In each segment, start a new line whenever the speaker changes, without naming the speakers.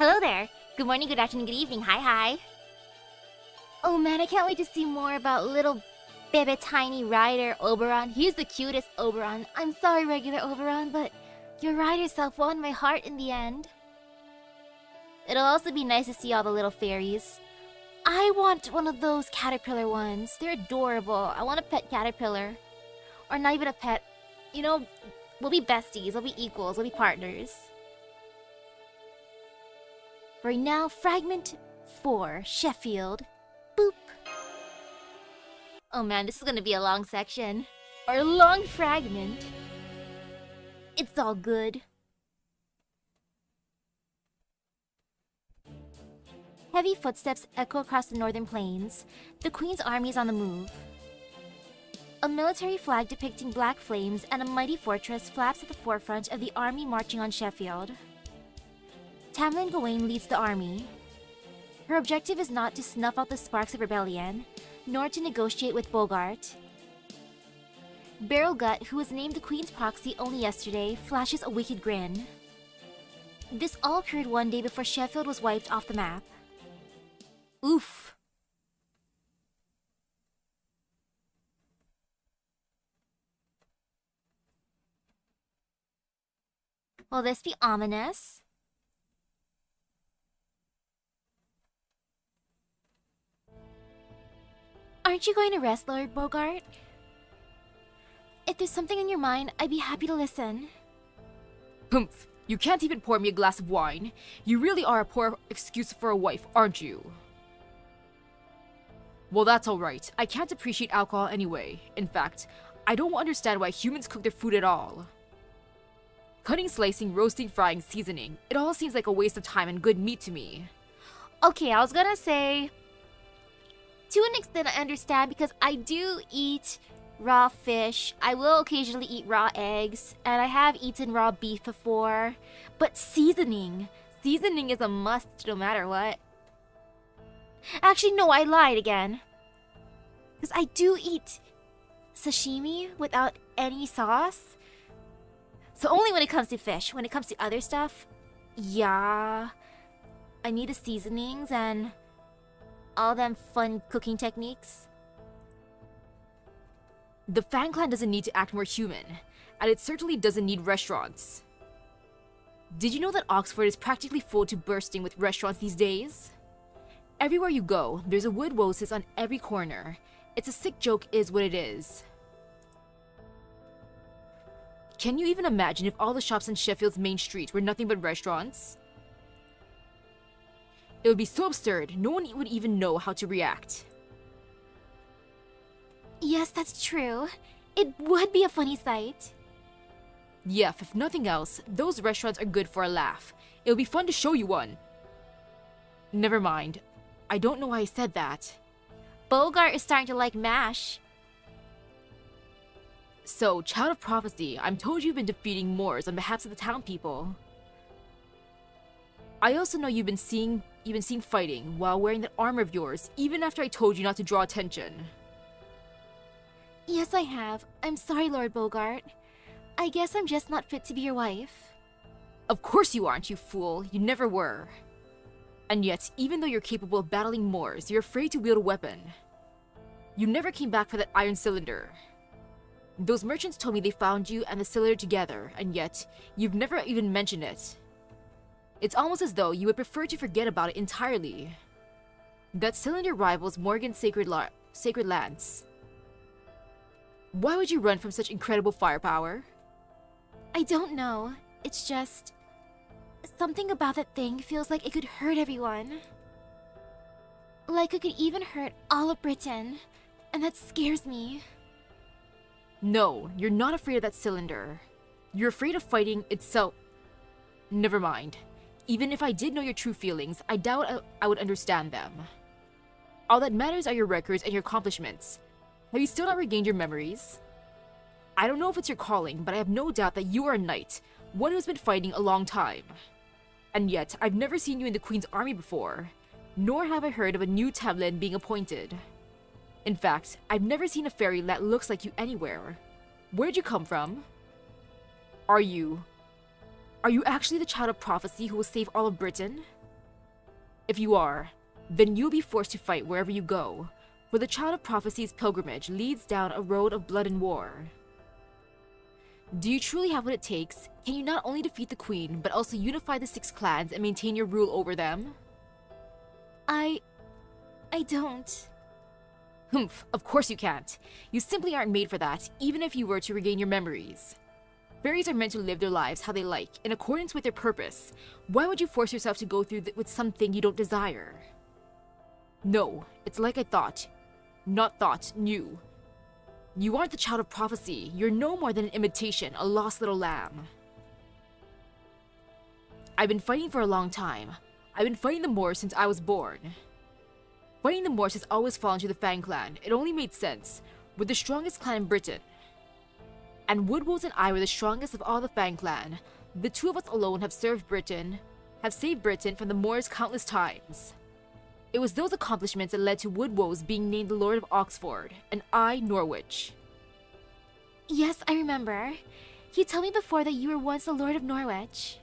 Hello there! Good morning, good afternoon, good evening, hi. Oh man, I can't wait to see more about little baby tiny rider Oberon. He's the cutest Oberon. I'm sorry, regular Oberon, but your rider self won my heart in the end. It'll also be nice to see all the little fairies. I want one of those caterpillar ones. They're adorable. I want a pet caterpillar. Or not even a pet. You know, we'll be besties, we'll be equals, we'll be partners. Right now, Fragment 4, Sheffield. Boop. Oh man, this is gonna be a long section. Or a long fragment. It's all good. Heavy footsteps echo across the northern plains. The Queen's army is on the move. A military flag depicting black flames and a mighty fortress flaps at the forefront of the army marching on Sheffield. Tamlin Gawain leads the army. Her objective is not to snuff out the sparks of rebellion, nor to negotiate with Bogart. Barrelgut, who was named the Queen's proxy only yesterday, flashes a wicked grin. This all occurred one day before Sheffield was wiped off the map. Oof. Will this be ominous? Aren't you going to rest, Lord Bogart? If there's something on your mind, I'd be happy to listen.
Humph, you can't even pour me a glass of wine. You really are a poor excuse for a wife, aren't you? Well, that's alright. I can't appreciate alcohol anyway. In fact, I don't understand why humans cook their food at all. Cutting, slicing, roasting, frying, seasoning. It all seems like a waste of time and good meat to me.
Okay, I was gonna say... To an extent, I understand because I do eat raw fish. I will occasionally eat raw eggs, and I have eaten raw beef before. But seasoning is a must no matter what. Actually, no, I lied again. Because I do eat sashimi without any sauce. So only when it comes to fish. When it comes to other stuff, yeah, I need the seasonings and all them fun cooking techniques.
The Fan Clan doesn't need to act more human, and it certainly doesn't need restaurants. Did you know that Oxford is practically full to bursting with restaurants these days? Everywhere you go, there's a wood wosis on every corner. It's a sick joke is what it is. Can you even imagine if all the shops on Sheffield's main street were nothing but restaurants? It would be so absurd, no one would even know how to react.
Yes, that's true. It would be a funny sight.
Yeah, if nothing else, those restaurants are good for a laugh. It would be fun to show you one. Never mind. I don't know why I said that.
Bogart is starting to like MASH.
So, Child of Prophecy, I'm told you've been defeating Moors on behalf of the town people. I also know you've been seeing fighting while wearing that armor of yours, even after I told you not to draw attention.
Yes, I have. I'm sorry, Lord Bogart. I guess I'm just not fit to be your wife.
Of course you aren't, you fool. You never were. And yet, even though you're capable of battling Moors, you're afraid to wield a weapon. You never came back for that iron cylinder. Those merchants told me they found you and the cylinder together, and yet, you've never even mentioned it. It's almost as though you would prefer to forget about it entirely. That cylinder rivals Morgan's sacred lance. Why would you run from such incredible firepower?
I don't know. It's just... something about that thing feels like it could hurt everyone. Like it could even hurt all of Britain. And that scares me.
No, you're not afraid of that cylinder. You're afraid of fighting itself. Never mind. Even if I did know your true feelings, I doubt I would understand them. All that matters are your records and your accomplishments. Have you still not regained your memories? I don't know if it's your calling, but I have no doubt that you are a knight, one who's been fighting a long time. And yet, I've never seen you in the Queen's army before, nor have I heard of a new Tamlin being appointed. In fact, I've never seen a fairy that looks like you anywhere. Where'd you come from? Are you actually the Child of Prophecy who will save all of Britain? If you are, then you'll be forced to fight wherever you go, for the Child of Prophecy's pilgrimage leads down a road of blood and war. Do you truly have what it takes? Can you not only defeat the Queen, but also unify the 6 clans and maintain your rule over them?
I don't.
Humph, of course you can't. You simply aren't made for that, even if you were to regain your memories. Fairies are meant to live their lives how they like, in accordance with their purpose. Why would you force yourself to go through with something you don't desire? No, it's like I thought. Not thought, knew. You aren't the Child of Prophecy. You're no more than an imitation, a lost little lamb. I've been fighting for a long time. I've been fighting the Moors since I was born. Fighting the Moors has always fallen to the Fang clan. It only made sense. We're the strongest clan in Britain. And Woodwolves and I were the strongest of all the Fang clan. The 2 of us alone have saved Britain from the Moors countless times. It was those accomplishments that led to Woodwolves being named the Lord of Oxford, and I, Norwich.
Yes, I remember. You told me before that you were once the Lord of Norwich.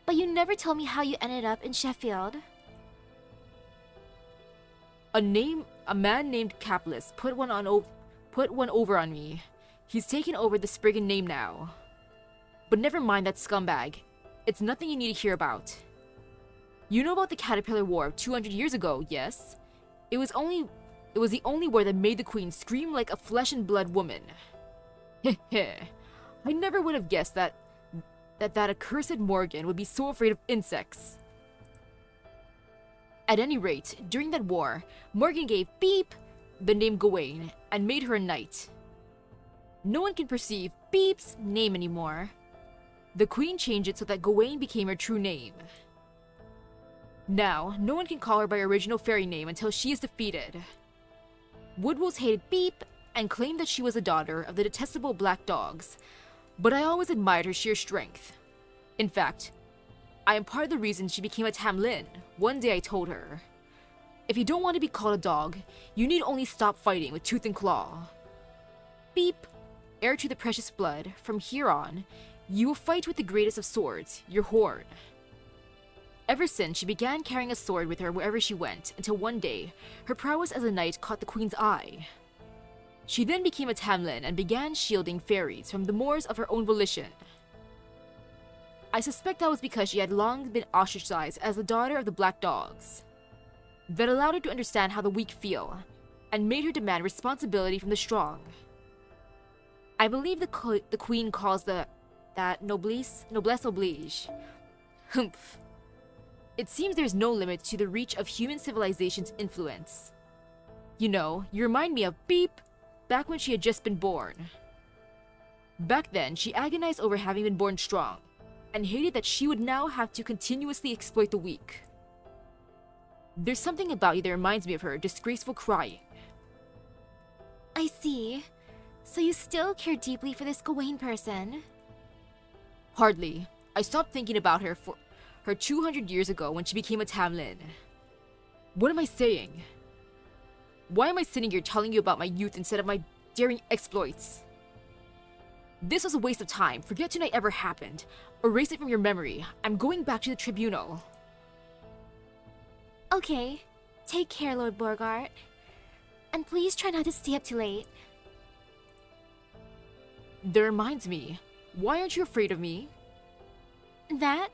But you never told me how you ended up in Sheffield.
A man named Capless put one over on me. He's taken over the Spriggan name now. But never mind that scumbag. It's nothing you need to hear about. You know about the Caterpillar War 200 years ago, yes? It was the only war that made the Queen scream like a flesh and blood woman. Heh. I never would have guessed that accursed Morgan would be so afraid of insects. At any rate, during that war, Morgan gave Beep the name Gawain and made her a knight. No one can perceive Beep's name anymore. The Queen changed it so that Gawain became her true name. Now, no one can call her by her original fairy name until she is defeated. Woodwolves hated Beep and claimed that she was a daughter of the detestable Black Dogs, but I always admired her sheer strength. In fact, I am part of the reason she became a Tamlin. One day I told her, if you don't want to be called a dog, you need only stop fighting with tooth and claw. Beep, heir to the precious blood, from here on, you will fight with the greatest of swords, your horn. Ever since, she began carrying a sword with her wherever she went, until one day, her prowess as a knight caught the Queen's eye. She then became a Tamlin and began shielding fairies from the Moors of her own volition. I suspect that was because she had long been ostracized as the daughter of the Black Dogs. That allowed her to understand how the weak feel, and made her demand responsibility from the strong. I believe the Queen calls that noblesse oblige. Humph. It seems there's no limit to the reach of human civilization's influence. You know, you remind me of Beep, back when she had just been born. Back then, she agonized over having been born strong, and hated that she would now have to continuously exploit the weak. There's something about you that reminds me of her disgraceful crying.
I see. So you still care deeply for this Gawain person?
Hardly. I stopped thinking about her 200 years ago when she became a Tamlin. What am I saying? Why am I sitting here telling you about my youth instead of my daring exploits? This was a waste of time. Forget tonight ever happened. Erase it from your memory. I'm going back to the tribunal.
Okay. Take care, Lord Borgart. And please try not to stay up too late.
That reminds me. Why aren't you afraid of me?
That?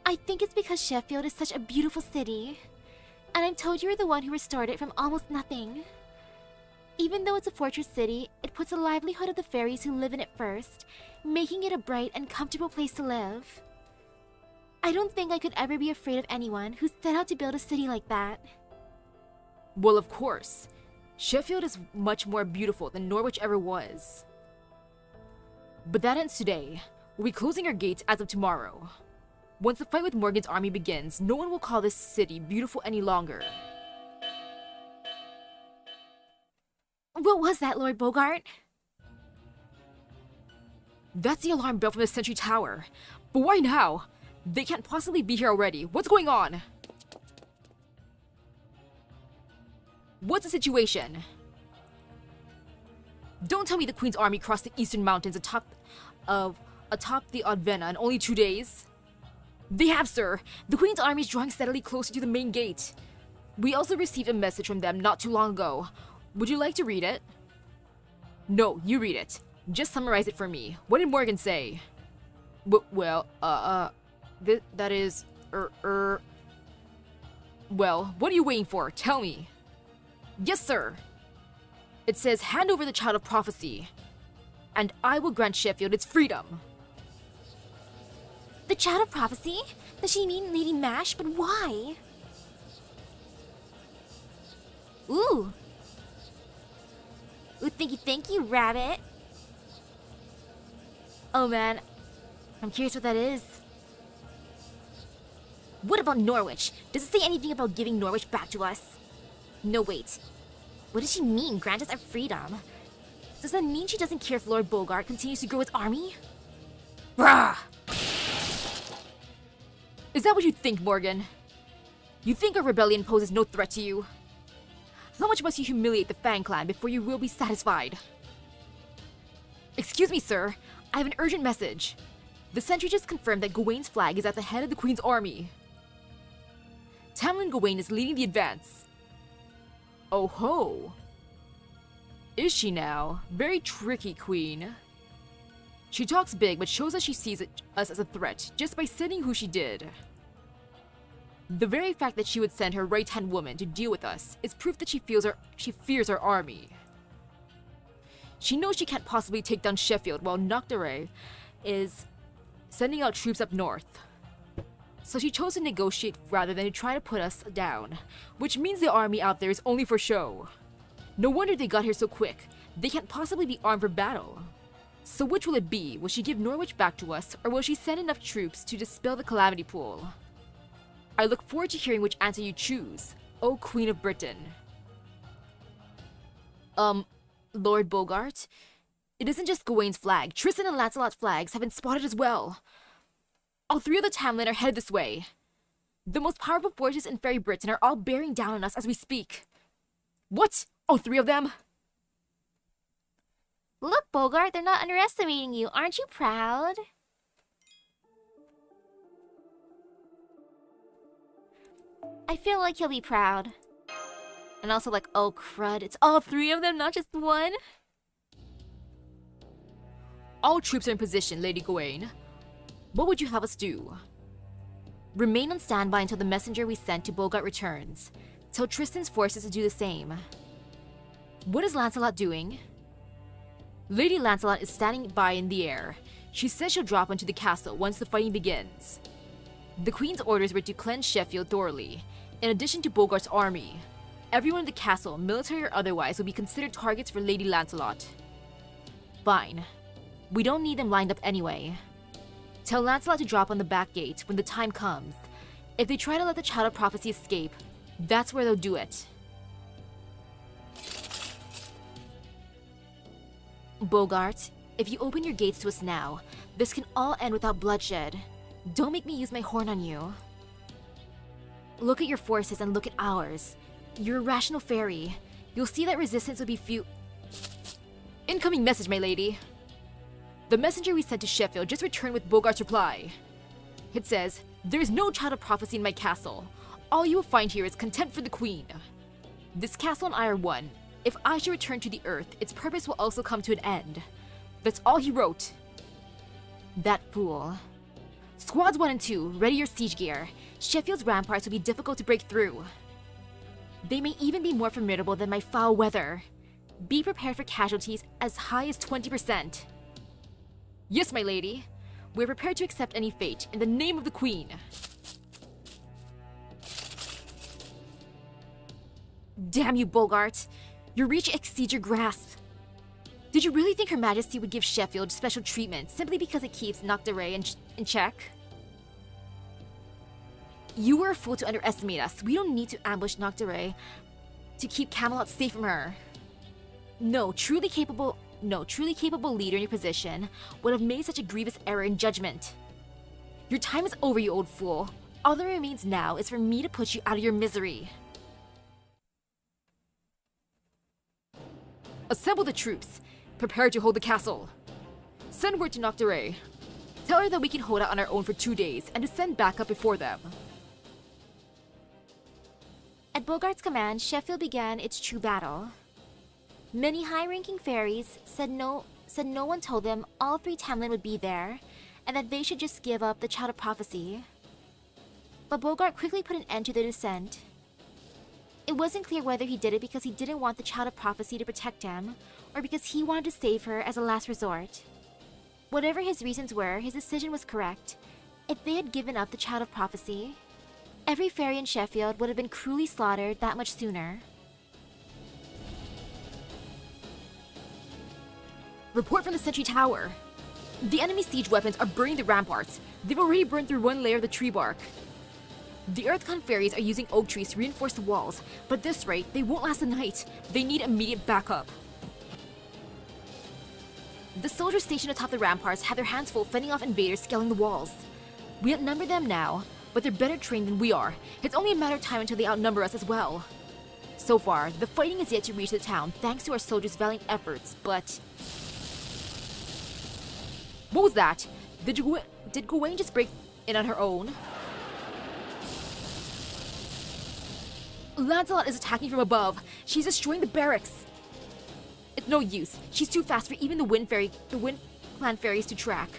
I think it's because Sheffield is such a beautiful city. And I'm told you were the one who restored it from almost nothing. Even though it's a fortress city, it puts the livelihood of the fairies who live in it first, making it a bright and comfortable place to live. I don't think I could ever be afraid of anyone who set out to build a city like that.
Well, of course. Sheffield is much more beautiful than Norwich ever was. But that ends today. We'll be closing our gates as of tomorrow. Once the fight with Morgan's army begins, no one will call this city beautiful any longer.
What was that, Lord Bogart?
That's the alarm bell from the Sentry Tower. But why now? They can't possibly be here already. What's going on? What's the situation? Don't tell me the Queen's army crossed the eastern mountains atop the Odvena in only 2 days. They have, sir. The Queen's army is drawing steadily closer to the main gate. We also received a message from them not too long ago. Would you like to read it? No, you read it. Just summarize it for me. What did Morgan say? Well, that is, Well, what are you waiting for? Tell me. Yes, sir. It says, hand over the child of prophecy, and I will grant Sheffield its freedom.
The Child of Prophecy? Does she mean Lady Mash? But why? Ooh. Ooh, thank you, Rabbit. Oh man, I'm curious what that is. What about Norwich? Does it say anything about giving Norwich back to us? No, wait. What does she mean, grant us our freedom? Does that mean she doesn't care if Lord Bogart continues to grow his army?
Rah! Is that what you think, Morgan? You think our rebellion poses no threat to you? How much must you humiliate the Fang clan before you will be satisfied? Excuse me, sir. I have an urgent message. The sentry just confirmed that Gawain's flag is at the head of the Queen's army. Tamlin Gawain is leading the advance. Oh ho! Is she now? Very tricky, Queen. She talks big, but shows us she sees us as a threat just by sending who she did. The very fact that she would send her right-hand woman to deal with us is proof that she fears our army. She knows she can't possibly take down Sheffield while Noctare is sending out troops up north. So she chose to negotiate rather than to try to put us down, which means the army out there is only for show. No wonder they got here so quick. They can't possibly be armed for battle. So which will it be? Will she give Norwich back to us, or will she send enough troops to dispel the calamity pool? I look forward to hearing which answer you choose, O Queen of Britain. Lord Bogart? It isn't just Gawain's flag. Tristan and Lancelot's flags have been spotted as well. All three of the Tamlin are headed this way. The most powerful forces in Fairy Britain are all bearing down on us as we speak. What? All three of them?
Look, Bogart, they're not underestimating you. Aren't you proud? I feel like he'll be proud. And also like, oh crud, it's all three of them, not just one?
All troops are in position, Lady Gawain. What would you have us do? Remain on standby until the messenger we sent to Bogart returns. Tell Tristan's forces to do the same. What is Lancelot doing? Lady Lancelot is standing by in the air. She says she'll drop onto the castle once the fighting begins. The Queen's orders were to cleanse Sheffield thoroughly, in addition to Bogart's army. Everyone in the castle, military or otherwise, will be considered targets for Lady Lancelot. Fine. We don't need them lined up anyway. Tell Lancelot to drop on the back gate when the time comes. If they try to let the Child of Prophecy escape, that's where they'll do it. Bogart, if you open your gates to us now, this can all end without bloodshed. Don't make me use my horn on you. Look at your forces and look at ours. You're a rational fairy. You'll see that resistance will be few. Incoming message, my lady. The messenger we sent to Sheffield just returned with Bogart's reply. It says, there is no Child of Prophecy in my castle. All you will find here is contempt for the Queen. This castle and I are one. If I should return to the earth, its purpose will also come to an end. That's all he wrote. That fool. Squads 1 and 2, ready your siege gear. Sheffield's ramparts will be difficult to break through. They may even be more formidable than my foul weather. Be prepared for casualties as high as 20%. Yes, my lady. We're prepared to accept any fate in the name of the Queen. Damn you, Bogart. Your reach exceeds your grasp. Did you really think Her Majesty would give Sheffield special treatment simply because it keeps Noctare in check? You were a fool to underestimate us. We don't need to ambush Noctare to keep Camelot safe from her. No truly capable leader in your position would have made such a grievous error in judgment. Your time is over, you old fool. All that remains now is for me to put you out of your misery. Assemble the troops. Prepare to hold the castle. Send word to Noctare. Tell her that we can hold out on our own for 2 days and to send backup before them.
At Bogart's command, Sheffield began its true battle. Many high-ranking fairies said no one told them all 3 Tamlin would be there, and that they should just give up the Child of Prophecy. But Bogart quickly put an end to their dissent. It wasn't clear whether he did it because he didn't want the Child of Prophecy to protect him, or because he wanted to save her as a last resort. Whatever his reasons were, his decision was correct. If they had given up the Child of Prophecy, every fairy in Sheffield would have been cruelly slaughtered that much sooner.
Report from the Sentry Tower. The enemy siege weapons are burning the ramparts. They've already burned through 1 layer of the tree bark. The Earthcon fairies are using oak trees to reinforce the walls, but at this rate, they won't last the night. They need immediate backup. The soldiers stationed atop the ramparts have their hands full fending off invaders scaling the walls. We outnumber them now, but they're better trained than we are. It's only a matter of time until they outnumber us as well. So far, the fighting is yet to reach the town thanks to our soldiers' valiant efforts, but... What was that? Did Gawain just break in on her own? Lancelot is attacking from above. She's destroying the barracks. It's no use. She's too fast for even the Wind Clan fairies to track.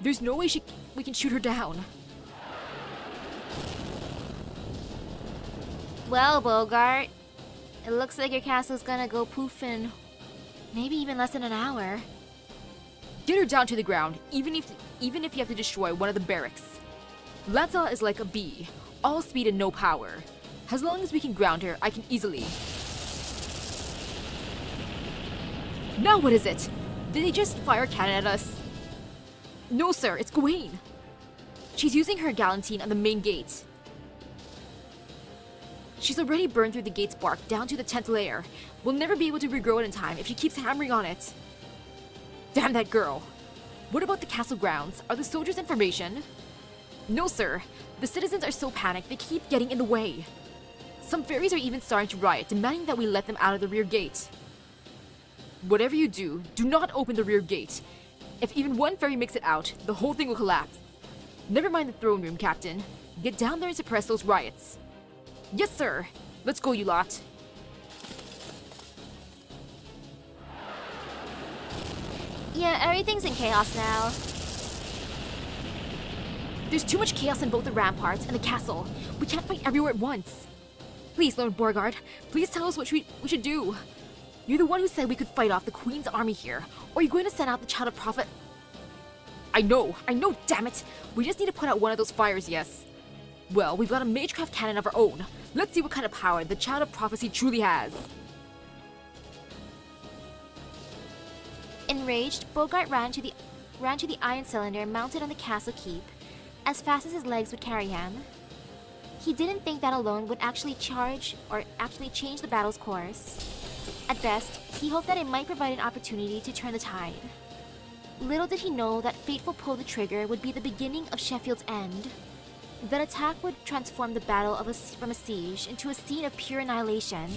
There's no way we can shoot her down.
Well, Bogart, it looks like your castle's gonna go poof in maybe even less than an hour.
Get her down to the ground, even if you have to destroy one of the barracks. Lancelot is like a bee, all speed and no power. As long as we can ground her, I can easily. Now what is it? Did they just fire a cannon at us? No, sir, it's Gawain. She's using her galantine on the main gate. She's already burned through the gate's bark down to the 10th layer. We'll never be able to regrow it in time if she keeps hammering on it. Damn that girl. What about the castle grounds? Are the soldiers in formation? No, sir. The citizens are so panicked they keep getting in the way. Some fairies are even starting to riot, demanding that we let them out of the rear gate. Whatever you do, do not open the rear gate. If even one fairy makes it out, the whole thing will collapse. Never mind the throne room, Captain. Get down there and suppress those riots. Yes, sir. Let's go, you lot.
Yeah, everything's in chaos now.
There's too much chaos in both the ramparts and the castle. We can't fight everywhere at once. Please, Lord Beauregard, please tell us what we should do. You're the one who said we could fight off the Queen's army here. Or are you going to send out the Child of Prophet? I know, damn it. We just need to put out one of those fires, yes. Well, we've got a magecraft cannon of our own. Let's see what kind of power the Child of Prophecy truly has.
Enraged, Bogart ran to the iron cylinder mounted on the castle keep, as fast as his legs would carry him. He didn't think that alone would actually change the battle's course. At best, he hoped that it might provide an opportunity to turn the tide. Little did he know that fateful pull the trigger would be the beginning of Sheffield's end. That attack would transform the battle from a siege into a scene of pure annihilation.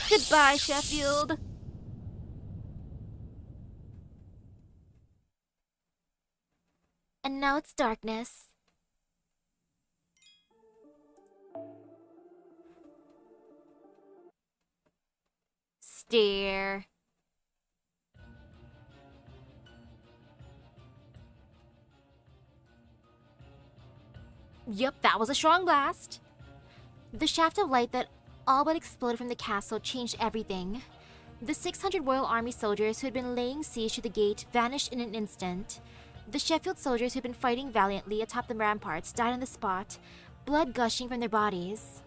Goodbye, Sheffield! And now it's darkness. Stare. Yep, that was a strong blast. The shaft of light that all but exploded from the castle changed everything. The 600 Royal Army soldiers who had been laying siege to the gate vanished in an instant. The Sheffield soldiers who had been fighting valiantly atop the ramparts died on the spot, blood gushing from their bodies.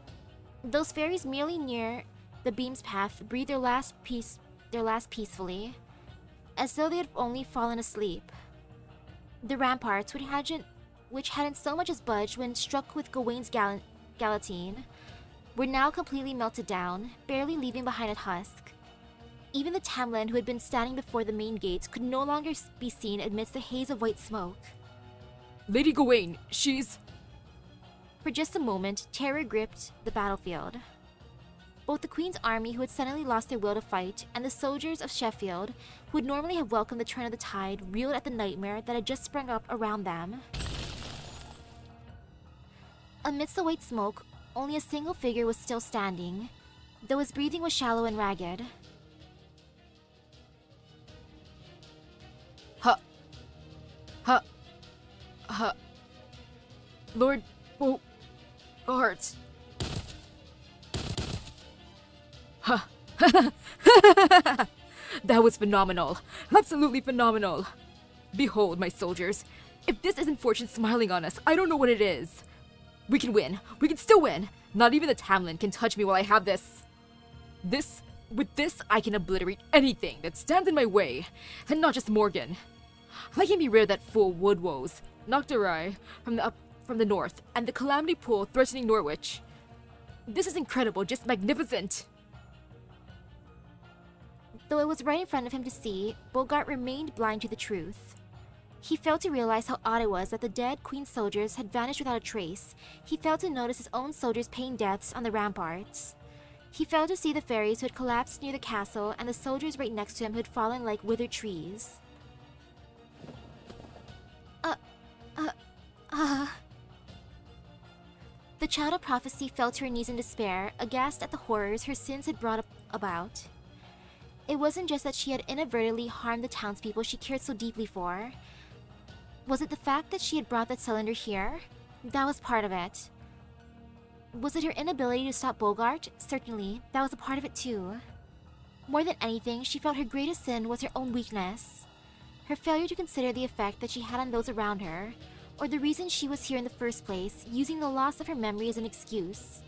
Those fairies merely near the beam's path breathed their last peacefully, as though they had only fallen asleep. The ramparts, which hadn't so much as budged when struck with Gawain's galantine, were now completely melted down, barely leaving behind a husk. Even the Tamlin who had been standing before the main gates could no longer be seen amidst the haze of white smoke.
Lady Gawain, she's...
For just a moment, terror gripped the battlefield. Both the Queen's army, who had suddenly lost their will to fight, and the soldiers of Sheffield, who would normally have welcomed the turn of the tide, reeled at the nightmare that had just sprung up around them. Amidst the white smoke, only a single figure was still standing, though his breathing was shallow and ragged.
Lord Bogart. That was phenomenal. Absolutely phenomenal. Behold, my soldiers. If this isn't fortune smiling on us, I don't know what it is. We can win. We can still win. Not even the Tamlin can touch me while I have this. With this, I can obliterate anything that stands in my way. And not just Morgan. I can be rid of that fool Woodwoes, Nocturai from the north, and the Calamity Pool threatening Norwich. This is incredible, just magnificent.
Though it was right in front of him to see, Bogart remained blind to the truth. He failed to realize how odd it was that the dead Queen's soldiers had vanished without a trace. He failed to notice his own soldiers paying deaths on the ramparts. He failed to see the fairies who had collapsed near the castle and the soldiers right next to him who had fallen like withered trees. The child of prophecy fell to her knees in despair, aghast at the horrors her sins had brought about. It wasn't just that she had inadvertently harmed the townspeople she cared so deeply for. Was it the fact that she had brought that cylinder here? That was part of it. Was it her inability to stop Bogart? Certainly, that was a part of it too. More than anything, she felt her greatest sin was her own weakness. Her failure to consider the effect that she had on those around her, or the reason she was here in the first place, using the loss of her memory as an excuse.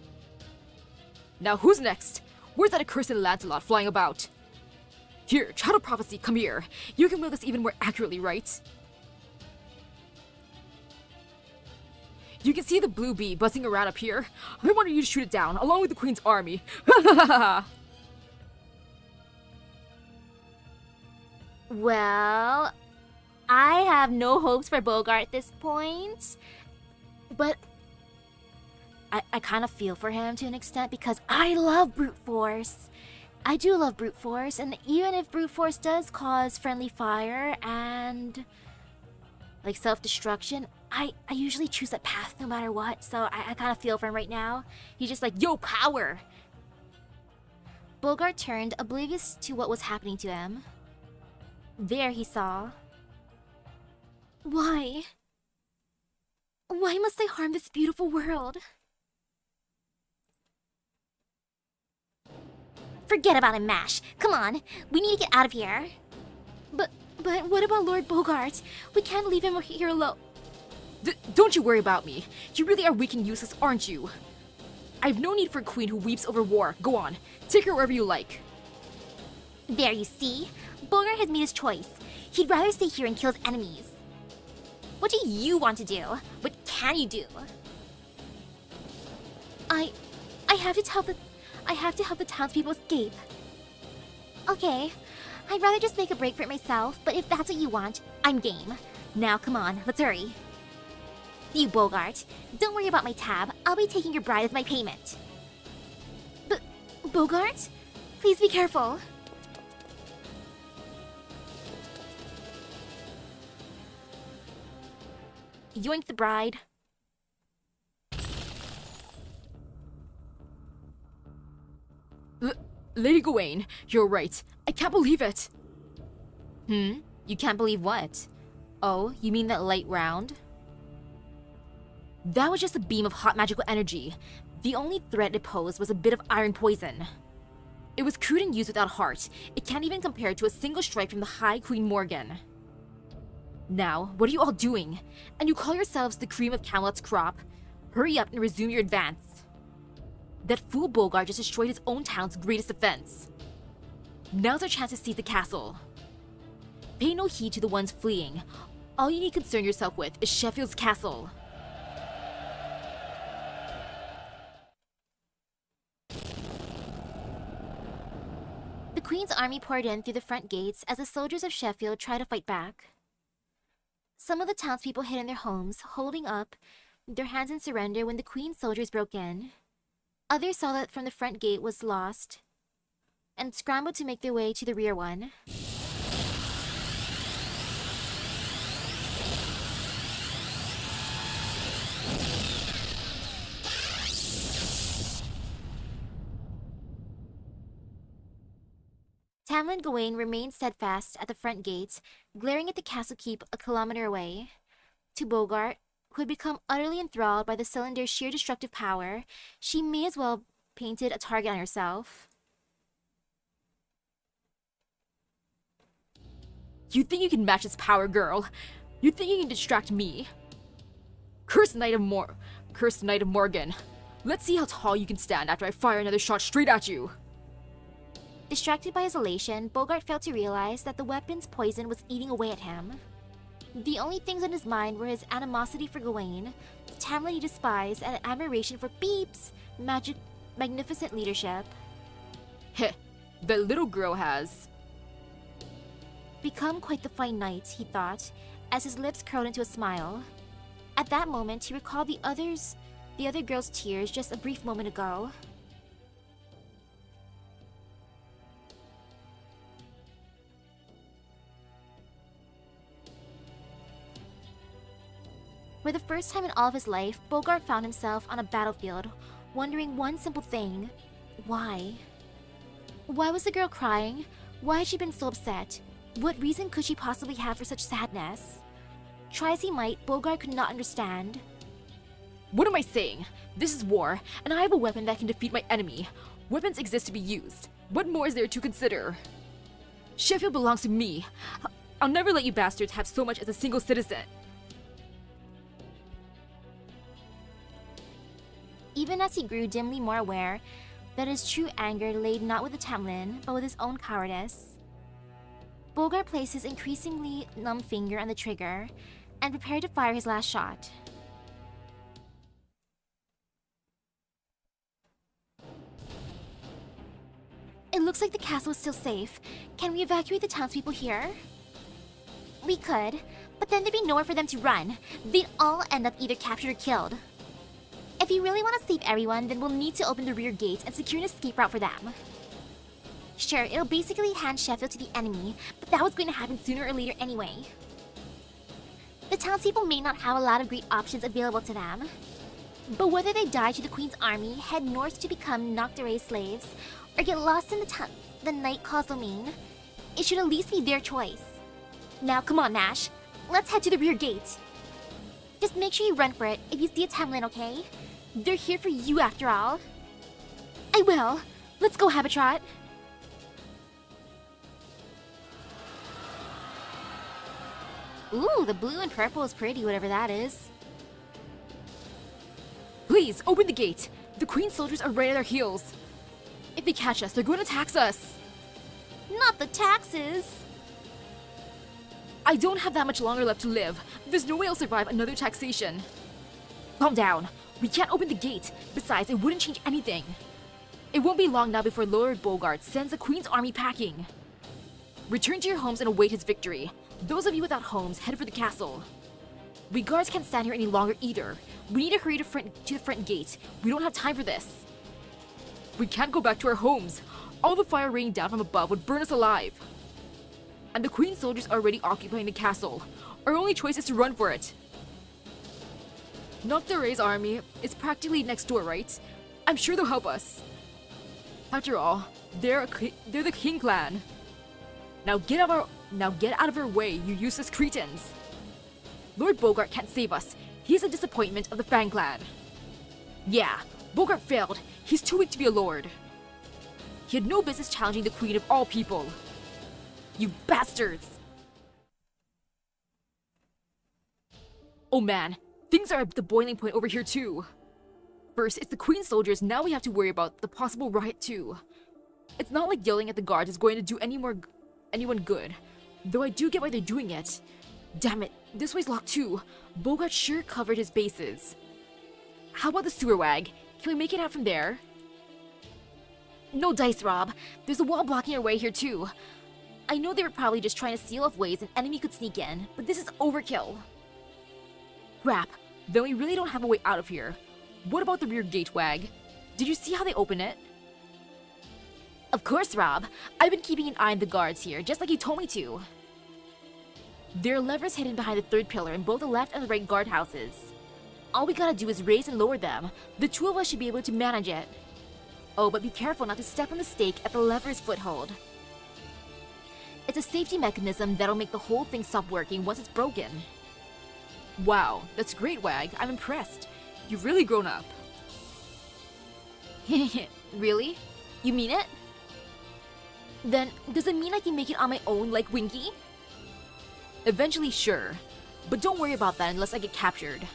Now who's next? Where's that accursed Lancelot flying about? Here, child of prophecy, come here. You can wield this even more accurately, right? You can see the blue bee buzzing around up here. I wanted you to shoot it down, along with the Queen's army.
Well, I have no hopes for Bogart at this point, but I kind of feel for him to an extent because I love brute force. I do love brute force, and even if brute force does cause friendly fire and like self-destruction, I usually choose that path no matter what, so I kind of feel for him right now. He's just like, yo, power! Bogart turned, oblivious to what was happening to him. There he saw. Why? Why must I harm this beautiful world? Forget about him, Mash. Come on, we need to get out of here. But what about Lord Bogart? We can't leave him here alone.
Don't you worry about me. You really are weak and useless, aren't you? I have no need for a queen who weeps over war. Go on, take her wherever you like.
There, you see? Bogart has made his choice. He'd rather stay here and kill his enemies. What do you want to do? What can you do? I have to help the townspeople escape. Okay, I'd rather just make a break for it myself, but if that's what you want, I'm game. Now, come on, let's hurry. See you, Bogart. Don't worry about my tab. I'll be taking your bride as my payment. Bogart? Please be careful. Yoink the bride.
Lady Gawain, you're right. I can't believe it.
You can't believe what? Oh, you mean that light round?
That was just a beam of hot magical energy. The only threat it posed was a bit of iron poison. It was crude and used without heart. It can't even compare to a single strike from the High Queen Morgan. Now, what are you all doing? And you call yourselves the cream of Camelot's crop? Hurry up and resume your advance. That fool Bogart just destroyed his own town's greatest defense. Now's our chance to seize the castle. Pay no heed to the ones fleeing. All you need to concern yourself with is Sheffield's castle.
The Queen's army poured in through the front gates as the soldiers of Sheffield tried to fight back. Some of the townspeople hid in their homes, holding up their hands in surrender when the Queen's soldiers broke in. Others saw that from the front gate was lost and scrambled to make their way to the rear one. Tamlin and Gawain remained steadfast at the front gate, glaring at the castle keep a kilometer away. To Bogart, who had become utterly enthralled by the cylinder's sheer destructive power, she may as well painted a target on herself.
You think you can match its power, girl? You think you can distract me? Cursed Knight of Morgan. Let's see how tall you can stand after I fire another shot straight at you.
Distracted by his elation, Bogart failed to realize that the weapon's poison was eating away at him. The only things on his mind were his animosity for Gawain, the Tamlin he despised, and admiration for Beep's magnificent leadership.
Heh, the little girl has
become quite the fine knight, he thought, as his lips curled into a smile. At that moment, he recalled the other girl's tears just a brief moment ago. For the first time in all of his life, Bogart found himself on a battlefield, wondering one simple thing. Why? Why was the girl crying? Why had she been so upset? What reason could she possibly have for such sadness? Try as he might, Bogart could not understand.
What am I saying? This is war, and I have a weapon that can defeat my enemy. Weapons exist to be used. What more is there to consider? Sheffield belongs to me. I'll never let you bastards have so much as a single citizen.
Even as he grew dimly more aware that his true anger lay not with the Tamlin, but with his own cowardice, Bogart placed his increasingly numb finger on the trigger and prepared to fire his last shot. It looks like the castle is still safe. Can we evacuate the townspeople here? We could, but then there'd be nowhere for them to run. They'd all end up either captured or killed. If you really want to save everyone, then we'll need to open the rear gate and secure an escape route for them. Sure, it'll basically hand Sheffield to the enemy, but that was going to happen sooner or later anyway. The townspeople may not have a lot of great options available to them, but whether they die to the Queen's army, head north to become Nocturne slaves, or get lost in the night caused domain, it should at least be their choice. Now come on, Nash. Let's head to the rear gate. Just make sure you run for it if you see a Tamlin, okay? They're here for you after all. I will. Let's go, Habitrot. Ooh, the blue and purple is pretty, whatever that is.
Please, open the gate. The Queen's soldiers are right at our heels. If they catch us, they're going to tax us.
Not the taxes.
I don't have that much longer left to live. There's no way I'll survive another taxation. Calm down. We can't open the gate. Besides, it wouldn't change anything. It won't be long now before Lord Bogart sends the Queen's army packing. Return to your homes and await his victory. Those of you without homes, head for the castle. We guards can't stand here any longer either. We need to hurry to the front gate. We don't have time for this. We can't go back to our homes. All the fire raining down from above would burn us alive. And the Queen's soldiers are already occupying the castle. Our only choice is to run for it. Nocturne's army is practically next door, right? I'm sure they'll help us. After all, they're the King clan. Now get out of our way, you useless cretins. Lord Bogart can't save us. He's a disappointment of the Fang clan. Yeah, Bogart failed. He's too weak to be a lord. He had no business challenging the Queen of all people. You bastards! Oh man, things are at the boiling point over here too. First, it's the Queen's soldiers, now we have to worry about the possible riot too. It's not like yelling at the guards is going to do anyone good, though I do get why they're doing it. Damn it, this way's locked too. Bogart sure covered his bases. How about the sewer wag? Can we make it out from there? No dice, Rob. There's a wall blocking our way here too. I know they were probably just trying to seal off ways an enemy could sneak in, but this is overkill. Crap, then we really don't have a way out of here. What about the rear gate, Wag? Did you see how they open it? Of course, Rob. I've been keeping an eye on the guards here, just like you told me to. There are levers hidden behind the third pillar in both the left and the right guardhouses. All we gotta do is raise and lower them. The two of us should be able to manage it. Oh, but be careful not to step on the stake at the lever's foothold. It's a safety mechanism that'll make the whole thing stop working once it's broken. Wow, that's great, Wag. I'm impressed. You've really grown up. Really? You mean it? Then, does it mean I can make it on my own like Winky? Eventually, sure. But don't worry about that unless I get captured.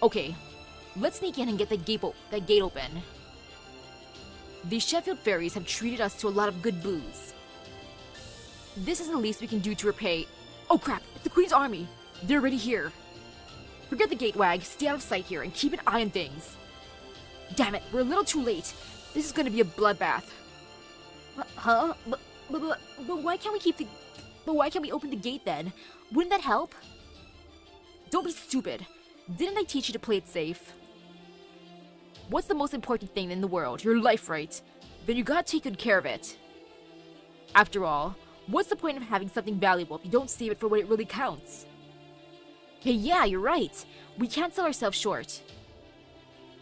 Okay, let's sneak in and get that gate open. These Sheffield fairies have treated us to a lot of good booze. This is the least we can do to repay... Oh crap, it's the Queen's army! They're already here. Forget the gate, Wag. Stay out of sight here and keep an eye on things. Damn it, we're a little too late. This is gonna be a bloodbath. Huh? But why can't we keep the... But why can't we open the gate then? Wouldn't that help? Don't be stupid. Didn't I teach you to play it safe? What's the most important thing in the world? Your life, right? Then you gotta take good care of it. After all, what's the point of having something valuable if you don't save it for when it really counts? Hey, yeah, you're right. We can't sell ourselves short.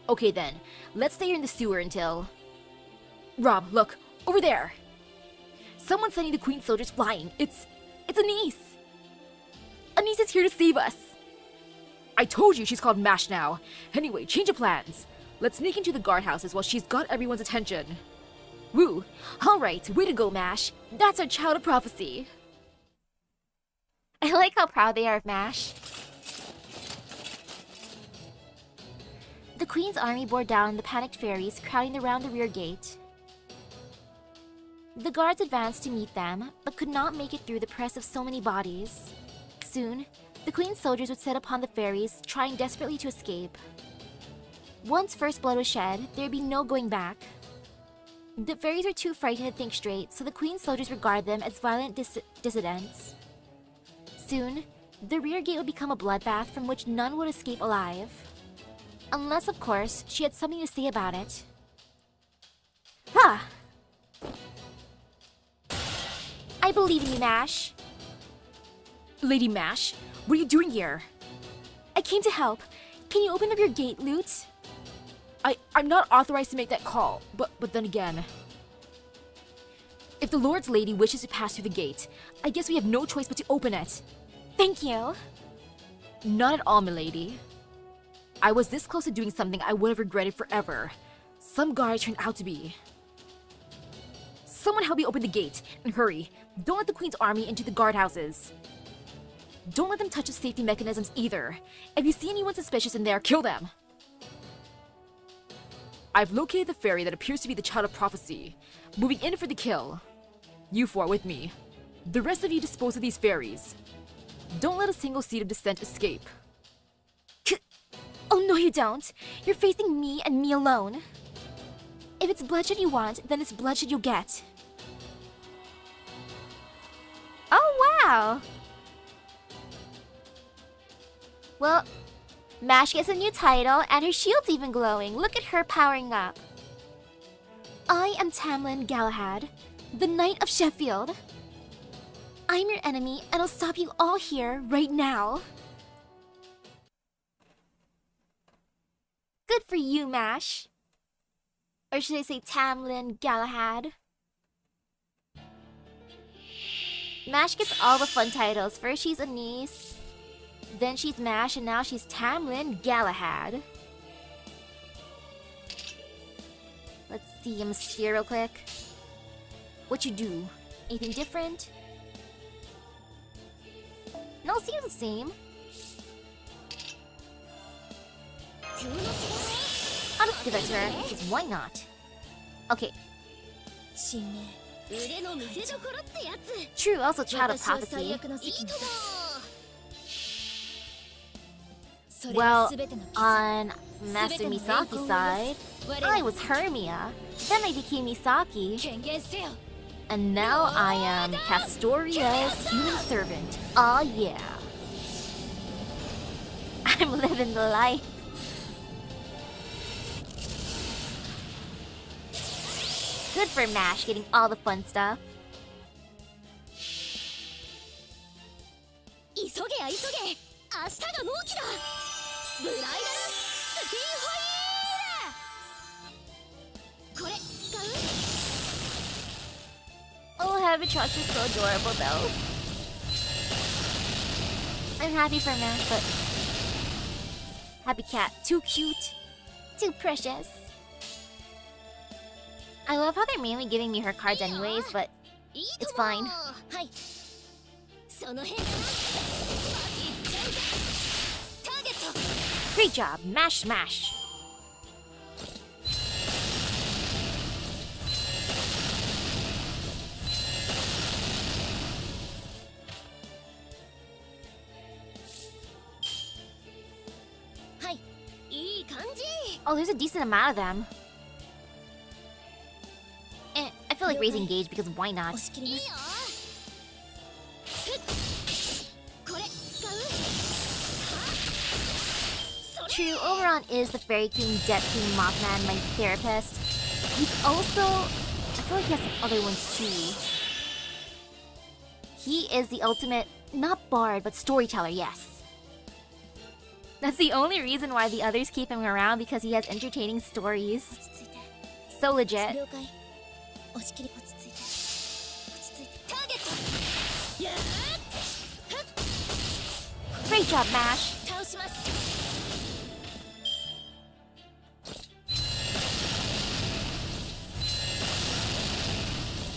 Okay then, let's stay here in the sewer until... Rob, look, over there! Someone's sending the Queen's soldiers flying. It's Anise! Anise is here to save us! I told you she's called Mash now. Anyway, change of plans. Let's sneak into the guardhouses while she's got everyone's attention. Woo! Alright, way to go, Mash. That's our child of prophecy.
I like how proud they are of Mash. The Queen's army bore down the panicked fairies, crowding around the rear gate. The guards advanced to meet them, but could not make it through the press of so many bodies. Soon, the Queen's soldiers would set upon the fairies, trying desperately to escape. Once first blood was shed, there would be no going back. The fairies were too frightened to think straight, so the Queen's soldiers regard them as violent dissidents. Soon, the rear gate would become a bloodbath from which none would escape alive. Unless, of course, she had something to say about it. Ha! I believe in you, Mash.
Lady Mash, what are you doing here?
I came to help. Can you open up your gate, Lute?
I'm not authorized to make that call, but then again... If the Lord's Lady wishes to pass through the gate, I guess we have no choice but to open it.
Thank you.
Not at all, milady. I was this close to doing something I would have regretted forever. Some guy turned out to be. Someone help me open the gate, and hurry. Don't let the Queen's army into the guardhouses. Don't let them touch the safety mechanisms either. If you see anyone suspicious in there, kill them. I've located the fairy that appears to be the child of prophecy. Moving in for the kill. You four with me. The rest of you dispose of these fairies. Don't let a single seed of dissent escape.
Oh no you don't. You're facing me and me alone. If it's bloodshed you want, then it's bloodshed you'll get. Oh wow! Well, Mash gets a new title, and her shield's even glowing. Look at her powering up. I am Tamlin Galahad, the Knight of Sheffield. I'm your enemy, and I'll stop you all here, right now. Good for you, Mash. Or should I say Tamlin Galahad? Mash gets all the fun titles. First she's Anise, then she's Mash, and now she's Tamlin Galahad. Let's see him steer real quick. What you do? Anything different? No, seems the same. I'll just give that to her, because why not? Okay. True, also child of prophecy. Well, on Master Misaki's side, I was Hermia, then I became Misaki, and now I am Castoria's human servant. Aw yeah. I'm living the life. Good for Mash, getting all the fun stuff.
急げや急げ、明日が納期だ。ブライダルスピンホイール。これ使う？
Oh, Heavy Trust is so adorable though. I'm happy for Mash, but Happy Cat, too cute, too precious. I love how they're mainly giving me her cards anyways, but it's fine.
はい。その辺だ。ターゲット。
Great job, Mash Smash. Oh, there's a decent amount of them. I feel like raising gauge because why not?
押し切ります。これ使う？
True, Oberon is the Fairy King, Death King, Mothman, my therapist. He's also... I feel like he has some other ones too. He is the ultimate, not bard, but storyteller, yes. That's the only reason why the others keep him around, because he has entertaining stories.
落ち着いて。
So legit.
了解。押し切り。落ち着いて。落ち着いて。ターゲット。やー。
Great job, Mash.
倒します。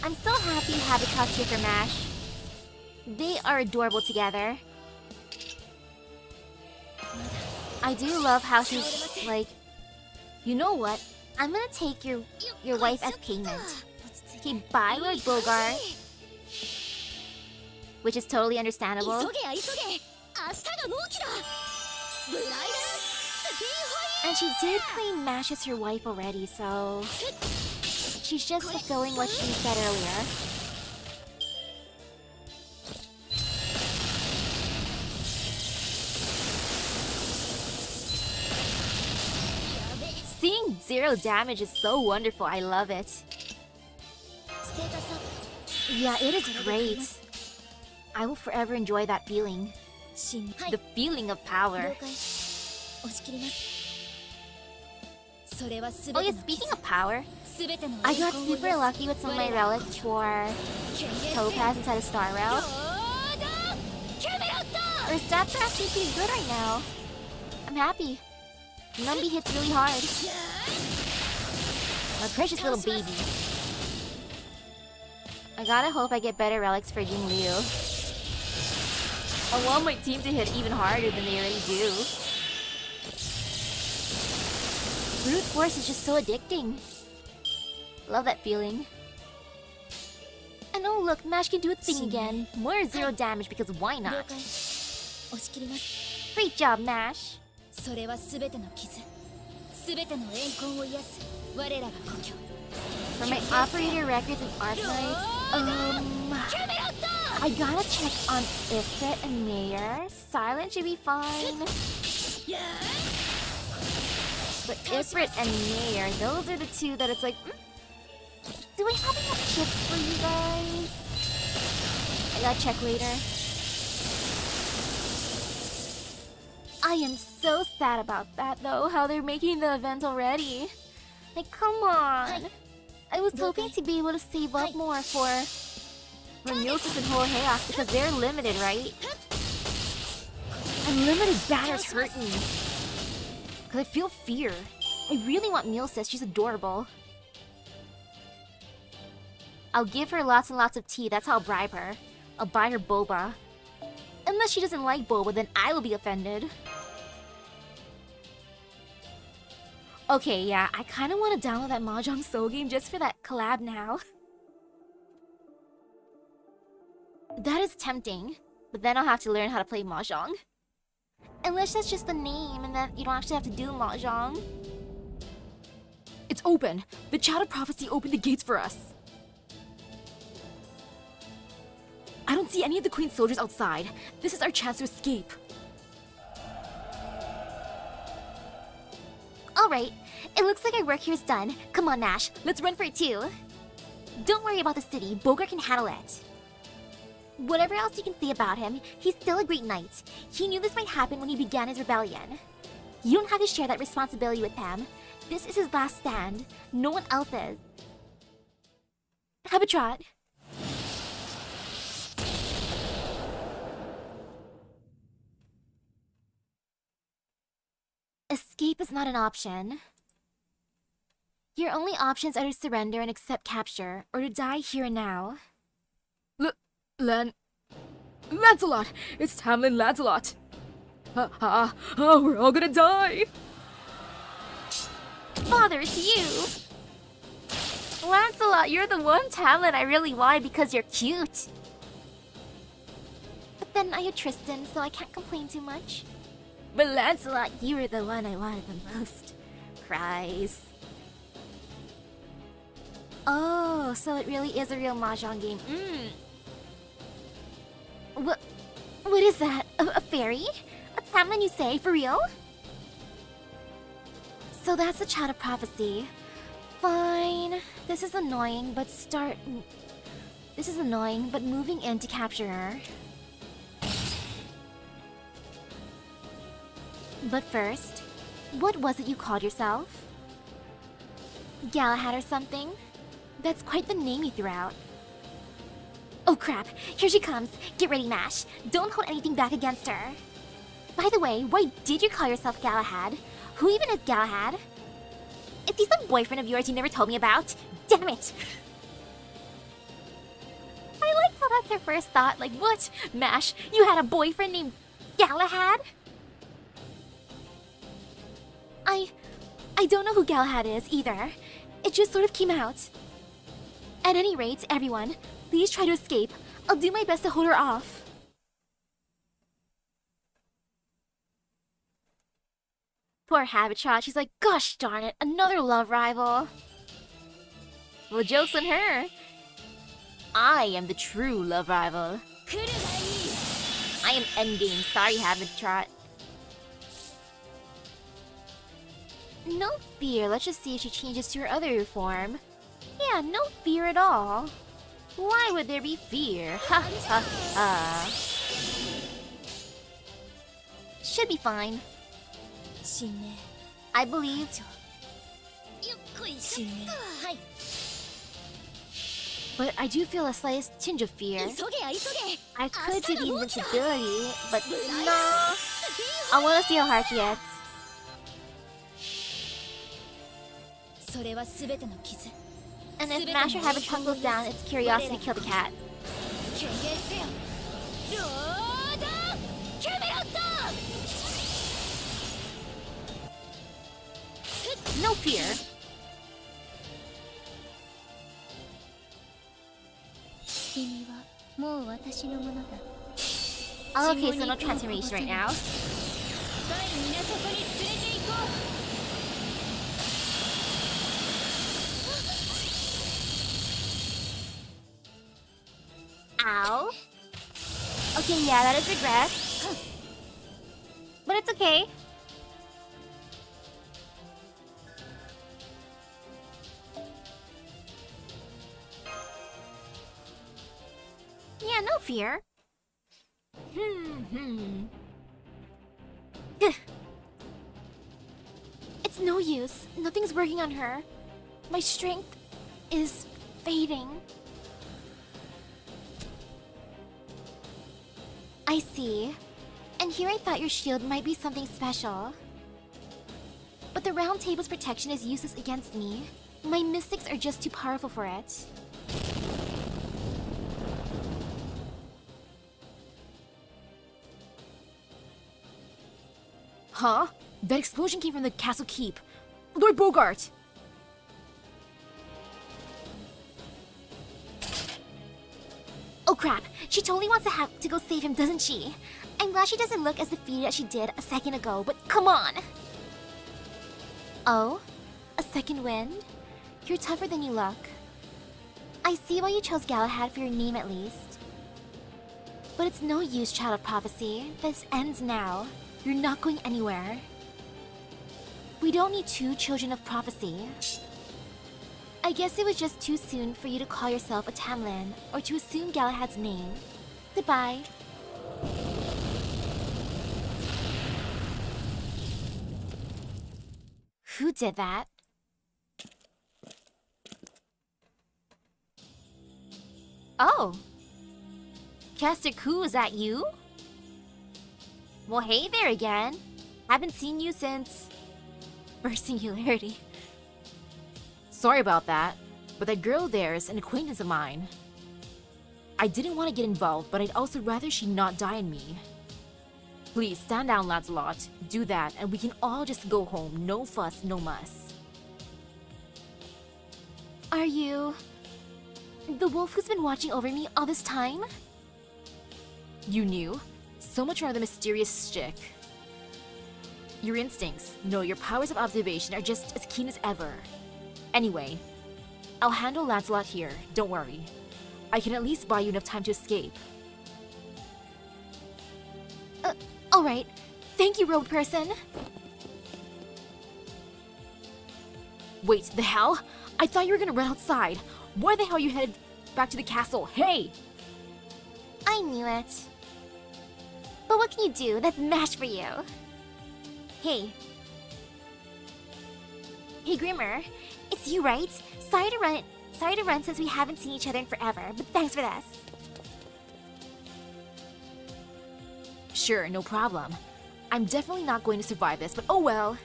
I'm so happy Habitat's here for Mash. They are adorable together. I do love how she's like, you know what? I'm gonna take your wife as payment. Okay, bye, Lord Bogart. Which is totally understandable.
急げや急げ。明日が納期だ。ブライダルスピンホイール。
And she did claim Mash as her wife already, so she's just fulfilling what she said earlier. Seeing 0 damage is so wonderful, I love it.
ステータスアップ。
Yeah, it is great. I will forever enjoy that feeling.
新。はい。
The feeling of
了
power.
解。押し切ります。それはすべ
Oh
て
yeah,
の
speaking of power,
すべての
I got
栄光を
super
癒す
lucky with some of my relics for
権限
Topaz inside of Star Rail.
キャメロット。
Her stats are actually pretty good right now. I'm happy. Numby hits really hard. My precious little baby. I gotta hope I get better relics for Jing Liu. I want my team to hit even harder than they already do. Brute Force is just so addicting. Love that feeling. And oh look, Mash can do its thing again. More 0 damage because why
了
not?
解。押し切ります。
Great job, Mash.
それはすべての傷、すべての怨恨を癒す我らが故郷。
For my operator records and Arknights, I gotta check on Ifrit and Mayor. Silent should be fine. But Ifrit and Mayor, those are the two that it's like, do I have enough chips for you guys? I gotta check later. I am so sad about that though, how they're making the event already. Like, come on. I was hoping to be able to save up more for Milsus and Hoheas because they're limited, right? And limited banners hurt me. Because I feel fear. I really want Milsus, she's adorable. I'll give her lots and lots of tea, that's how I'll bribe her. I'll buy her boba. Unless she doesn't like boba, then I will be offended. Okay, yeah, I kind of want to download that Mahjong Soul game just for that collab now. That is tempting, but then I'll have to learn how to play Mahjong. Unless that's just the name and that you don't actually have to do Mahjong.
It's open! The Child of Prophecy opened the gates for us! I don't see any of the Queen's soldiers outside. This is our chance to escape.
Alright, it looks like our work here is done. Come on, Nash, let's run for it too. Don't worry about the city, Bogart can handle it. Whatever else you can say about him, he's still a great knight. He knew this might happen when he began his rebellion. You don't have to share that responsibility with him. This is his last stand. No one else's. Have a trot. Escape is not an option. Your only options are to surrender and accept capture, or to die here and now.
Lancelot! It's Tamlin Lancelot! We're all gonna die!
Father, it's you! Lancelot, you're the one Tamlin I really wanted because you're cute. But then I had Tristan, so I can't complain too much. But Lancelot, you were the one I wanted the most. Cries. Oh, so it really is a real mahjong game. What is that? A fairy? A Tamlin, you say? For real? So that's a child of prophecy. Fine. This is annoying, but moving in to capture her. But first, what was it you called yourself? Galahad or something? That's quite the name you threw out. Oh crap, here she comes. Get ready, Mash. Don't hold anything back against her. By the way, why did you call yourself Galahad? Who even is Galahad? Is he some boyfriend of yours you never told me about? Damn it! I like how that's her first thought. Like, what? Mash, you had a boyfriend named Galahad? I don't know who Galahad is, either. It just sort of came out. At any rate, everyone, please try to escape. I'll do my best to hold her off. Poor Habitat, she's like, gosh darn it, another love rival. Well, joke's on her. I am the true love rival. I am endgame, sorry Habitat. No fear, let's just see if she changes to her other form. Yeah, no fear at all. Why would there be fear? Ha ha ha. Should be fine. I believe. But I do feel a slight tinge of fear. I could do the invincibility, but no. I want to see how hard she gets. And if Masher Habitat goes down, it's curiosity to kill the cat. No fear. Oh, okay, so no transformation right now. Ow. Okay, yeah, that is regret. But it's okay. Yeah, no fear. It's no use. Nothing's working on her. My strength is fading. I see. And here I thought your shield might be something special. But the round table's protection is useless against me. My mystics are just too powerful for it.
Huh? That explosion came from the castle keep. Lord Bogart!
Oh crap, she totally wants to have to go save him, doesn't she? I'm glad she doesn't look as defeated as she did a second ago, but come on! Oh? A second wind? You're tougher than you look. I see why you chose Galahad for your name at least. But it's no use, Child of Prophecy. This ends now. You're not going anywhere. We don't need two Children of Prophecy. I guess it was just too soon for you to call yourself a Tamlin, or to assume Galahad's name. Goodbye. Who did that? Oh. Caster Ku, is that you? Well, hey there again. Haven't seen you since... First Singularity.
Sorry about that, but that girl there is an acquaintance of mine. I didn't want to get involved, but I'd also rather she not die in me. Please, stand down, Lancelot. Do that, and we can all just go home. No fuss, no muss.
Are you... the wolf who's been watching over me all this time?
You knew? So much more the mysterious shtick. Your instincts, no, your powers of observation are just as keen as ever. Anyway, I'll handle Lancelot here, don't worry. I can at least buy you enough time to escape.
Alright. Thank you, road person.
Wait, the hell? I thought you were gonna run outside. Why the hell are you headed back to the castle? Hey!
I knew it. But what can you do? That's mashed for you. Hey. Hey, Grimmer. It's you, right? Sorry to run since we haven't seen each other in forever, but thanks for this.
Sure, no problem. I'm definitely not going to survive this, but oh well.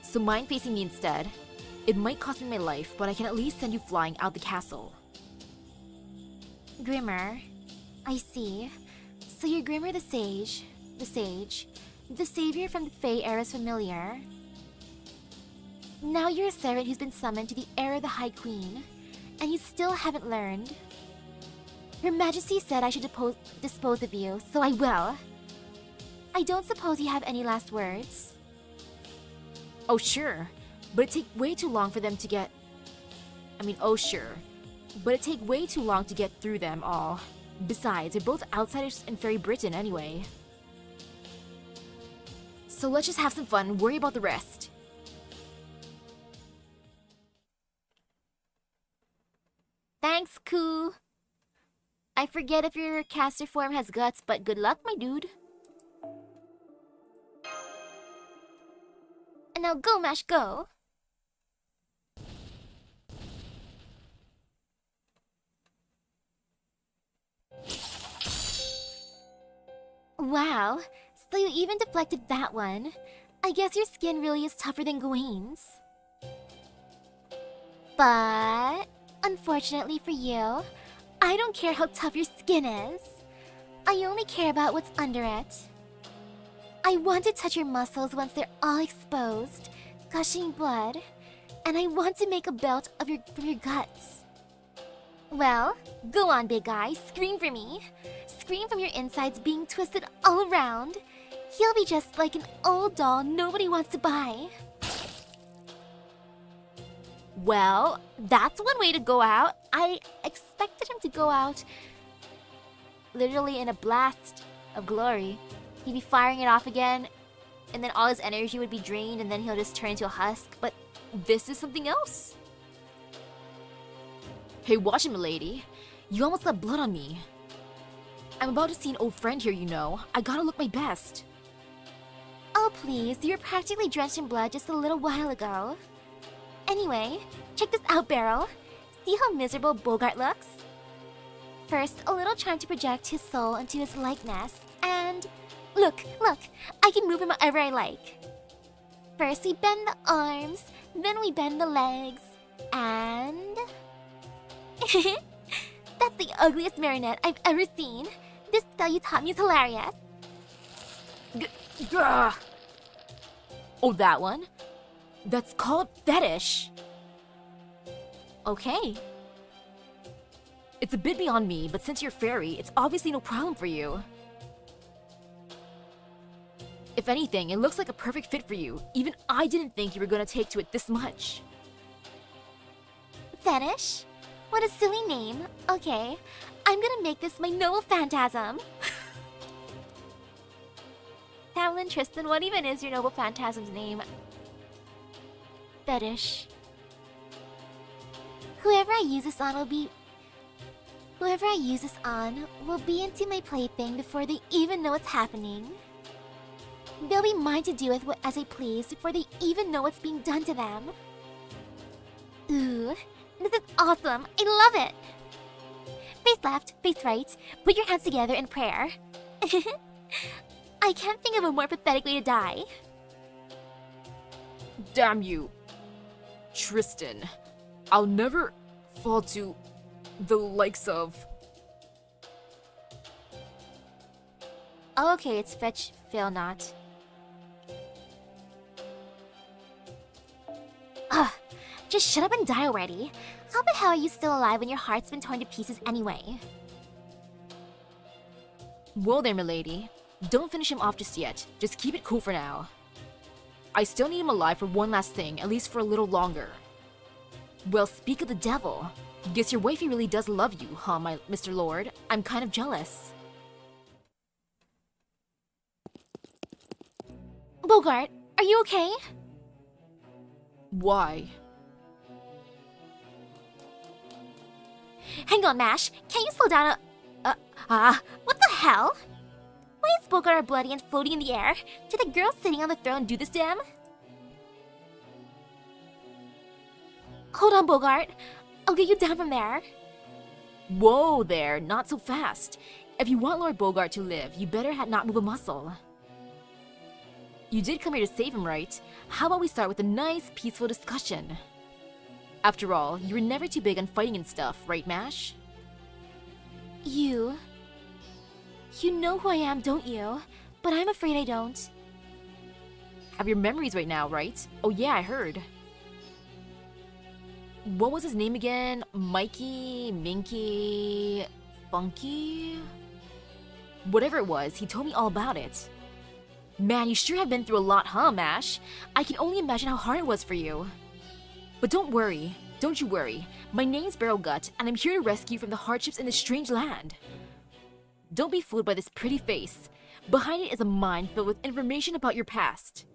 So mind facing me instead. It might cost me my life, but I can at least send you flying out the castle.
Grimmer. I see. So you're Grimmer the Sage. The savior from the Fey Era's familiar. Now you're a servant who's been summoned to the Era of the High Queen, and you still haven't learned. Her Majesty said I should dispose of you, so I will. I don't suppose you have any last words?
Oh sure, but it'd take way too long for them to get... oh sure, but it'd take way too long to get through them all. Besides, they're both outsiders in Fairy Britain anyway. So let's just have some fun and worry about the rest.
Thanks, Ku. I forget if your caster form has guts, but good luck, my dude. And now go, Mash, go. Wow, so you even deflected that one. I guess your skin really is tougher than Gawaine's. But... unfortunately for you, I don't care how tough your skin is. I only care about what's under it. I want to touch your muscles once they're all exposed, gushing blood, and I want to make a belt of from your guts. Well, go on, big guy, scream for me. Scream from your insides being twisted all around. He'll be just like an old doll nobody wants to buy. Well, that's one way to go out. I expected him to go out literally in a blast of glory. He'd be firing it off again, and then all his energy would be drained, and then he'll just turn into a husk. But this is something else.
Hey, watch it, milady. You almost got blood on me. I'm about to see an old friend here, you know. I gotta look my best.
Oh, please. You were practically drenched in blood just a little while ago. Anyway, check this out, Beryl. See how miserable Bogart looks? First, a little charm to project his soul into his likeness, and... Look! I can move him however I like. First, we bend the arms, then we bend the legs, and... That's the ugliest marionette I've ever seen. This spell you taught me is hilarious.
Oh, that one? That's called fetish.
Okay.
It's a bit beyond me, but since you're fairy, it's obviously no problem for you. If anything, it looks like a perfect fit for you. Even I didn't think you were gonna take to it this much.
Fetish? What a silly name. Okay, I'm gonna make this my noble phantasm. Tamlin Tristan, what even is your noble phantasm's name? Fetish. Whoever I use this on will be into my plaything before they even know what's happening. They'll be mine to do with as I please before they even know what's being done to them. Ooh, this is awesome. I love it. Face left, face right. Put your hands together in prayer. I can't think of a more pathetic way to die.
Damn you, Tristan. I'll never fall to the likes of...
Okay, it's fetch, fail not. Ugh, just shut up and die already. How the hell are you still alive when your heart's been torn to pieces anyway?
Well there, milady. Don't finish him off just yet. Just keep it cool for now. I still need him alive for one last thing, at least for a little longer. Well, speak of the devil. Guess your wifey really does love you, huh, my Mr. Lord? I'm kind of jealous.
Bogart, are you okay?
Why?
Hang on, Mash. Can you slow down what the hell? Why is Bogart bloody and floating in the air? Did the girl sitting on the throne do this to him? Hold on, Bogart. I'll get you down from there.
Whoa there, not so fast. If you want Lord Bogart to live, you better not move a muscle. You did come here to save him, right? How about we start with a nice, peaceful discussion? After all, you were never too big on fighting and stuff, right, Mash?
You know who I am, don't you? But I'm afraid I don't.
Have your memories right now, right? Oh yeah, I heard. What was his name again? Mikey, Minky, Funky? Whatever it was, he told me all about it. Man, you sure have been through a lot, huh, Mash? I can only imagine how hard it was for you. But don't worry. Don't you worry. My name's Barrelgut, and I'm here to rescue you from the hardships in this strange land. Don't be fooled by this pretty face. Behind it is a mind filled with information about your past.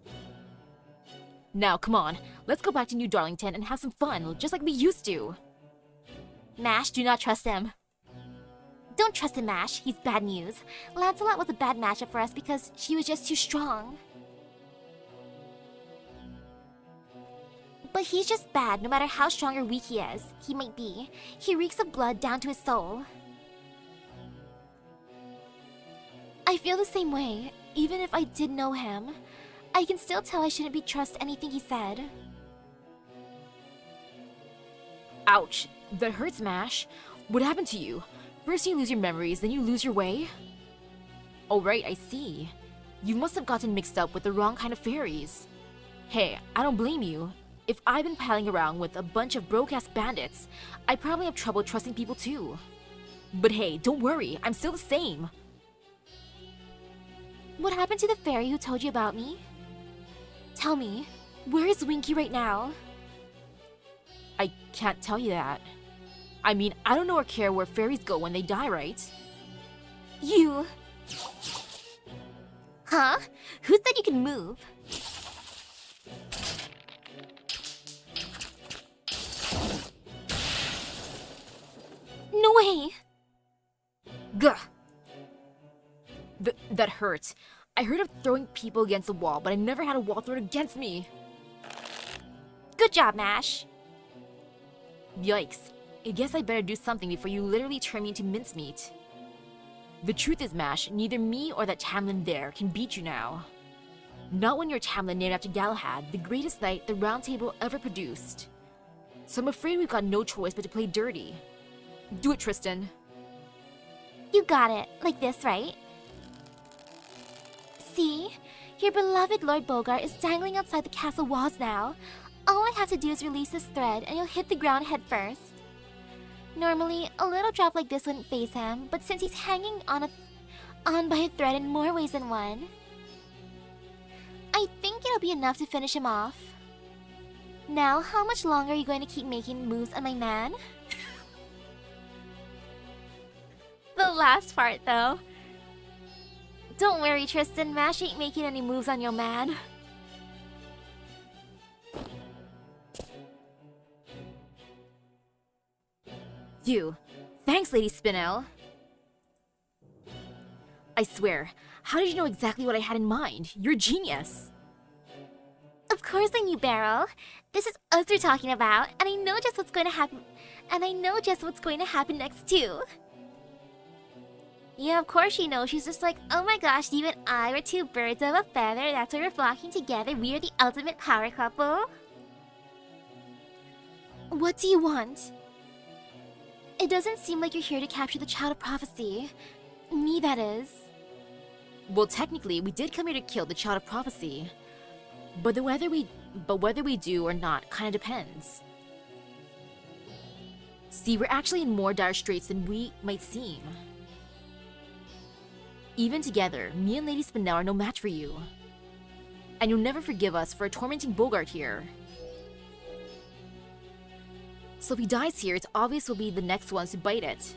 Now, come on. Let's go back to New Darlington and have some fun, just like we used to.
Mash, do not trust him. Don't trust him, Mash. He's bad news. Lancelot was a bad matchup for us because she was just too strong. But he's just bad no matter how strong or weak he might be. He reeks of blood down to his soul. I feel the same way. Even if I did know him, I can still tell I shouldn't trust anything he said.
Ouch. That hurts, Mash. What happened to you? First you lose your memories, then you lose your way? Oh right, I see. You must have gotten mixed up with the wrong kind of fairies. Hey, I don't blame you. If I've been palling around with a bunch of broke-ass bandits, I probably have trouble trusting people too. But hey, don't worry, I'm still the same.
What happened to the fairy who told you about me? Tell me, where is Winky right now?
I can't tell you that. I mean, I don't know or care where fairies go when they die, right?
You... Huh? Who said you can move? No way!
Gah! That hurts. I heard of throwing people against the wall, but I never had a wall thrown against me.
Good job, Mash.
Yikes. I guess I better do something before you literally turn me into mincemeat. The truth is, Mash, neither me or that Tamlin there can beat you now. Not when you're Tamlin named after Galahad, the greatest knight the Round Table ever produced. So I'm afraid we've got no choice but to play dirty. Do it, Tristan.
You got it. Like this, right? See? Your beloved Lord Bogart is dangling outside the castle walls now. All I have to do is release this thread and you'll hit the ground head first. Normally, a little drop like this wouldn't faze him, but since he's hanging on by a thread in more ways than one, I think it'll be enough to finish him off. Now, how much longer are you going to keep making moves on my man? The last part, though. Don't worry, Tristan. Mash ain't making any moves on your man.
Phew. Thanks, Lady Spinel. I swear, how did you know exactly what I had in mind? You're a genius.
Of course I knew, Beryl. This is us we're talking about, and I know just what's going to happen. And I know just what's going to happen next too. Yeah, of course she knows. She's just like, oh my gosh, you and I were two birds of a feather. That's why we're flocking together. We are the ultimate power couple. What do you want? It doesn't seem like you're here to capture the Child of Prophecy. Me, that is.
Well, technically, we did come here to kill the Child of Prophecy. But whether we do or not kind of depends. See, we're actually in more dire straits than we might seem. Even together, me and Lady Spinel are no match for you. And you'll never forgive us for tormenting Bogart here. So if he dies here, it's obvious we'll be the next ones to bite it.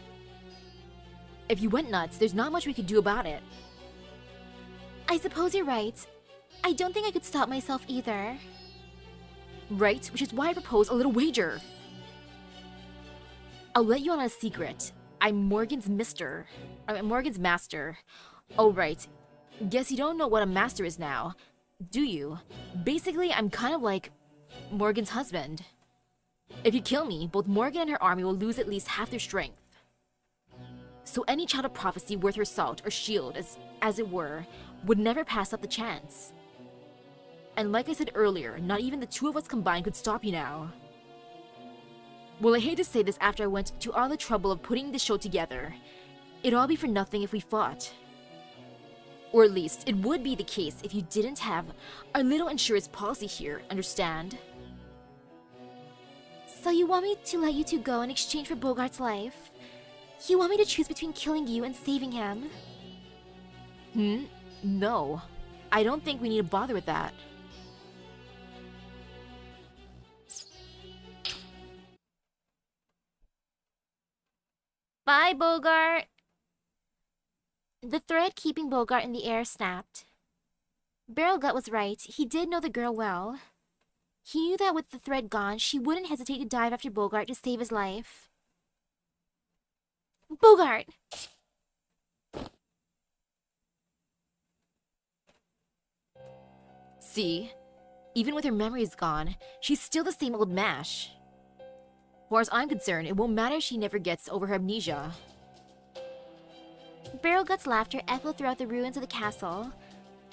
If you went nuts, there's not much we could do about it.
I suppose you're right. I don't think I could stop myself either.
Right, which is why I propose a little wager. I'll let you on a secret. I'm Morgan's master. Oh right, guess you don't know what a master is now, do you? Basically, I'm kind of like Morgan's husband. If you kill me, both Morgan and her army will lose at least half their strength. So any Child of Prophecy worth her salt or shield, as it were, would never pass up the chance. And like I said earlier, not even the two of us combined could stop you now. Well, I hate to say this after I went to all the trouble of putting this show together. It'd all be for nothing if we fought. Or at least, it would be the case if you didn't have our little insurance policy here, understand?
So you want me to let you two go in exchange for Bogart's life? You want me to choose between killing you and saving him?
No. I don't think we need to bother with that.
Bye, Bogart! The thread keeping Bogart in the air snapped. Beryl Gut was right. He did know the girl well. He knew that with the thread gone, she wouldn't hesitate to dive after Bogart to save his life. Bogart!
See? Even with her memories gone, she's still the same old mash. As far as I'm concerned, it won't matter if she never gets over her amnesia.
Beryl Gut's laughter echoed throughout the ruins of the castle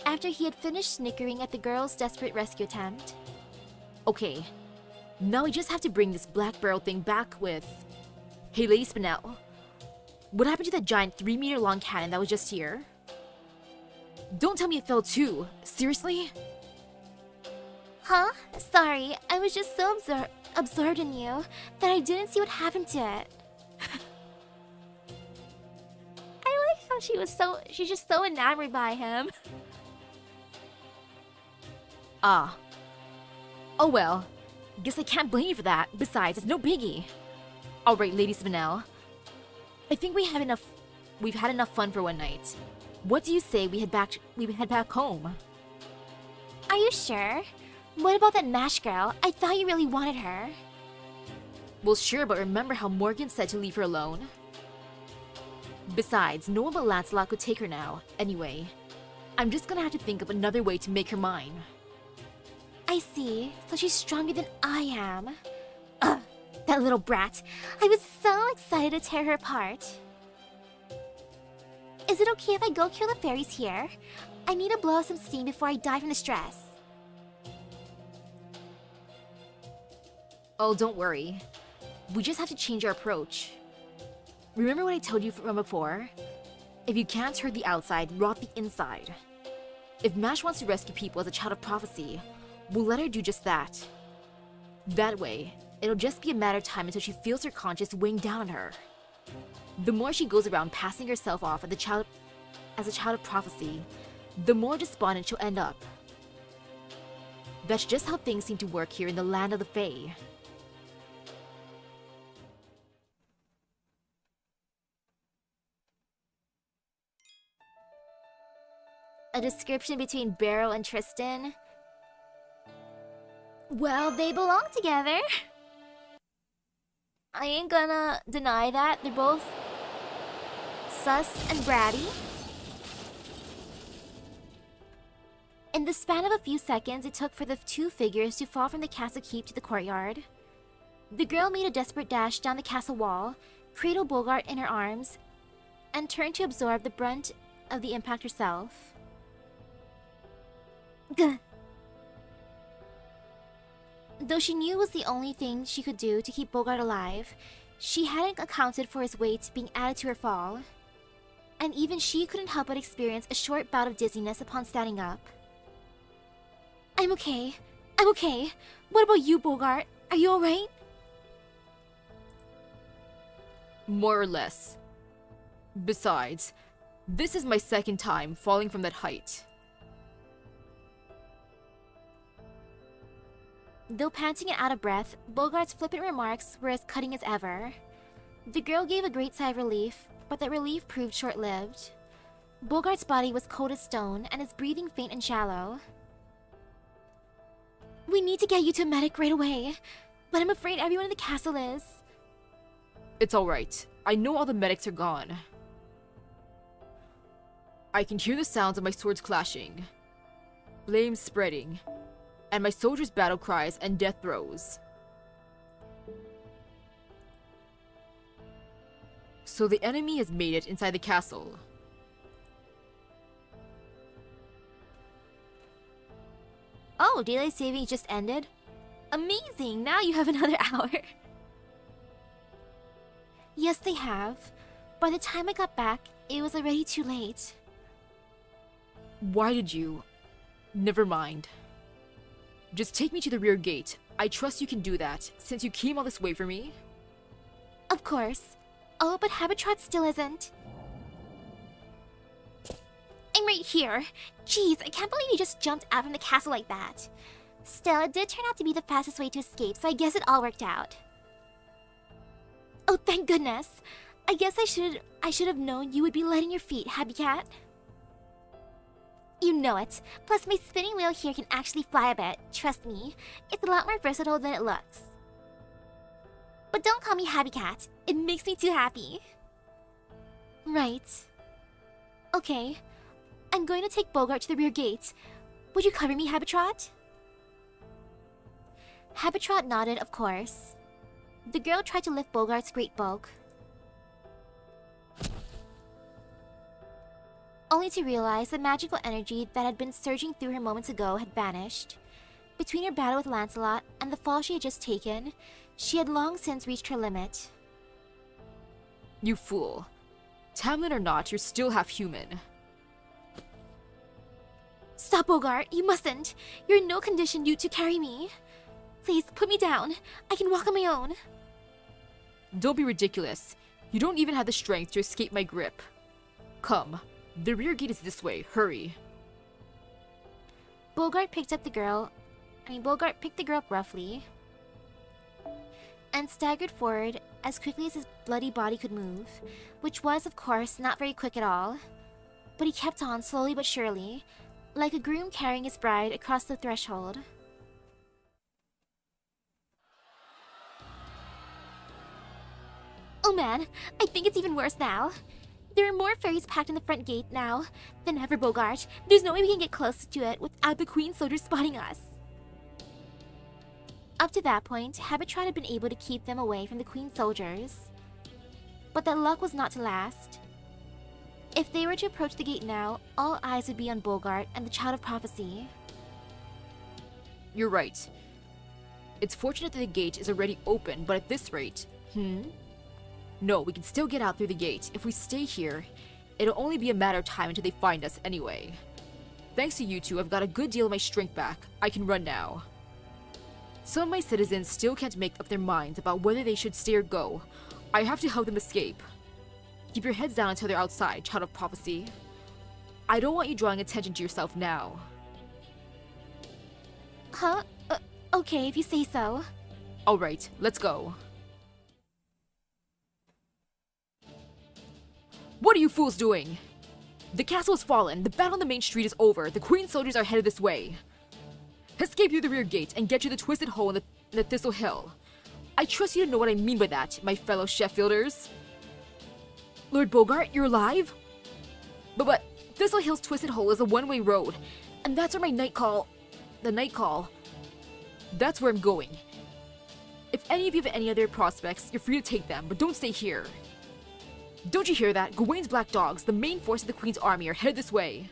after he had finished snickering at the girl's desperate rescue attempt.
Okay, now we just have to bring this black barrel thing back with... Hey, Lady Spinel. What happened to that giant 3-meter long cannon that was just here? Don't tell me it fell too. Seriously?
Huh? Sorry, I was just so absorbed in you that I didn't see what happened to it. I like how she's just so enamored by him.
Ah. Oh well. Guess I can't blame you for that. Besides, it's no biggie. Alright, Lady Spinel. I think we've had enough fun for one night. What do you say we head back home?
Are you sure? What about that MASH girl? I thought you really wanted her.
Well, sure, but remember how Morgan said to leave her alone? Besides, no one but Lancelot could take her now. Anyway, I'm just gonna have to think of another way to make her mine.
I see. So she's stronger than I am. Ugh, that little brat. I was so excited to tear her apart. Is it okay if I go kill the fairies here? I need to blow off some steam before I die from the stress.
Oh, don't worry. We just have to change our approach. Remember what I told you from before? If you can't hurt the outside, rot the inside. If MASH wants to rescue people as a Child of Prophecy, we'll let her do just that. That way, it'll just be a matter of time until she feels her conscience weighing down on her. The more she goes around passing herself off as a Child of Prophecy, the more despondent she'll end up. That's just how things seem to work here in the land of the Fae.
A description between Beryl and Tristan? Well, they belong together. I ain't gonna deny that. They're both sus and bratty. In the span of a few seconds it took for the two figures to fall from the castle keep to the courtyard. The girl made a desperate dash down the castle wall, cradled Bogart in her arms, and turned to absorb the brunt of the impact herself. Gah. Though she knew it was the only thing she could do to keep Bogart alive, she hadn't accounted for his weight being added to her fall. And even she couldn't help but experience a short bout of dizziness upon standing up. I'm okay. I'm okay. What about you, Bogart? Are you alright?
More or less. Besides, this is my second time falling from that height.
Though panting and out of breath, Bogart's flippant remarks were as cutting as ever. The girl gave a great sigh of relief, but that relief proved short-lived. Bogart's body was cold as stone, and his breathing faint and shallow. We need to get you to a medic right away, but I'm afraid everyone in the castle is.
It's alright. I know all the medics are gone. I can hear the sounds of my swords clashing, flames spreading, and my soldiers' battle cries and death throes. So the enemy has made it inside the castle.
Oh, daylight saving just ended? Amazing! Now you have another hour. Yes, they have. By the time I got back, it was already too late.
Why did you? Never mind. Just take me to the rear gate. I trust you can do that, since you came all this way for me.
Of course. Oh, but Habitrot still isn't. I'm right here. Jeez, I can't believe you just jumped out from the castle like that. Still, it did turn out to be the fastest way to escape, so I guess it all worked out. Oh, thank goodness. I guess I should have known you would be light on your feet, Happy Cat. You know it. Plus, my spinning wheel here can actually fly a bit. Trust me, it's a lot more versatile than it looks. But don't call me Happy Cat. It makes me too happy. Right. Okay. I'm going to take Bogart to the rear gate. Would you cover me, Habitrot? Habitrot nodded, of course. The girl tried to lift Bogart's great bulk, only to realize the magical energy that had been surging through her moments ago had vanished. Between her battle with Lancelot and the fall she had just taken, she had long since reached her limit.
You fool. Tamlin or not, you're still half human.
Stop, Bogart! You mustn't! You're in no condition to carry me. Please, put me down. I can walk on my own.
Don't be ridiculous. You don't even have the strength to escape my grip. Come. The rear gate is this way. Hurry.
Bogart picked the girl up roughly and staggered forward as quickly as his bloody body could move, which was, of course, not very quick at all. But he kept on slowly but surely, like a groom carrying his bride across the threshold. Oh man, I think it's even worse now. There are more fairies packed in the front gate now than ever, Bogart. There's no way we can get close to it without the Queen soldiers spotting us. Up to that point, Habitrot had been able to keep them away from the Queen soldiers. But that luck was not to last. If they were to approach the gate now, all eyes would be on Bogart and the Child of Prophecy.
You're right. It's fortunate that the gate is already open, but at this rate... No, we can still get out through the gate. If we stay here, it'll only be a matter of time until they find us anyway. Thanks to you two, I've got a good deal of my strength back. I can run now. Some of my citizens still can't make up their minds about whether they should stay or go. I have to help them escape. Keep your heads down until they're outside, Child of Prophecy. I don't want you drawing attention to yourself now.
Huh? Okay, if you say so.
Alright, let's go. What are you fools doing? The castle has fallen, the battle on the main street is over, the Queen soldiers are headed this way. Escape through the rear gate and get to the twisted hole in the Thistle Hill. I trust you to know what I mean by that, my fellow Sheffielders. Lord Bogart, you're alive? But Thistle Hill's Twisted Hole is a one-way road, and that's where my night call... That's where I'm going. If any of you have any other prospects, you're free to take them, but don't stay here. Don't you hear that? Gawain's Black Dogs, the main force of the Queen's army, are headed this way.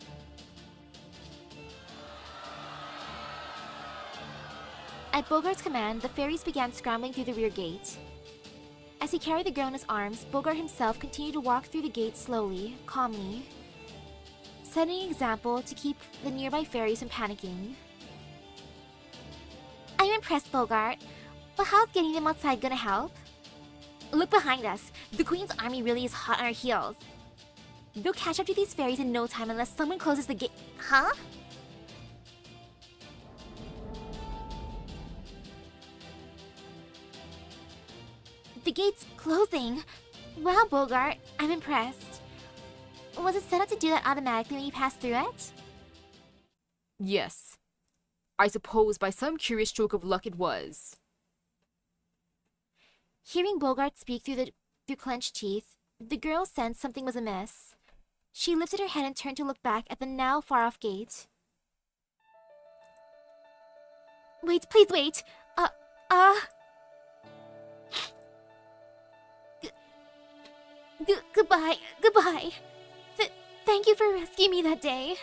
At Bogart's command, the fairies began scrambling through the rear gate. As he carried the girl in his arms, Bogart himself continued to walk through the gate slowly, calmly, setting an example to keep the nearby fairies from panicking. I'm impressed, Bogart, but how's getting them outside gonna help? Look behind us. The Queen's army really is hot on our heels. They'll catch up to these fairies in no time unless someone closes the gate. Huh? The gate's closing. Wow, Bogart, I'm impressed. Was it set up to do that automatically when you passed through it?
Yes. I suppose by some curious stroke of luck it was.
Hearing Bogart speak through clenched teeth, the girl sensed something was amiss. She lifted her head and turned to look back at the now far-off gate. Wait, please wait! Goodbye. Thank you for rescuing me that day.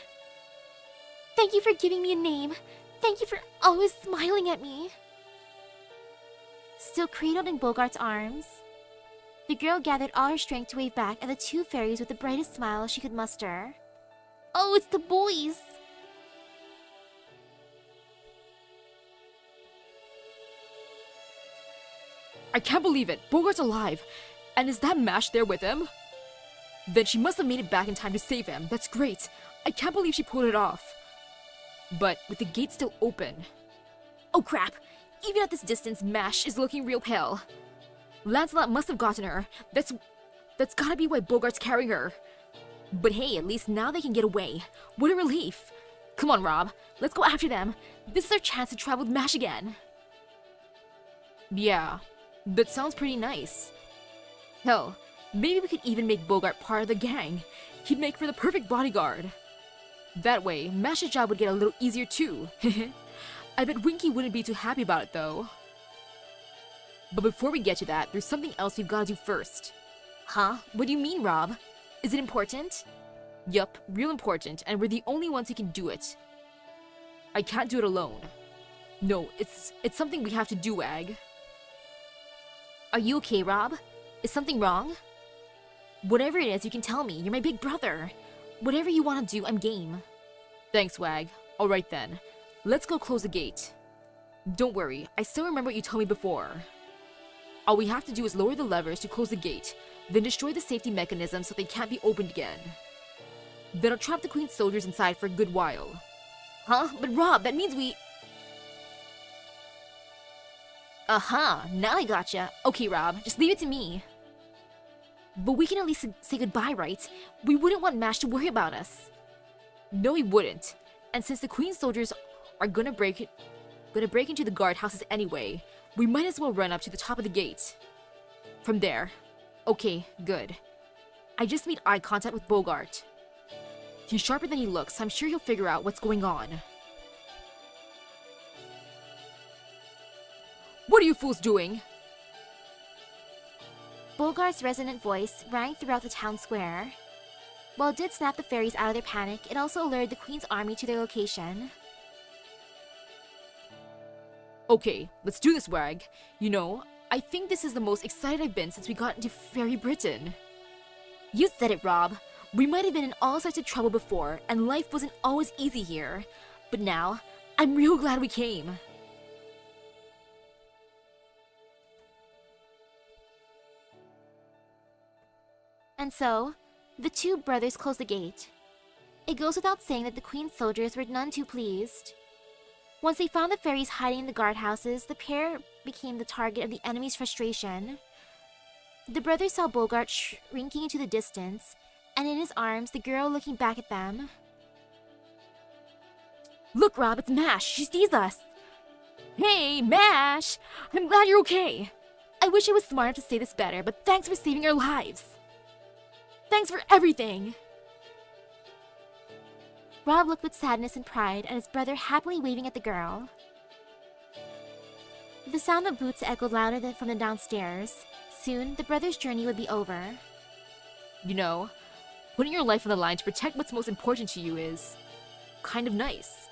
Thank you for giving me a name. Thank you for always smiling at me. Still cradled in Bogart's arms, the girl gathered all her strength to wave back at the two fairies with the brightest smile she could muster. Oh, it's the boys!
I can't believe it! Bogart's alive! And is that Mash there with him? Then she must have made it back in time to save him. That's great! I can't believe she pulled it off. But with the gate still open... Oh crap! Even at this distance, Mash is looking real pale. Lancelot must have gotten her. That's gotta be why Bogart's carrying her. But hey, at least now they can get away. What a relief! Come on, Rob. Let's go after them. This is our chance to travel with Mash again. Yeah, that sounds pretty nice. Hell, maybe we could even make Bogart part of the gang. He'd make for the perfect bodyguard. That way, Mash's job would get a little easier too. I bet Winky wouldn't be too happy about it though. But before we get to that, there's something else we've gotta do first. Huh? What do you mean, Rob? Is it important? Yup, real important, and we're the only ones who can do it. I can't do it alone. No, it's something we have to do, Ag. Are you okay, Rob? Is something wrong? Whatever it is, you can tell me. You're my big brother. Whatever you want to do, I'm game. Thanks, Wag. Alright then. Let's go close the gate. Don't worry, I still remember what you told me before. All we have to do is lower the levers to close the gate, then destroy the safety mechanism so they can't be opened again. Then I'll trap the Queen's soldiers inside for a good while. Huh? But Rob, that means we... Now I gotcha. Okay, Rob, just leave it to me. But we can at least say goodbye, right? We wouldn't want Mash to worry about us. No, we wouldn't. And since the Queen's soldiers are gonna break into the guardhouses anyway, we might as well run up to the top of the gate. From there. Okay, good. I just made eye contact with Bogart. He's sharper than he looks, so I'm sure he'll figure out what's going on. What are you fools doing?
Bogart's resonant voice rang throughout the town square. While it did snap the fairies out of their panic, it also alerted the Queen's army to their location.
Okay, let's do this, Wag. You know, I think this is the most excited I've been since we got into Fairy Britain. You said it, Rob. We might have been in all sorts of trouble before, and life wasn't always easy here. But now, I'm real glad we came.
And so, the two brothers closed the gate. It goes without saying that the Queen's soldiers were none too pleased. Once they found the fairies hiding in the guardhouses, the pair became the target of the enemy's frustration. The brothers saw Bogart shrinking into the distance, and in his arms, the girl looking back at them.
Look, Rob, it's Mash. She sees us. Hey, Mash! I'm glad you're okay. I wish I was smart enough to say this better, but thanks for saving our lives. Thanks for everything.
Rob looked with sadness and pride at his brother happily waving at the girl. The sound of boots echoed louder than from the downstairs. Soon, the brothers' journey would be over.
You know, putting your life on the line to protect what's most important to you is kind of nice.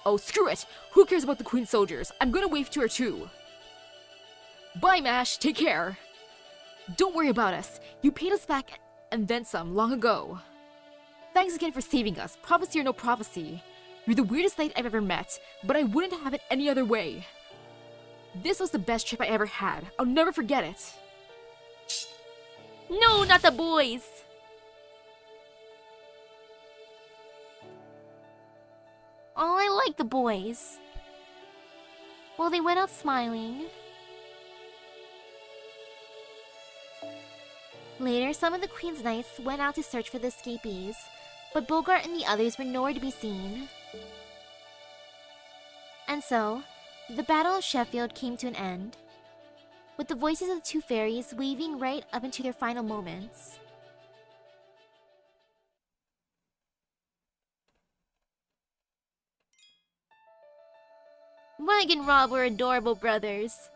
Oh, screw it! Who cares about the Queen's soldiers? I'm gonna wave to her too. Bye, Mash. Take care. Don't worry about us. You paid us back and then some long ago. Thanks again for saving us, prophecy or no prophecy. You're the weirdest knight I've ever met, but I wouldn't have it any other way. This was the best trip I ever had. I'll never forget it.
No, not the boys! Oh, I like the boys. Well, they went out smiling. Later, some of the Queen's Knights went out to search for the escapees, but Bogart and the others were nowhere to be seen. And so, the Battle of Sheffield came to an end, with the voices of the two fairies waving right up into their final moments. Mike and Rob were adorable brothers.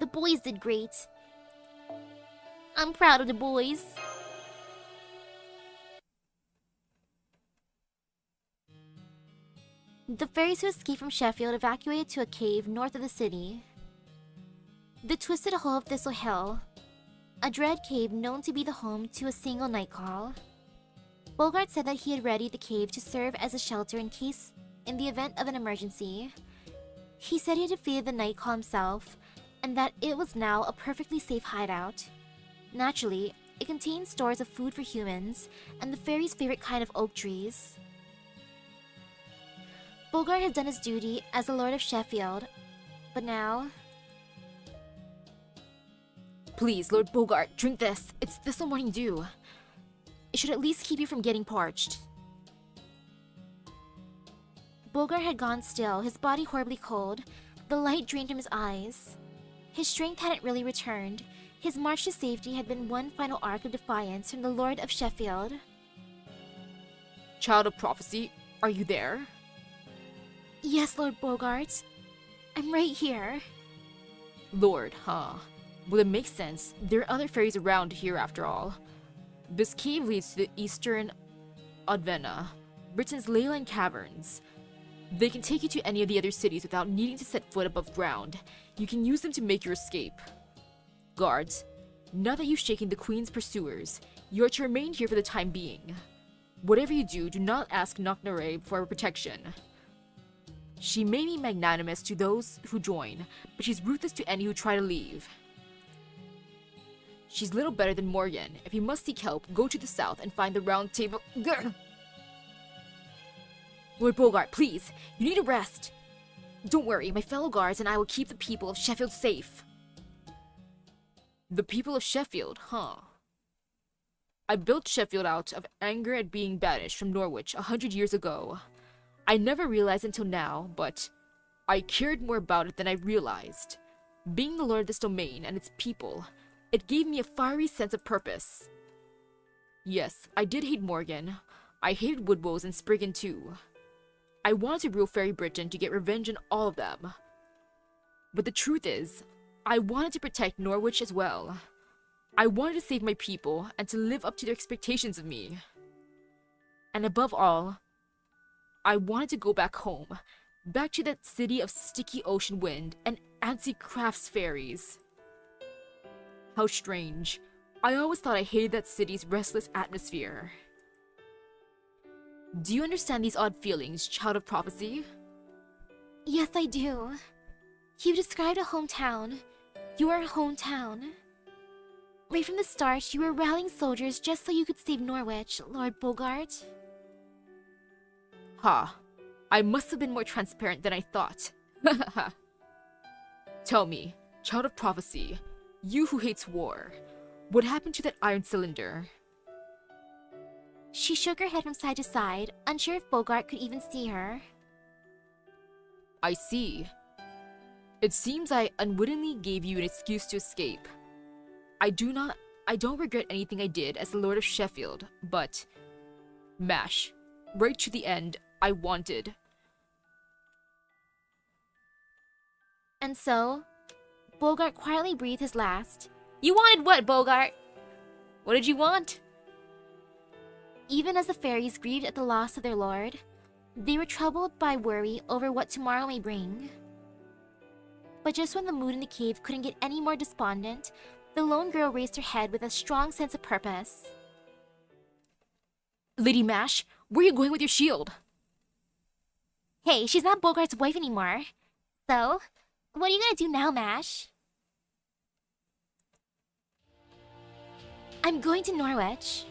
The boys did great. I'm proud of the boys. The fairies who escaped from Sheffield evacuated to a cave north of the city. The Twisted Hole of Thistle Hill, a dread cave known to be the home to a single night call. Bogart said that he had readied the cave to serve as a shelter in the event of an emergency. He said he had defeated the night call himself, and that it was now a perfectly safe hideout. Naturally, it contained stores of food for humans, and the fairies' favorite kind of oak trees. Bogart had done his duty as the Lord of Sheffield, but now...
Please, Lord Bogart, drink this. It's Thistle Morning Dew. It should at least keep you from getting parched.
Bogart had gone still, his body horribly cold. The light drained from his eyes. His strength hadn't really returned. His march to safety had been one final arc of defiance from the Lord of Sheffield.
Child of Prophecy, are you there?
Yes, Lord Bogart. I'm right here.
Lord, huh? Well, it makes sense. There are other fairies around here after all. This cave leads to the eastern Odvena, Britain's Leyland Caverns. They can take you to any of the other cities without needing to set foot above ground. You can use them to make your escape. Guards, now that you've shaken the Queen's pursuers, you are to remain here for the time being. Whatever you do, do not ask Knocknare for protection. She may be magnanimous to those who join, but she's ruthless to any who try to leave. She's little better than Morgan. If you must seek help, go to the south and find the round table. Grr. Lord Bogart, please, you need a rest. Don't worry, my fellow guards and I will keep the people of Sheffield safe. The people of Sheffield, huh? I built Sheffield out of anger at being banished from Norwich 100 years ago. I never realized until now, but I cared more about it than I realized. Being the lord of this domain and its people, it gave me a fiery sense of purpose. Yes, I did hate Morgan. I hated Woodwose and Spriggan too. I wanted to rule Fairy Britain to get revenge on all of them. But the truth is, I wanted to protect Norwich as well. I wanted to save my people and to live up to their expectations of me. And above all, I wanted to go back home, back to that city of sticky ocean wind and antsy crafts fairies. How strange. I always thought I hated that city's restless atmosphere. Do you understand these odd feelings, Child of Prophecy?
Yes, I do. You described a hometown. Your hometown. Right from the start, you were rallying soldiers just so you could save Norwich, Lord Bogart.
Ha. I must have been more transparent than I thought. Tell me, Child of Prophecy, you who hates war, what happened to that iron cylinder?
She shook her head from side to side, unsure if Bogart could even see her.
I see. It seems I unwittingly gave you an excuse to escape. I don't regret anything I did as the Lord of Sheffield, but... Mash. Right to the end, I wanted.
And so, Bogart quietly breathed his last. You wanted what, Bogart? What did you want? Even as the fairies grieved at the loss of their lord, they were troubled by worry over what tomorrow may bring. But just when the mood in the cave couldn't get any more despondent, the lone girl raised her head with a strong sense of purpose.
Lady Mash, where are you going with your shield?
Hey, she's not Bogart's wife anymore. So, what are you gonna do now, Mash? I'm going to Norwich.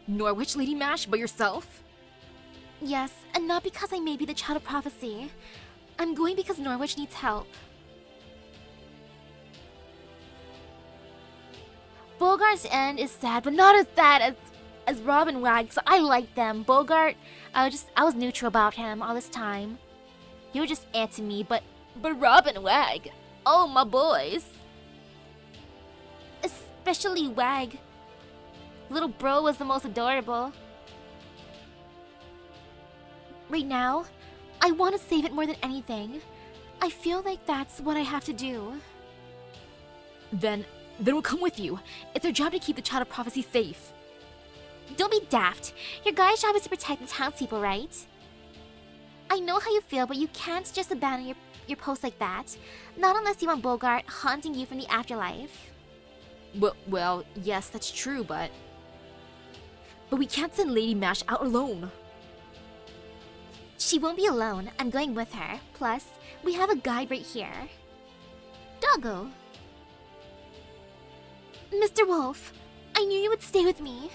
Norwich, Lady Mash, by yourself?
Yes, and not because I may be the child of prophecy. I'm going because Norwich needs help. Bogart's end is sad, but not as sad as Rob and Wag, so I like them. Bogart, I was neutral about him all this time. He was just to me, but Rob and Wag, oh my boys. Especially Wag. Little bro was the most adorable. Right now, I want to save it more than anything. I feel like that's what I have to do.
Then we'll come with you. It's our job to keep the child of prophecy safe.
Don't be daft. Your guy's job is to protect the townspeople, right? I know how you feel, but you can't just abandon your post like that. Not unless you want Bogart haunting you from the afterlife.
Well, yes, that's true, but we can't send Lady Mash out alone.
She won't be alone. I'm going with her. Plus, we have a guide right here. Doggo. Mr. Wolf, I knew you would stay with me.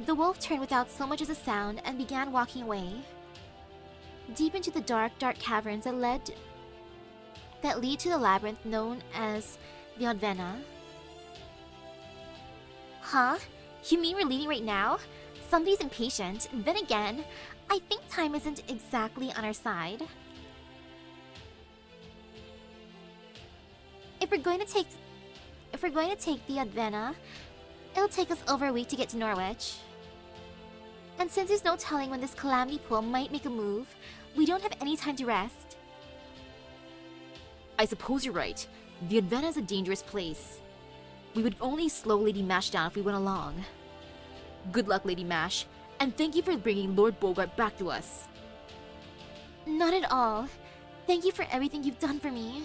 The wolf turned without so much as a sound and began walking away. Deep into the dark caverns that lead to the labyrinth known as the Odvena. Huh? You mean we're leaving right now? Somebody's impatient. Then again, I think time isn't exactly on our side. If we're going to take the Odvena, it'll take us over a week to get to Norwich. And since there's no telling when this calamity pool might make a move, we don't have any time to rest.
I suppose you're right. The Odvena is a dangerous place. We would only slow Lady Mash down if we went along. Good luck, Lady Mash, and thank you for bringing Lord Bogart back to us.
Not at all. Thank you for everything you've done for me.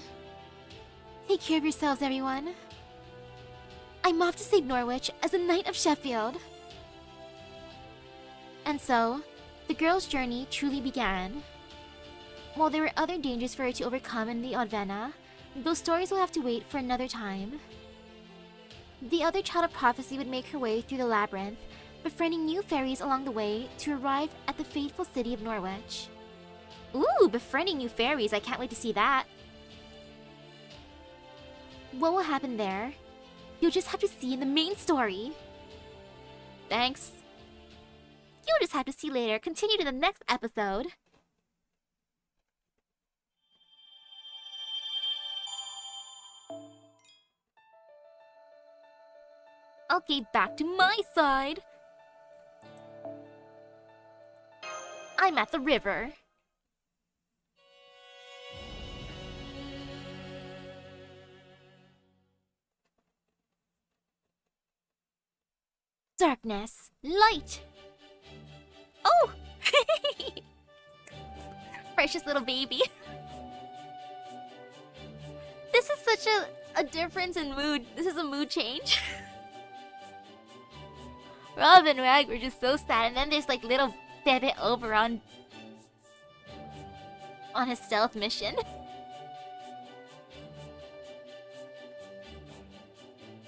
Take care of yourselves, everyone. I'm off to save Norwich as a Knight of Sheffield. And so, the girl's journey truly began. While there were other dangers for her to overcome in the Odvena, those stories will have to wait for another time. The other child of prophecy would make her way through the labyrinth, befriending new fairies along the way to arrive at the fateful city of Norwich. Ooh, befriending new fairies, I can't wait to see that. What will happen there? You'll just have to see in the main story. Thanks. You'll just have to see later. Continue to the next episode. Okay, back to my side. I'm at the river. Darkness, light. Oh! Precious little baby. This is such a difference in mood. This is a mood change. Rob and Rag were just so sad, and then there's like little Bebe Oberon on his stealth mission.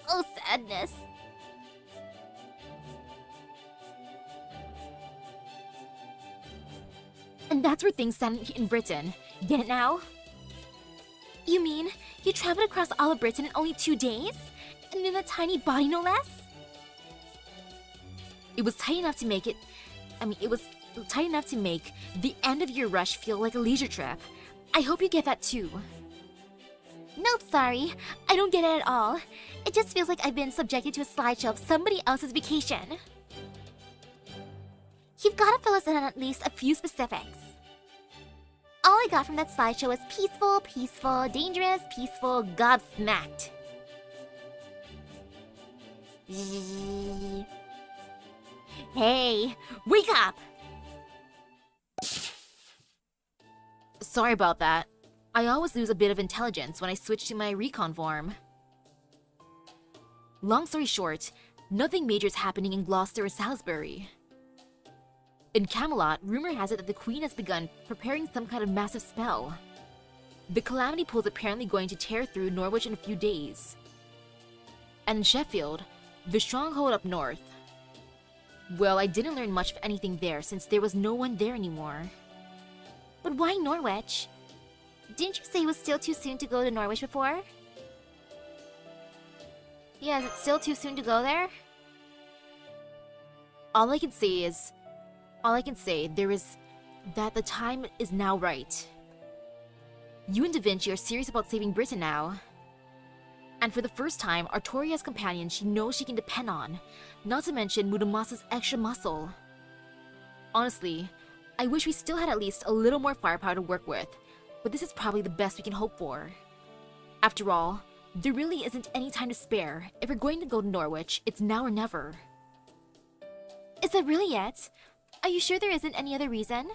Oh, sadness.
And that's where things stand in Britain. Get it now?
You mean you traveled across all of Britain in only 2 days? And in a tiny body, no less?
It was tight enough to make it... I mean, it was tight enough to make the end of your rush feel like a leisure trip. I hope you get that too.
Nope, sorry. I don't get it at all. It just feels like I've been subjected to a slideshow of somebody else's vacation. You've gotta fill us in on at least a few specifics. All I got from that slideshow was peaceful, peaceful, dangerous, peaceful, gobsmacked. Hey, wake up!
Sorry about that. I always lose a bit of intelligence when I switch to my recon form. Long story short, nothing major is happening in Gloucester or Salisbury. In Camelot, rumor has it that the Queen has begun preparing some kind of massive spell. The Calamity Pool is apparently going to tear through Norwich in a few days. And in Sheffield, the stronghold up north. Well, I didn't learn much of anything there since there was no one there anymore.
But why Norwich? Didn't you say it was still too soon to go to Norwich before? Yeah, is it still too soon to go there?
All I can say there is that the time is now right. You and Da Vinci are serious about saving Britain now. And for the first time, Artoria has companions she knows she can depend on, not to mention Mudamasa's extra muscle. Honestly, I wish we still had at least a little more firepower to work with, but this is probably the best we can hope for. After all, there really isn't any time to spare. If we're going to go to Norwich, it's now or never.
Is that really it? Are you sure there isn't any other reason?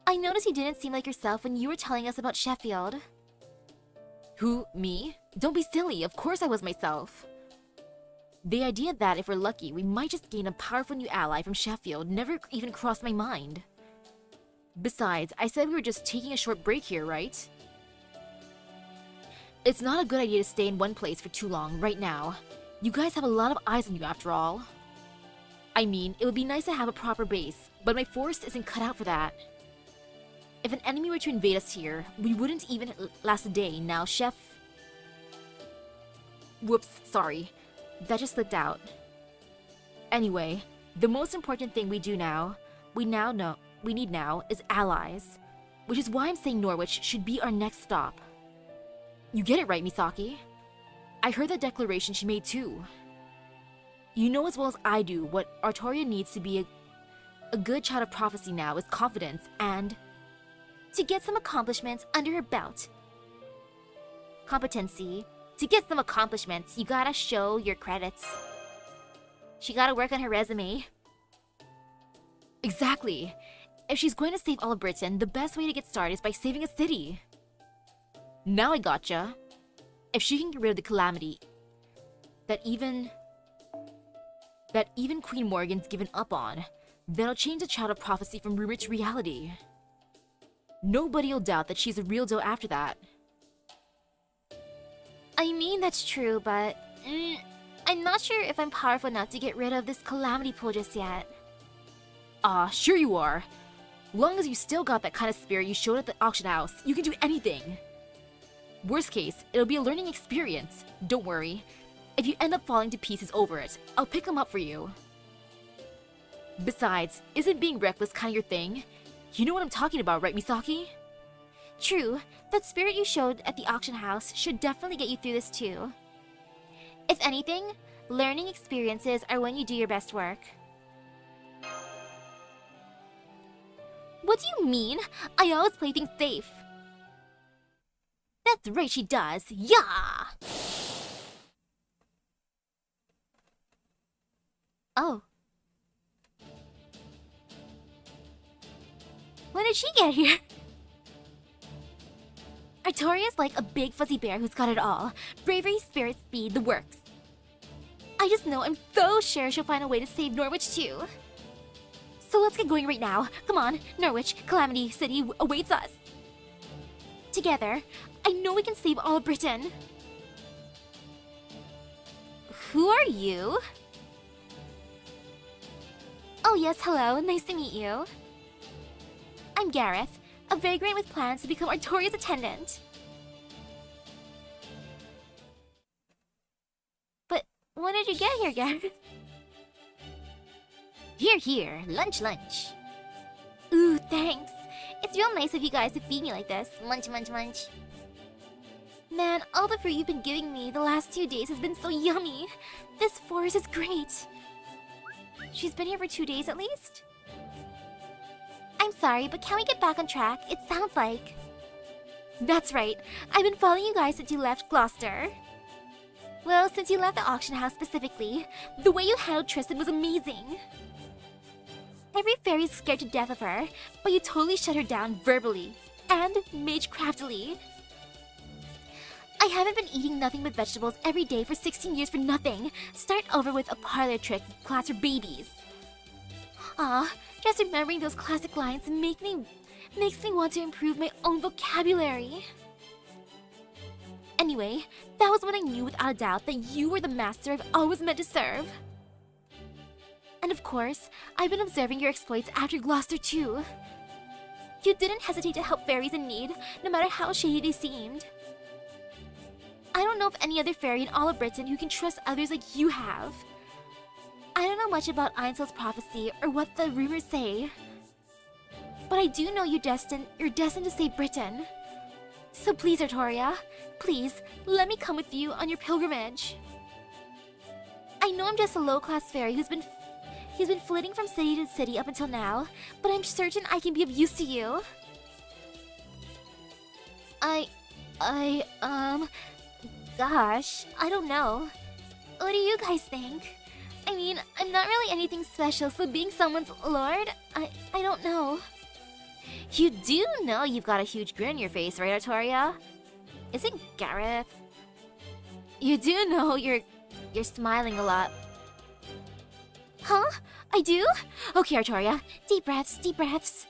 I noticed you didn't seem like yourself when you were telling us about Sheffield.
Who, me? Don't be silly, of course I was myself. The idea that if we're lucky, we might just gain a powerful new ally from Sheffield never even crossed my mind. Besides, I said we were just taking a short break here, right? It's not a good idea to stay in one place for too long right now. You guys have a lot of eyes on you after all. I mean, it would be nice to have a proper base, but my force isn't cut out for that. If an enemy were to invade us here, we wouldn't even last a day now, Chef. Whoops, sorry. That just slipped out. Anyway, the most important thing we need now, is allies. Which is why I'm saying Norwich should be our next stop. You get it right, Misaki. I heard that declaration she made too. You know as well as I do what Artoria needs to be a good child of prophecy now is confidence and
to get some accomplishments under her belt. Competency. To get some accomplishments, you gotta show your credits. She gotta work on her resume.
Exactly. If she's going to save all of Britain, the best way to get started is by saving a city. Now I gotcha. If she can get rid of the calamity that even Queen Morgan's given up on, then I'll change the child of prophecy from rumor to reality. Nobody'll doubt that she's a real doe after that.
I mean, that's true, but I'm not sure if I'm powerful enough to get rid of this calamity pool just yet.
Sure you are. Long as you still got that kind of spirit you showed at the auction house, you can do anything. Worst case, it'll be a learning experience. Don't worry. If you end up falling to pieces over it, I'll pick them up for you. Besides, isn't being reckless kind of your thing? You know what I'm talking about, right, Misaki?
True, that spirit you showed at the auction house should definitely get you through this too. If anything, learning experiences are when you do your best work. What do you mean? I always play things safe. That's right, she does. Yeah! Oh. When did she get here? Artoria's like a big fuzzy bear who's got it all. Bravery, spirit, speed, the works. I just know I'm so sure she'll find a way to save Norwich too. So let's get going right now. Come on, Norwich, Calamity City awaits us. Together, I know we can save all of Britain. Who are you? Oh yes, hello, nice to meet you. I'm Gareth, a vagrant with plans to become Artoria's attendant. But when did you get here, Gareth? Here, here, lunch. Ooh, thanks. It's real nice of you guys to feed me like this. Munch. Man, all the fruit you've been giving me the last 2 days has been so yummy. This forest is great. She's been here for 2 days at least? I'm sorry, but can we get back on track? It sounds like... That's right. I've been following you guys since you left Gloucester. Well, since you left the auction house specifically, the way you handled Tristan was amazing. Every fairy's scared to death of her, but you totally shut her down verbally and mage craftily. I haven't been eating nothing but vegetables every day for 16 years for nothing. Start over with a parlor trick class for babies. Aw, just remembering those classic lines makes me want to improve my own vocabulary. Anyway, that was when I knew without a doubt that you were the master I've always meant to serve. And of course, I've been observing your exploits after Gloucester too. You didn't hesitate to help fairies in need, no matter how shady they seemed. I don't know of any other fairy in all of Britain who can trust others like you have. I don't know much about Einzel's prophecy or what the rumors say. But I do know you're destined to save Britain. So please, Artoria, please, let me come with you on your pilgrimage. I know I'm just a low-class fairy who's been flitting from city to city up until now, but I'm certain I can be of use to you. Gosh, I don't know. What do you guys think? I mean, I'm not really anything special, so being someone's lord, I don't know. You do know you've got a huge grin on your face, right, Artoria? Is it Gareth? You do know you're smiling a lot. Huh? I do? Okay, Artoria. Deep breaths.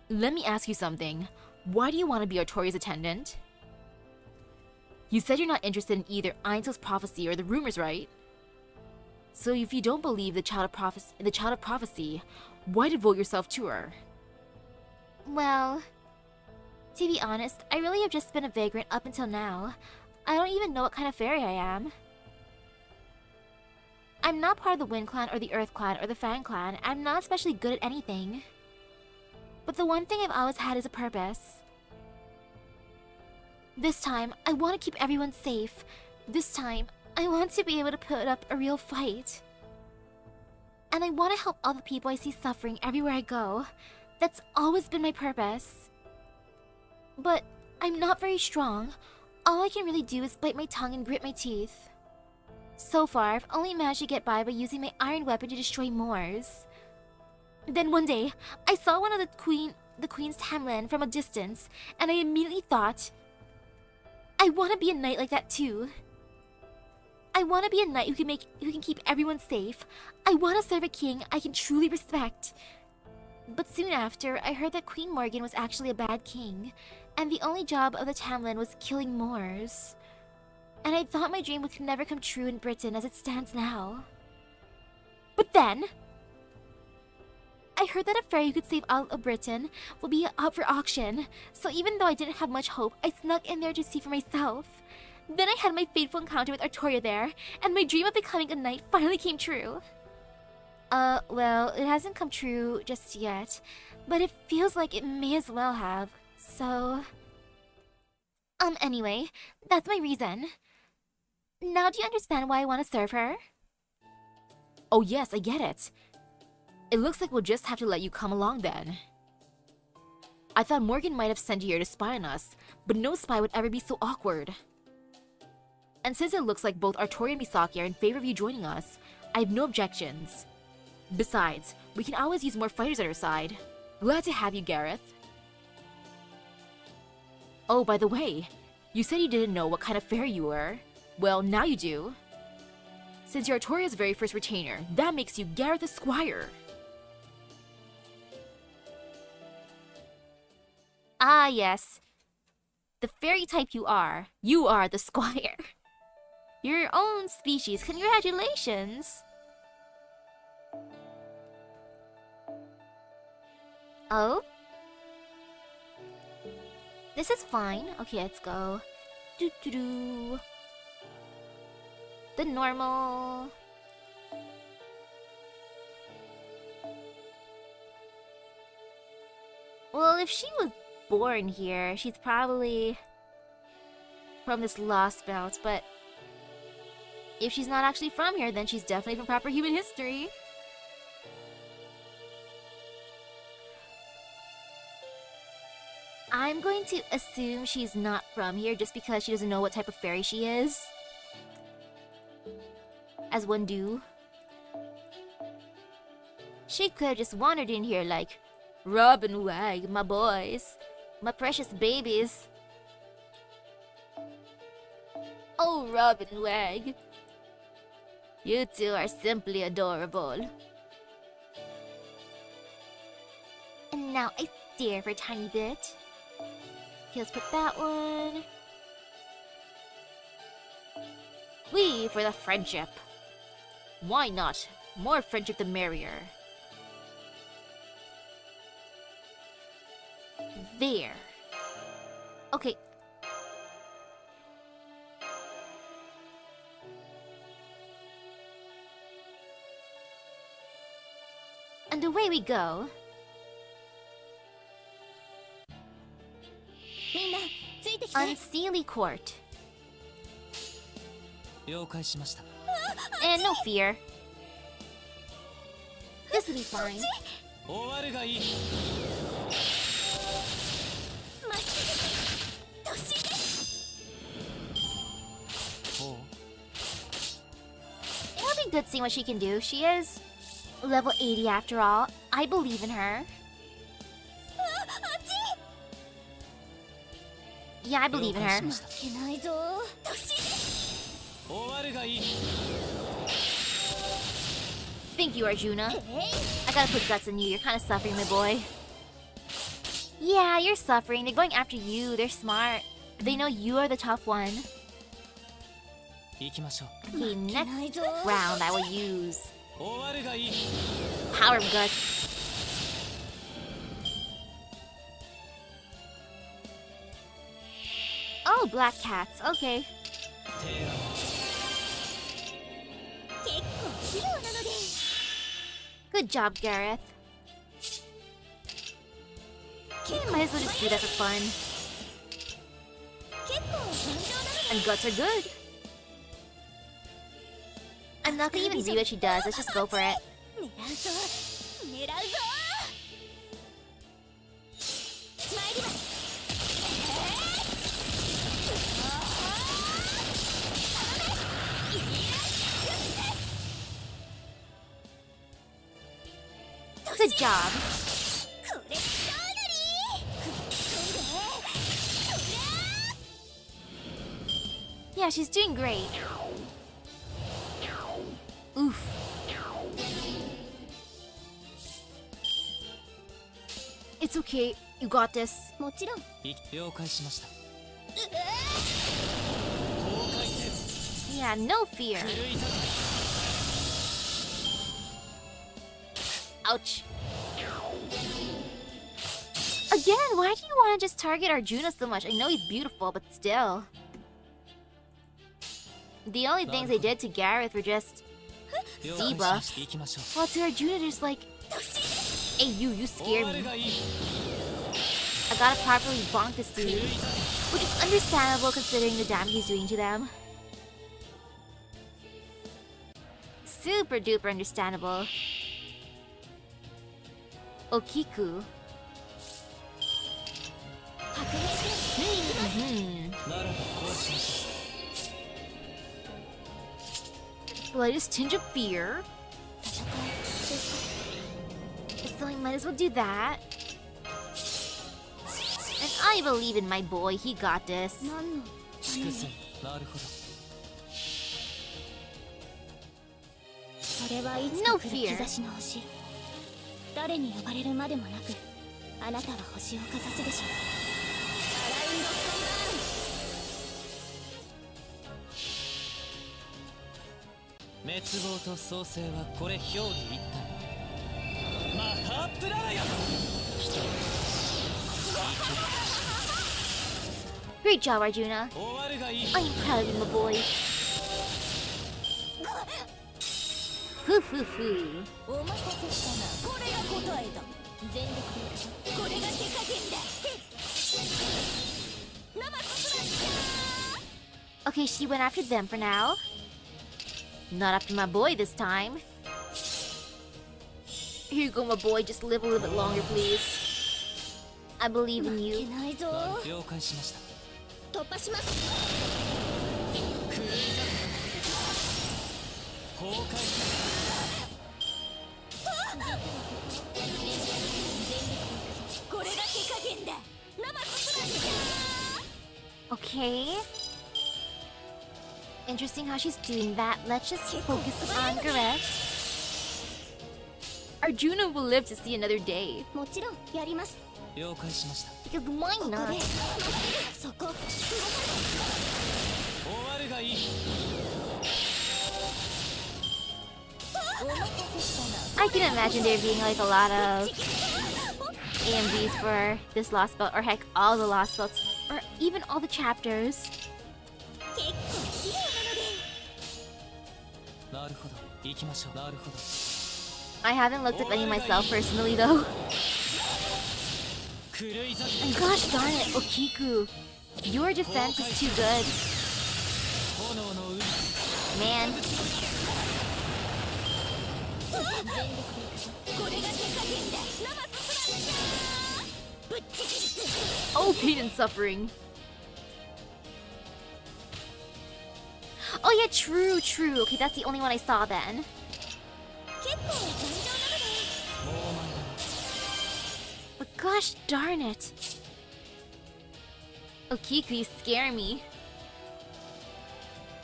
Let me ask you something. Why do you want to be Artoria's attendant? You said you're not interested in either Einzel's prophecy or the rumors, right? So if you don't believe the child of prophecy, why devote yourself to her?
Well, to be honest, I really have just been a vagrant up until now. I don't even know what kind of fairy I am. I'm not part of the Wind Clan or the Earth Clan or the Fan Clan. I'm not especially good at anything. But the one thing I've always had is a purpose. This time, I want to keep everyone safe. This time, I want to be able to put up a real fight. And I want to help all the people I see suffering everywhere I go. That's always been my purpose. But I'm not very strong. All I can really do is bite my tongue and grit my teeth. So far, I've only managed to get by using my iron weapon to destroy Moors. Then one day, I saw one of the Queen's Tamlin from a distance, and I immediately thought, I want to be a knight like that too. I want to be a knight who can keep everyone safe. I want to serve a king I can truly respect. But soon after, I heard that Queen Morgan was actually a bad king, and the only job of the Tamlin was killing Moors. And I thought my dream would never come true in Britain as it stands now. But then, I heard that a fairy who could save all of Britain will be up for auction, so even though I didn't have much hope, I snuck in there to see for myself. Then I had my fateful encounter with Artoria there, and my dream of becoming a knight finally came true. Well, it hasn't come true just yet, but it feels like it may as well have, so... Anyway, that's my reason. Now do you understand why I want to serve her?
Oh yes, I get it. It looks like we'll just have to let you come along then. I thought Morgan might have sent you here to spy on us, but no spy would ever be so awkward. And since it looks like both Artoria and Misaki are in favor of you joining us, I have no objections. Besides, we can always use more fighters at our side. Glad to have you, Gareth. Oh, by the way, you said you didn't know what kind of fairy you were. Well, now you do. Since you're Artoria's very first retainer, that makes you Gareth the Squire.
Ah, yes. The fairy type you are the Squire. Your own species, congratulations! Oh? This is fine. Okay, let's go. The normal... Well, if she was born here, she's probably from this lost belt, but if she's not actually from here, then she's definitely from proper human history. I'm going to assume she's not from here just because she doesn't know what type of fairy she is. As one do. She could have just wandered in here like, Rob and Wag, my boys, my precious babies. Oh, Rob and Wag. You two are simply adorable. And now I stare for a tiny bit. Okay, let's put that one. We for the friendship. Why not? More friendship the merrier. There. Okay. And away we go.
みんなついてきて。
Unseelie Court.
了解しました。
And no fear. This will be fine.
終わるがいい。
まっすぐ。どっしりです。
ほう。
It'll be good seeing what she can do. She is level 80 after all. I believe in her.
あっち。
Yeah, I believe in her.
負けないぞ。どっしりです。
終わるがいい。
Thank you, Arjuna.
えい。
I gotta put guts in you. You're kind of suffering, my boy. Yeah, you're suffering. They're going after you. They're smart. They know you are the tough one.
行きましょう。
Okay, next round I will use
終わるがいい。
Power of Guts. Oh, black cats. Okay.
提案。
結構器用なので。
Good job, Gareth. Might as well just do that for fun.
結構頑丈なので。
And guts are good. I'm not gonna even see what she does. Let's just go for it.
狙うぞ。狙うぞ。参ります。
Good job.
これどうなり。
Yeah, she's doing great. Oof. It's okay. You got this.
もちろん。
了解しました。
Yeah, no fear.
狂いざ
Ouch. Again, why do you want to just target Arjuna so much? I know he's beautiful, but still. The only things they did to Gareth were just
了
C
解し
buffs.
行きましょ
Well, to Arjuna, just like, hey, you
う。
scare
終わる
me.
がいい。
I gotta properly bonk this
狂い
dude,
ざ
which is understandable considering the damage he's doing to them. Super duper understandable. Okiku.
白兵戦。
Hmm.
ならばこうしましょ
Slightest tinge of fear.
戦い。
So I might as well do that. And I believe in my boy, he got this.
何の。
う。粛清。なるほど。
それはいつ
No
か来る
fear.
兆しの星。誰に呼ばれるまでもなく、あなたは星をかざすでしょう。アラウンドスカイバーン。
滅亡と創生はこれ表裏一体。マハープラーヤ。来た。
Great job, Arjuna.
終わるがいい。
I am proud of you, my boy. Hoo hoo hoo.
お待たせしたな。これが答えだ。全力で行くぞこれが手加減だナマススラッシャー
Okay, she went after them for now. Not after my boy this time. Here you go, my boy. Just live a little bit longer, please. I believe in
負け
you.
ないぞ
了解しました
突破します
クルーザー崩壊
これが手加減だナマススラッシャー
Okay. Interesting how she's doing that. Let's just focus on Gareth. Arjuna will live to see another day.
もちろんやります
了解しました
Because why
ここで
not?
そこ
終わるがいい
I can imagine there being like a lot of AMVs for this lost belt, or heck, all the lost belts, or even all the chapters.
結構綺麗なので
なるほど行きましょうなるほど
I haven't looked up any myself personally though.
狂い咲
And gosh darn it, Okiku, your defense is too good,
炎の海
man.
これが手加減だナマススラッシャーぶっちぎる
Oh, pain and suffering. Oh yeah, true, true. Okay, that's the only one I saw then.
結構頑丈なので
もう前だ
But gosh darn it. Okiku, you scare me.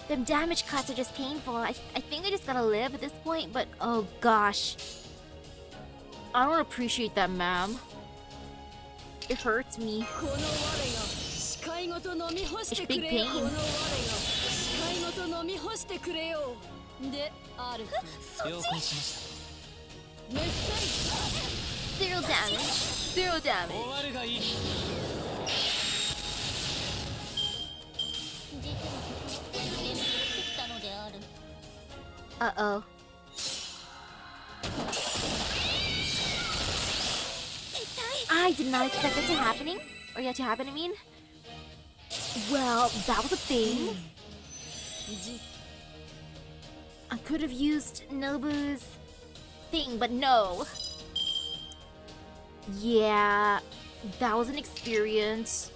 Them damage cuts are just painful. I think I just gotta live at this point, but oh gosh.
I don't appreciate that, ma'am.
It hurts me.
この我が視界ごと飲み干してく
It's big
れよ
pain.
この我が視界ごと飲み干してくれよであるそっ
了
ち
解しました
めっさ
Zero damage. Zero damage.
終わるがいい
り実はここ練習してきたのである
Uh-oh. I did not expect that to happening. Or yeah, to happen, I mean. Well, that was a thing. I could have used Nobu's thing, but no. Yeah, that was an experience.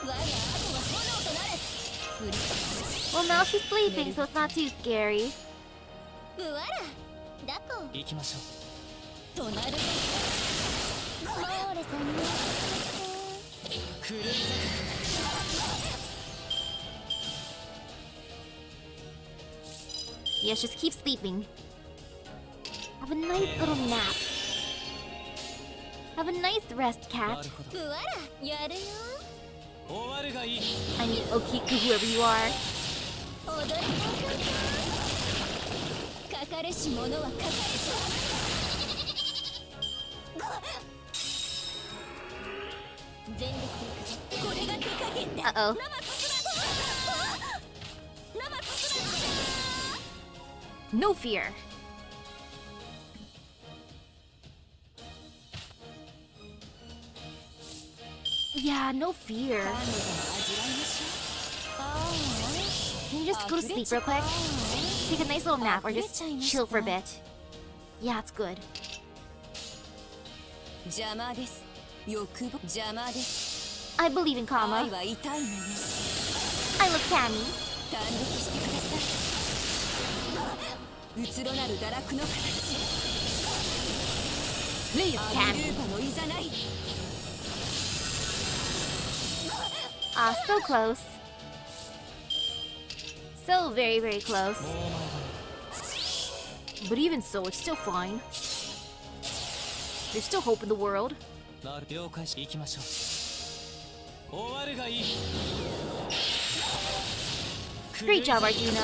我が後は炎となれ
Well, now she's sleeping, so it's not too scary.
うわらだこ
行きましょ
となるゴーレさんの
う狂い咲
Yes, just keep sleeping. Have a nice little nap. Have a nice rest,
な
cat.
るほど
うわらやるよ
終わるがいい
I mean, Okiku, whoever you are.
踊りたかかれし者はかかれし全力で行くぞこれが手加減だ
Uh-oh.
ナマススラナマススラ
No fear. Yeah, no fear.
味わいましょう
Can you just go to sleep real quick? Take a nice little nap or just chill for a bit. Yeah, it's good.
邪魔です欲望邪魔です
I believe in
愛
karma.
は痛いのね
I love Cammy.
感激してくださいうつろなる堕落の形
Please,
ア
Cammy.
ビルーパのいざない
Ah, so close. So very, very close.
もう前だ
But even so, it's still fine. There's still hope in the world.
なる了解し行きましょう終わるがいい
Great job, Arjuna.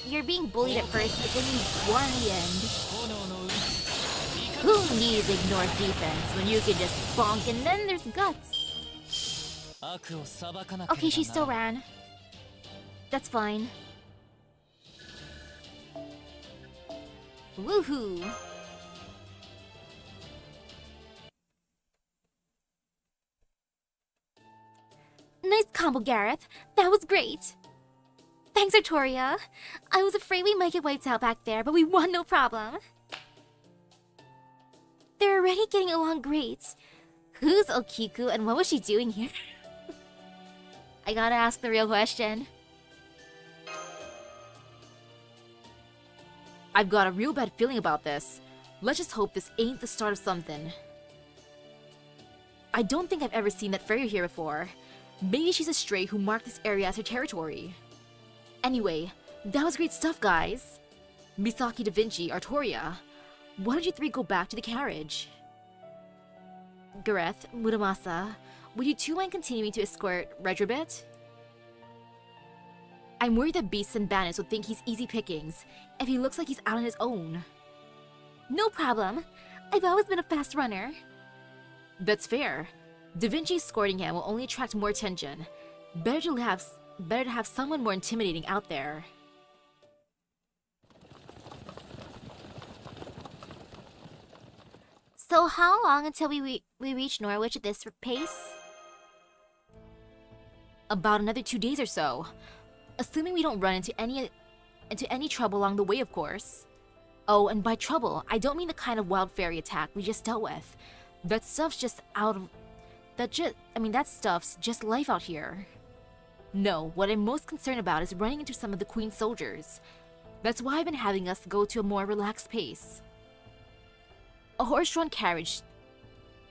You're being bullied at first, but then you won in the end.
炎の海
Who needs ignored defense when you can just bonk and then there's guts?
悪を裁かなければ
Okay, she still
なら
ran. That's fine. Woohoo! Nice combo, Gareth. That was great. Thanks, Artoria. I was afraid we might get wiped out back there, but we won no problem. They're already getting along great. Who's Okiku and what was she doing here? I gotta ask the real question.
I've got a real bad feeling about this. Let's just hope this ain't the start of something. I don't think I've ever seen that fairy here before. Maybe she's a stray who marked this area as her territory. Anyway, that was great stuff, guys. Misaki, Da Vinci, Artoria, why don't you three go back to the carriage? Gareth, Muramasa, would you two mind continuing to escort Reg a bit? I'm worried that beasts and bandits will think he's easy pickings if he looks like he's out on his own.
No problem. I've always been a fast runner.
That's fair. Da Vinci escorting him will only attract more attention. Better to have someone more intimidating out there.
So how long until we reach Norwich at this pace?
About another 2 days or so. Assuming we don't run into any trouble along the way, of course. Oh, and by trouble, I don't mean the kind of wild fairy attack we just dealt with. That stuff's just that stuff's just life out here. No, what I'm most concerned about is running into some of the Queen's soldiers. That's why I've been having us go to a more relaxed pace. A horse-drawn carriage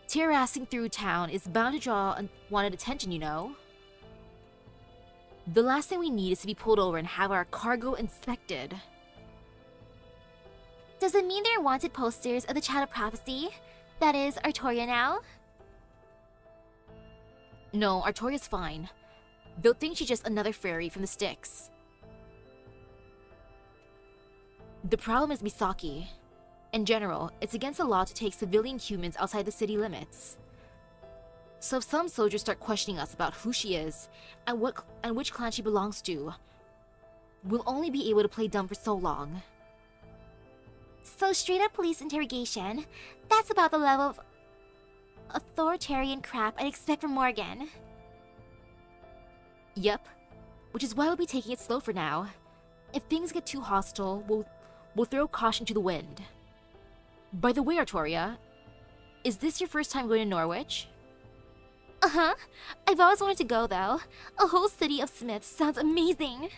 terracing through town is bound to draw unwanted attention, you know. The last thing we need is to be pulled over and have our cargo inspected.
Does it mean there are wanted posters of the Child of Prophecy? That is, Artoria now?
No, Artoria's fine. They'll think she's just another fairy from the sticks. The problem is Misaki. In general, it's against the law to take civilian humans outside the city limits. So if some soldiers start questioning us about who she is and which clan she belongs to, we'll only be able to play dumb for so long.
So straight up police interrogation, that's about the level of authoritarian crap I'd expect from Morgan.
Yep, which is why we'll be taking it slow for now. If things get too hostile, we'll throw caution to the wind. By the way, Artoria, is this your first time going to Norwich?
Uh-huh. I've always wanted to go, though. A whole city of smiths sounds amazing.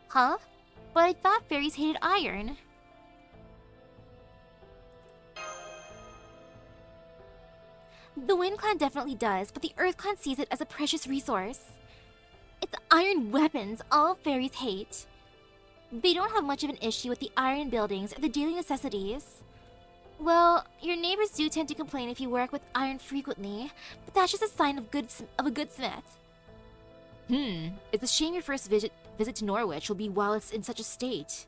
Huh? But I thought fairies hated iron. The Wind Clan definitely does, but the Earth Clan sees it as a precious resource. It's iron weapons all fairies hate. They don't have much of an issue with the iron buildings or the daily necessities. Well, your neighbors do tend to complain if you work with iron frequently, but that's just a sign of a good smith.
It's a shame your first visit to Norwich will be while it's in such a state.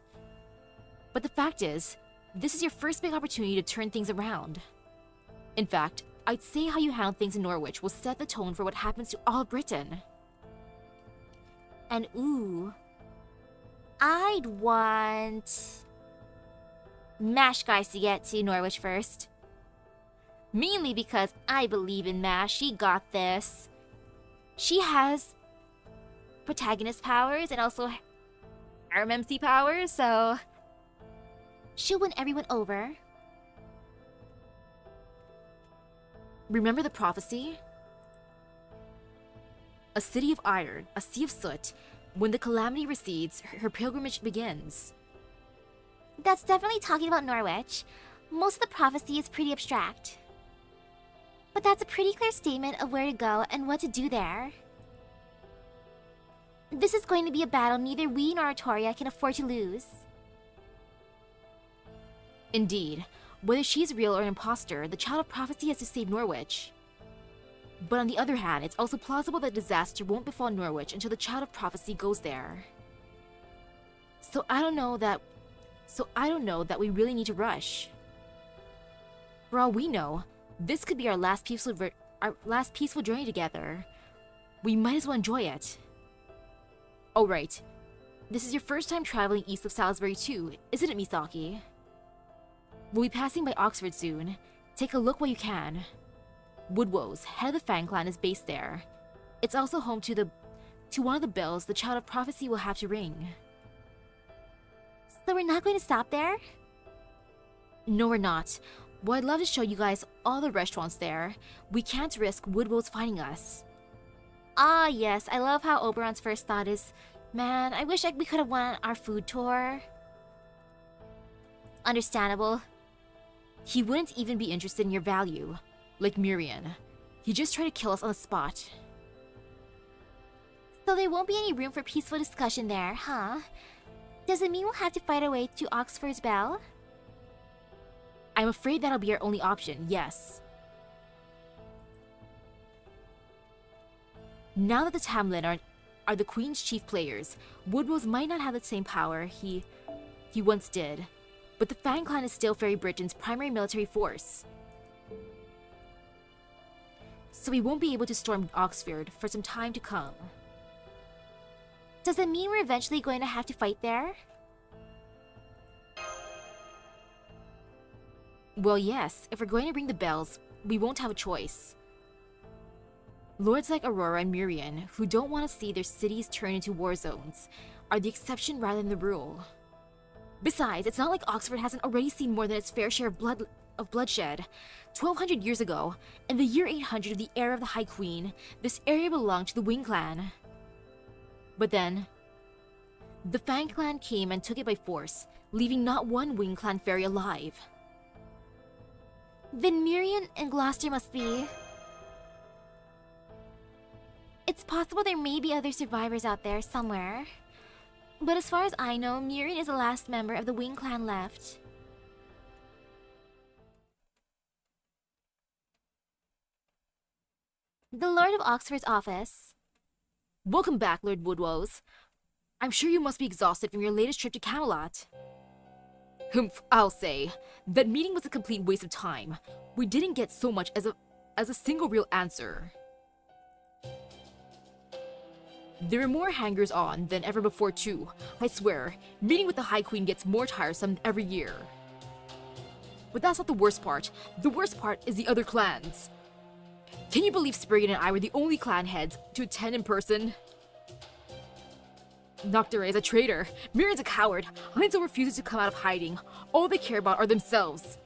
But the fact is, this is your first big opportunity to turn things around. In fact, I'd say how you handle things in Norwich will set the tone for what happens to all of Britain.
And ooh, I'd want MASH guys to get to Norwich first. Mainly because I believe in MASH, she got this. She has protagonist powers and also RMMC powers, so she'll win everyone over.
Remember the prophecy? A city of iron, a sea of soot. When the calamity recedes, her pilgrimage begins.
That's definitely talking about Norwich. Most of the prophecy is pretty abstract. But that's a pretty clear statement of where to go and what to do there. This is going to be a battle neither we nor Artoria can afford to lose.
Indeed. Whether she's real or an imposter, the Child of Prophecy has to save Norwich. But on the other hand, it's also plausible that disaster won't befall Norwich until the Child of Prophecy goes there. So I don't know that we really need to rush. For all we know, this could be our last peaceful journey together. We might as well enjoy it. Oh right, this is your first time traveling east of Salisbury too, isn't it, Misaki? We'll be passing by Oxford soon. Take a look while you can. Woodwose, head of the Fang Clan, is based there. It's also home to one of the bells the Child of Prophecy will have to ring.
So we're not going to stop there?
No, we're not. Well, I'd love to show you guys all the restaurants there. We can't risk Woodwell's finding us.
Ah, yes. I love how Oberon's first thought is, man, I wish we could have won our food tour. Understandable.
He wouldn't even be interested in your value, like Mirian. He just tried to kill us on the spot.
So there won't be any room for peaceful discussion there, huh? Does it mean we'll have to fight our way to Oxford's Bell?
I'm afraid that'll be our only option, yes. Now that the Tamlin are the Queen's chief players, Woodrose might not have the same power he once did, but the Fang Clan is still Fairy Britain's primary military force. So we won't be able to storm Oxford for some time to come.
Does it mean we're eventually going to have to fight there?
Well, yes. If we're going to ring the bells, we won't have a choice. Lords like Aurora and Mirian, who don't want to see their cities turn into war zones, are the exception rather than the rule. Besides, it's not like Oxford hasn't already seen more than its fair share of bloodshed. 1200 years ago, in the year 800 of the era of the High Queen, this area belonged to the Wing Clan. But then, the Fang Clan came and took it by force, leaving not one Wing Clan fairy alive.
Then Mirian and Gloucester must be... It's possible there may be other survivors out there somewhere. But as far as I know, Mirian is the last member of the Wing Clan left. The Lord of Oxford's office.
Welcome back, Lord Woodrose. I'm sure you must be exhausted from your latest trip to Camelot. Humph, I'll say. That meeting was a complete waste of time. We didn't get so much as a single real answer. There are more hangers-on than ever before too. I swear, meeting with the High Queen gets more tiresome every year. But that's not the worst part. The worst part is the other clans. Can you believe Spriggan and I were the only clan heads to attend in person? Nocturne is a traitor. Mirian's a coward. Heinzel refuses to come out of hiding. All they care about are themselves.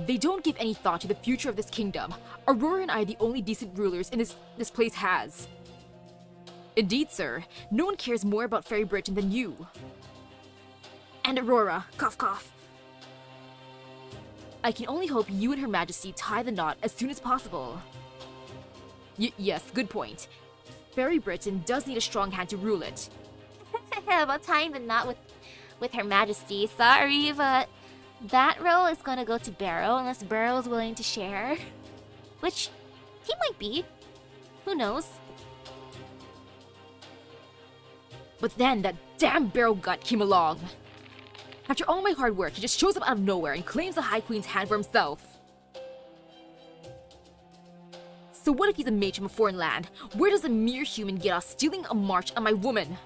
They don't give any thought to the future of this kingdom. Aurora and I are the only decent rulers in this place has. Indeed, sir. No one cares more about Fairy Britain than you. And Aurora. Cough, cough. I can only hope you and Her Majesty tie the knot as soon as possible. Yes, good point. Fairy Britain does need a strong hand to rule it.
About tying the knot with Her Majesty. Sorry, but that role is gonna go to Barrow unless Barrow is willing to share. Which he might be. Who knows?
But then that damn Barrow gut came along. After all my hard work, he just shows up out of nowhere and claims the High Queen's hand for himself. So what if he's a mage from a foreign land? Where does a mere human get off stealing a march on my woman?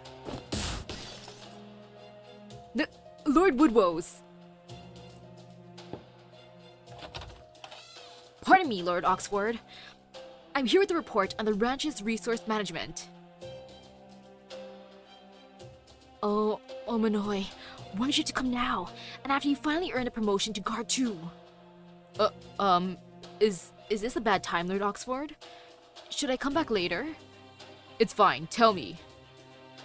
Lord Woodrose. Pardon me, Lord Oxford. I'm here with a report on the ranch's resource management. Oh, Manoy, why did you to come now? And after you finally earned a promotion to Guard 2? Is this a bad time, Lord Oxford? Should I come back later? It's fine, tell me.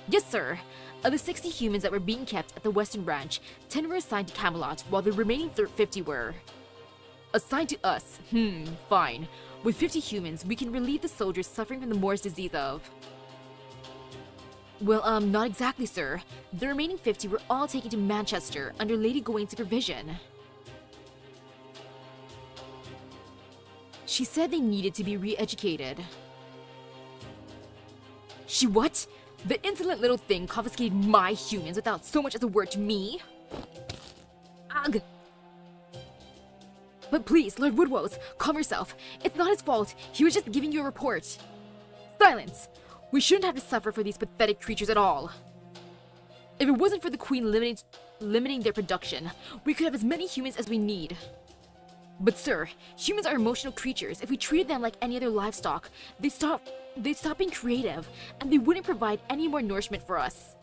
Yes, sir. Of the 60 humans that were being kept at the Western Ranch, 10 were assigned to Camelot, while the remaining 50 were assigned to us. Fine. With 50 humans, we can relieve the soldiers suffering from the Moore's disease of... Well, not exactly, sir. The remaining 50 were all taken to Manchester under Lady Gawaine's supervision. She said they needed to be re-educated. She what? The insolent little thing confiscated my humans without so much as a word to me? Ugh! But please, Lord Woodrose, calm yourself. It's not his fault. He was just giving you a report. Silence! We shouldn't have to suffer for these pathetic creatures at all. If it wasn't for the Queen limiting their production, we could have as many humans as we need. But sir, humans are emotional creatures. If we treated them like any other livestock, they'd stop being creative, and they wouldn't provide any more nourishment for us.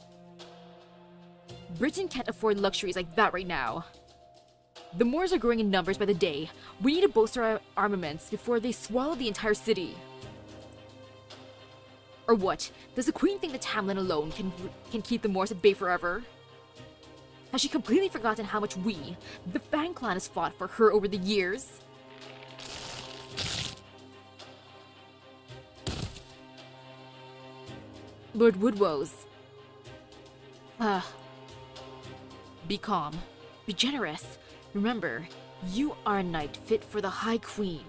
Britain can't afford luxuries like that right now. The Moors are growing in numbers by the day. We need to bolster our armaments before they swallow the entire city. Or what? Does the Queen think that Tamlin alone can keep the Moors at bay forever? Has she completely forgotten how much we, the Fang clan, has fought for her over the years? Lord Woodwose. Be calm. Be generous. Remember, you are a knight fit for the High Queen.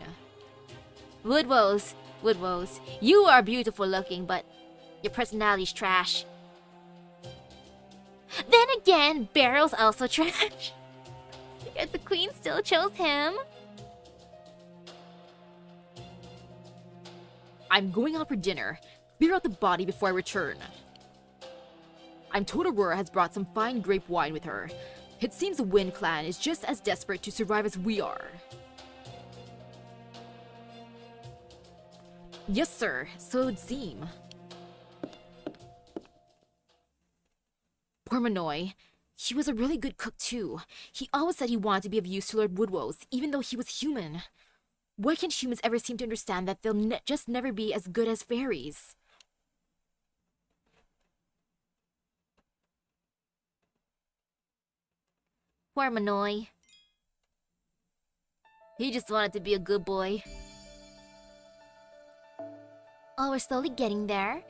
Woodwose, you are beautiful looking, but your personality's trash. Then again, Barrel's also trash. Yet the Queen still chose him.
I'm going out for dinner. Clear out the body before I return. I'm told Aurora has brought some fine grape wine with her. It seems the Wind clan is just as desperate to survive as we are. Yes, sir. So it would seem. Poor Manoy. He was a really good cook too. He always said he wanted to be of use to Lord Woodwose, even though he was human. Why can't humans ever seem to understand that they'll just never be as good as fairies?
Poor Manoy. He just wanted to be a good boy. Oh, we're slowly getting there.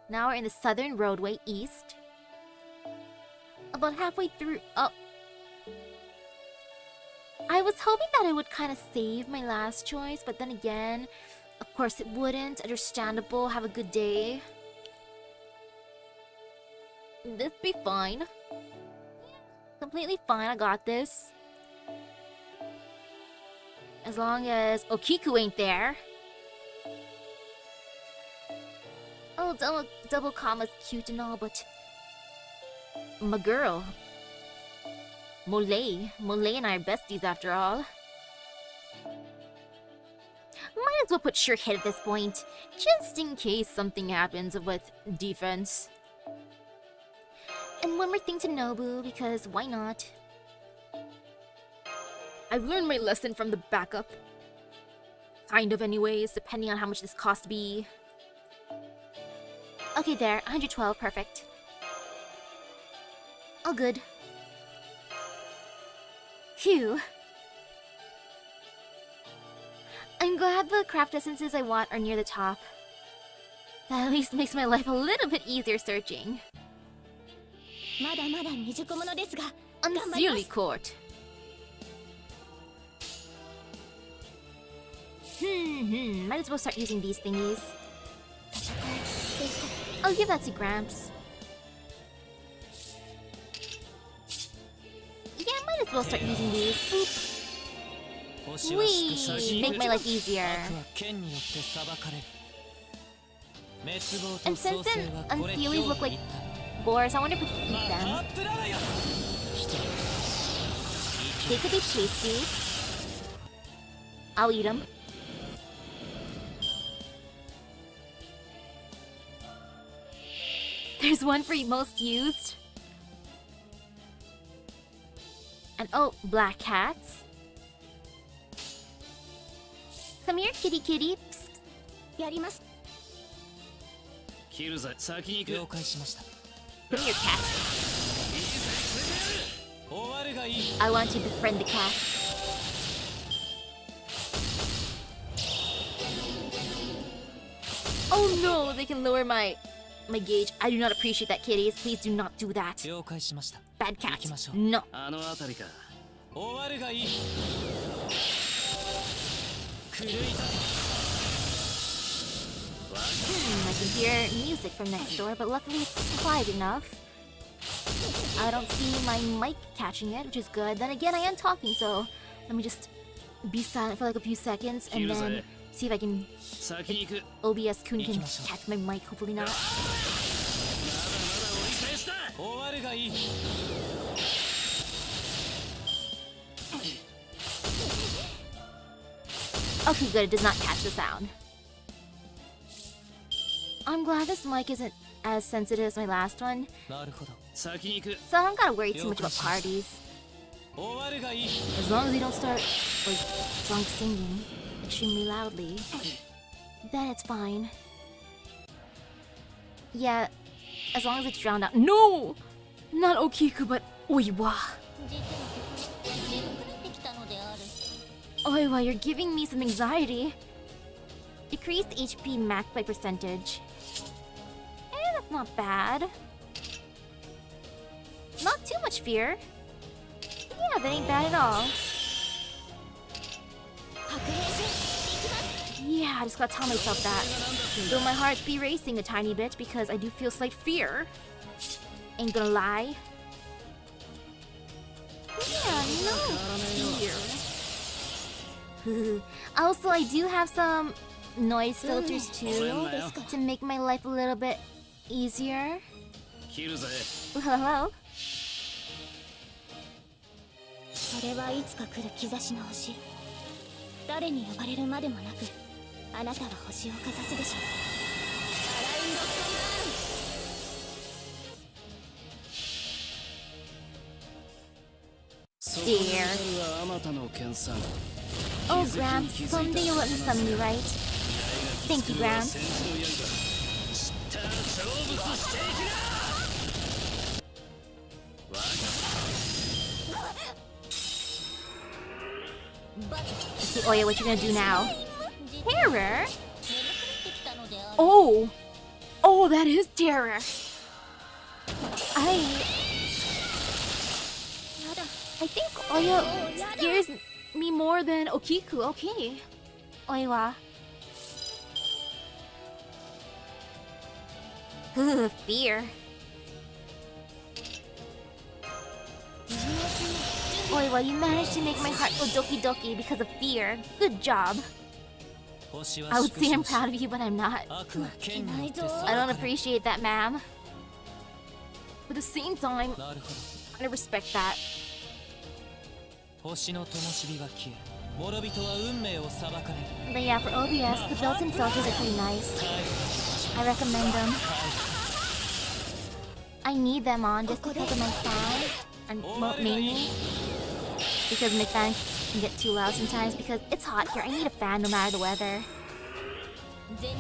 Now we're in the southern roadway east. About halfway through. Oh. I was hoping that it would kind of save my last choice, but then again, of course it wouldn't. Understandable. Have a good day. This be fine. Completely fine. I got this. As long as Okiku ain't there. Oh, double comma's cute and all, but my girl, Molay and I are besties after all. Might as well put sure hit at this point, just in case something happens with defense. And one more thing to Nobu, because why not?
I've learned my lesson from the backup. Kind of anyways, depending on how much this cost be.
Okay there, 112, perfect. All good. Phew. I'm glad the craft essences I want are near the top. That at least makes my life a little bit easier searching.
Sincerely, Court.
Might as well start using these thingies. I'll give that to Gramps. Yeah, might as well start using these. Oop. Whee! Make my life easier. And since then, Unseelies look like boars, I wonder if we can eat them. They could be tasty. I'll eat them. There's one for most used. And oh, black cats. Come here, kitty kitty. Give me your cat. I want to befriend the cat. Oh no, they can lower my gauge. I do not appreciate that, kitties. Please do not do that. Bad cat. No. I can hear music from next door, but luckily it's quiet enough. I don't see my mic catching it, which is good. Then again, I am talking, so let me just be silent for like a few seconds and then see if I can... OBS-kun can catch my mic, hopefully not. Okay, good, it does not catch the sound. I'm glad this mic isn't as sensitive as my last one,
なるほど先に行く
so I don't gotta worry too much about parties.
終わるがいい
As long as we don't start, like, drunk singing extremely loudly, then it's fine. Yeah, as long as it's drowned out.
No! Not Okiku, but Oiwa.
実は眠くなってきたのである
Oiwa, you're giving me some anxiety. Decreased HP max by percentage. That's not bad. Not too much fear. Yeah, that ain't bad at all.
白兵戦行きます
Yeah, I just gotta tell myself that. Though my heart be racing a tiny bit because I do feel slight fear. Ain't gonna lie. Yeah, no fear. Also, I do have some noise filters too to make my life a little bit easier.
切るぜ
Hello?
それはいつか来る兆しの星誰に呼ばれるまでもなくあなたは星をかざすでしょうアラインドスト
そこに至るはあまたの研鑽
Oh, Grams, someday you'll let me summon you, right? Thank you, Grams.
戦士の刃知ったら成仏していきなわか
Let's see, Oya, what you gonna do now?
実は
Terror?
眠くなってきたのである
Oh! Oh, that is terror!
I think Oya scares me more than Okiku. Okay. Oiwa. Fear. Oiwa, you managed to make my heart go doki doki because of fear. Good job.
星は
I would say I'm
縮小し
proud of you, but I'm not.
悪は剣によって
I don't appreciate that, ma'am.
But at the same time,
なるほ
I respect that.
ど星の灯火が消え諸人は運命を裁かれる
But yeah, for OBS, the built-in filters are pretty nice. I recommend them. I need them on just because of my fan, and mainly because my fan can get too loud sometimes because it's hot here. I need a fan no matter the weather.
全力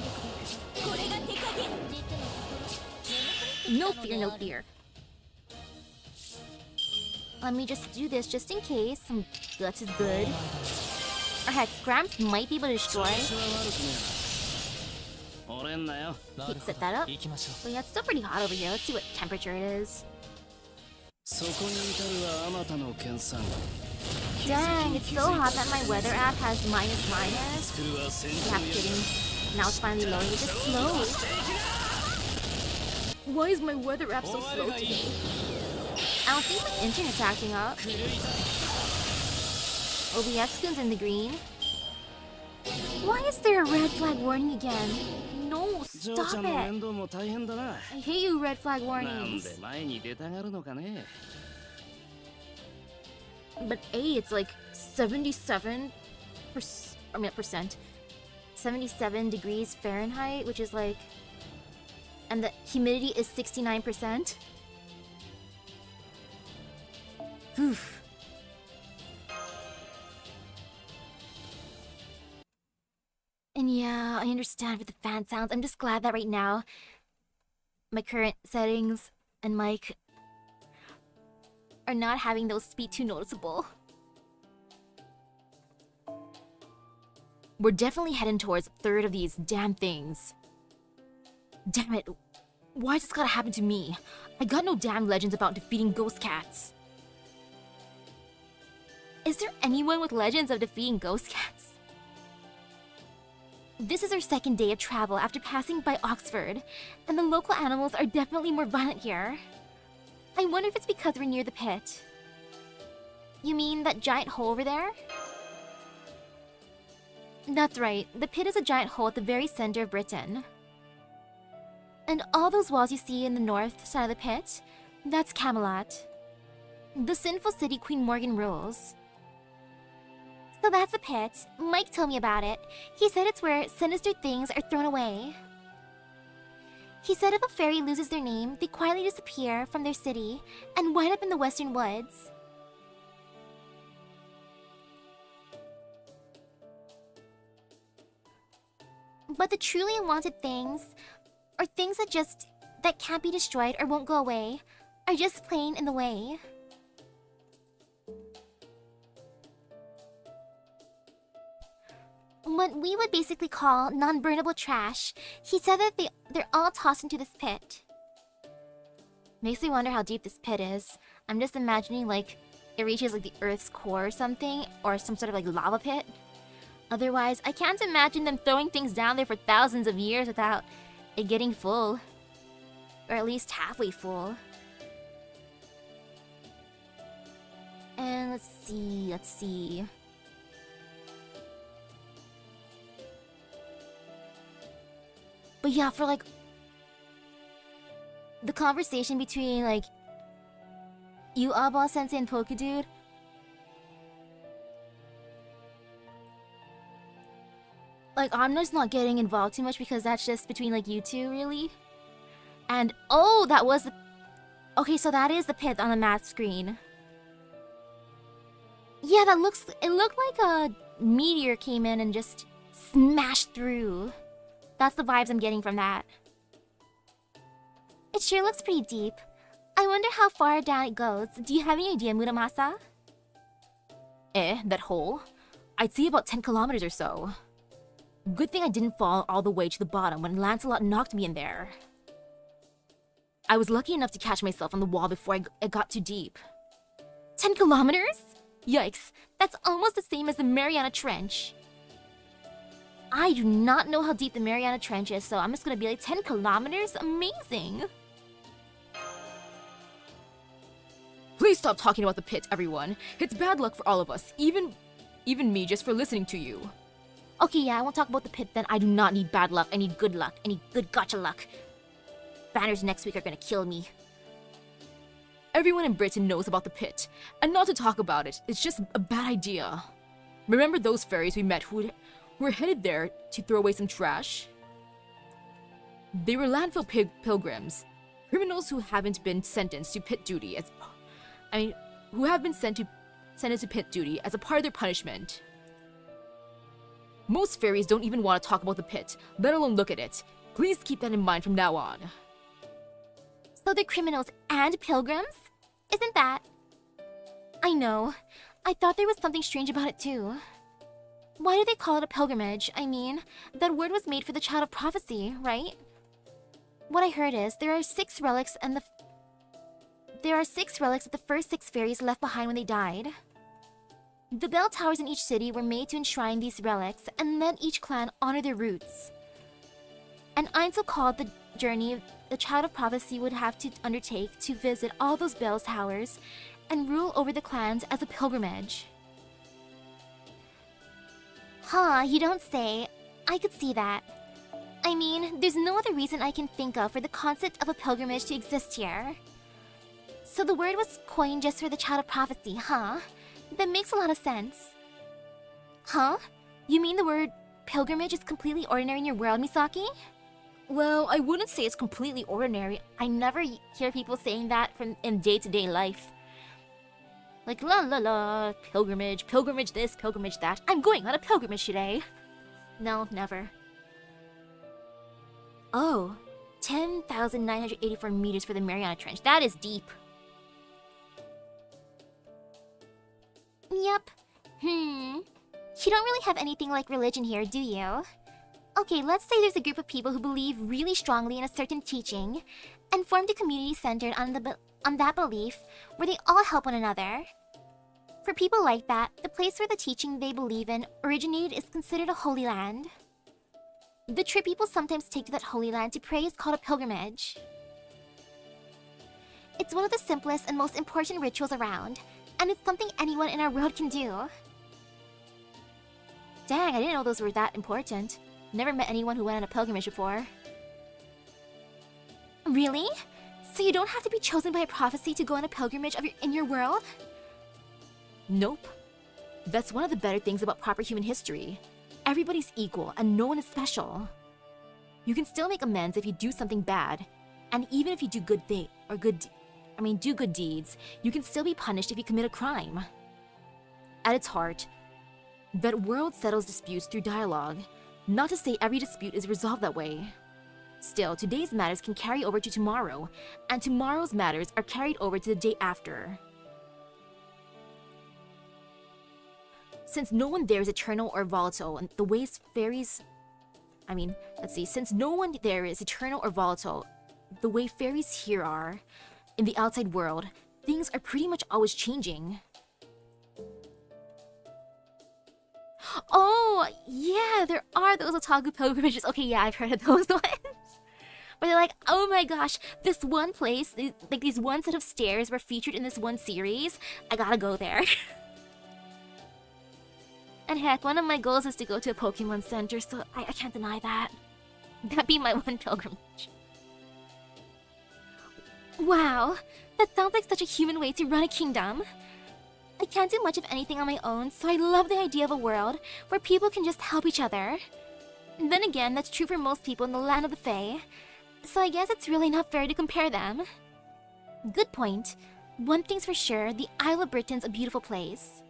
でこれが手加減実のところ
No fear, no fear. Let me just do this just in case. Some guts is good. Or heck, Gramps might be able to destroy.
調子は悪くねえな折れんなよなる
Keep
ほ
set
ど
that up.
行きましょう
But yeah, it's still pretty hot over here. Let's see what temperature it is.
そこに至るはあまたの研鑽
Dang, it's so hot that my weather app has minus.
作るは戦
Yeah,
場
kidding. Now it's finally loading. It's just slow.
Why is my weather app so
終わ
slow
るがいい
today?
I don't think my internet's acting up.
狂いた
OBS Goon's in the green. Why is there a red flag warning again? No,
ジョーちゃ
stop
んの
it.
面倒も大変だな
I hate you, red flag
なん
warnings.
で前に出たがるのかね
But A, it's like 77 percent. 77 degrees Fahrenheit, which is like, and the humidity is 69%. Whew. And yeah, I understand with the fan sounds. I'm just glad that right now, my current settings and mic are not having those be too noticeable. We're definitely heading towards a third of these damn things. Damn it. Why does this gotta happen to me? I got no damn legends about defeating ghost cats. Is there anyone with legends of defeating ghost cats? This is our second day of travel after passing by Oxford, and the local animals are definitely more violent here. I wonder if it's because we're near the pit. You mean that giant hole over there? That's right, the pit is a giant hole at the very center of Britain. And all those walls you see in the north side of the pit, that's Camelot. The sinful city Queen Morgan rules. So that's the pit. Mike told me about it. He said it's where sinister things are thrown away. He said if a fairy loses their name, they quietly disappear from their city and wind up in the western woods. But the truly unwanted things, or things that can't be destroyed or won't go away, are just plain in the way. What we would basically call non-burnable trash. He said that they're all tossed into this pit. Makes me wonder how deep this pit is. I'm just imagining like it reaches like the Earth's core or something, or some sort of like lava pit. Otherwise, I can't imagine them throwing things down there for thousands of years without it getting full. Or at least halfway full. And let's see. But yeah, for like the conversation between like you, Abba Sensei, and Pokedude, like I'm just not getting involved too much because that's just between like you two, really. And oh, that was the okay. So that is the pit on the map screen. Yeah, it looked like a meteor came in and just smashed through. That's the vibes I'm getting from that. It sure looks pretty deep. I wonder how far down it goes. Do you have any idea, Muramasa?
That hole? I'd say about 10 kilometers or so. Good thing I didn't fall all the way to the bottom when Lancelot knocked me in there. I was lucky enough to catch myself on the wall before it got too deep.
10 kilometers?
Yikes,
That's almost the same as the Mariana Trench. I do not know how deep the Mariana Trench is, so I'm just gonna be like 10 kilometers? Amazing!
Please stop talking about the pit, everyone. It's bad luck for all of us, even me just for listening to you.
Okay, yeah, I won't talk about the pit then. I do not need bad luck. I need good luck. I need good gotcha luck. Banners next week are gonna kill me.
Everyone in Britain knows about the pit, and not to talk about it, it's just a bad idea. Remember those fairies we met who were headed there to throw away some trash? They were landfill pilgrims, criminals who haven't been sentenced to pit duty who have been sentenced to pit duty as a part of their punishment. Most fairies don't even want to talk about the pit, let alone look at it. Please keep that in mind from now on.
So they're criminals and pilgrims? Isn't that? I know. I thought there was something strange about it too. Why do they call it a pilgrimage? I mean, that word was made for the child of prophecy, right? What I heard is there are 6 relics of the first 6 fairies left behind when they died. The bell towers in each city were made to enshrine these relics and let each clan honor their roots. And Einzel called the journey the child of prophecy would have to undertake to visit all those bell towers and rule over the clans as a pilgrimage. Huh, you don't say. I could see that. I mean, there's no other reason I can think of for the concept of a pilgrimage to exist here. So the word was coined just for the child of prophecy, huh? That makes a lot of sense. Huh? You mean the word pilgrimage is completely ordinary in your world, Misaki?
Well, I wouldn't say it's completely ordinary.
I never hear people saying that in day-to-day life. Like, la la la, pilgrimage this, pilgrimage that. I'm going on a pilgrimage today. No, never. Oh, 10,984 meters for the Mariana Trench. That is deep. Yep. You don't really have anything like religion here, do you? Okay, let's say there's a group of people who believe really strongly in a certain teaching and formed a community centered on that belief where they all help one another. For people like that, the place where the teaching they believe in originated is considered a holy land. The trip people sometimes take to that holy land to pray is called a pilgrimage. It's one of the simplest and most important rituals around, and it's something anyone in our world can do. Dang, I didn't know those were that important. Never met anyone who went on a pilgrimage before. Really? So you don't have to be chosen by a prophecy to go on a pilgrimage in your world?
Nope. That's one of the better things about proper human history. Everybody's equal and no one is special. You can still make amends if you do something bad, and even if you do good deeds, you can still be punished if you commit a crime. At its heart, that world settles disputes through dialogue. Not to say every dispute is resolved that way. Still, today's matters can carry over to tomorrow, and tomorrow's matters are carried over to the day after. Since no one there is eternal or volatile, and the ways fairies... since no one there is eternal or volatile, the way fairies here are, in the outside world, things are pretty much always changing. Oh, yeah, there are those otaku pilgrimages. Okay, yeah, I've heard of those ones. But they're like, oh my gosh, this one place, like these one set of stairs were featured in this one series. I gotta go there. And heck, one of my goals is to go to a Pokemon Center, so I can't deny that. That'd be my one pilgrimage. Wow, that sounds like such a human way to run a kingdom. I can't do much of anything on my own, so I love the idea of a world where people can just help each other. And then again, that's true for most people in the land of the Fae, so I guess it's really not fair to compare them. Good point. One thing's for sure, the Isle of Britain's a beautiful place.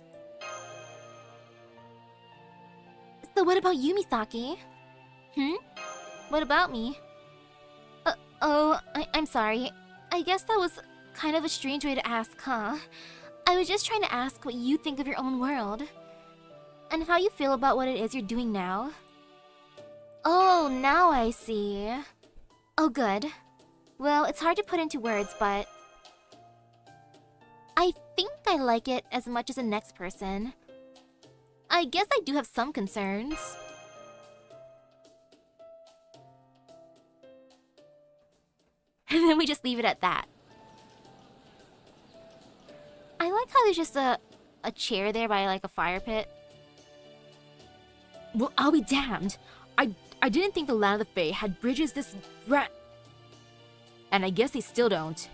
So what about you, Misaki? What about me? I'm sorry. I guess that was kind of a strange way to ask, huh? I was just trying to ask what you think of your own world. And how you feel about what it is you're doing now. Oh, now I see. Oh, good. Well, it's hard to put into words, but... I think I like it as much as the next person. I guess I do have some concerns. And then we just leave it at that. I like how there's just a chair there by like a fire pit. Well, I'll be damned. I didn't think the land of the Fae had bridges this rat. And I guess they still don't.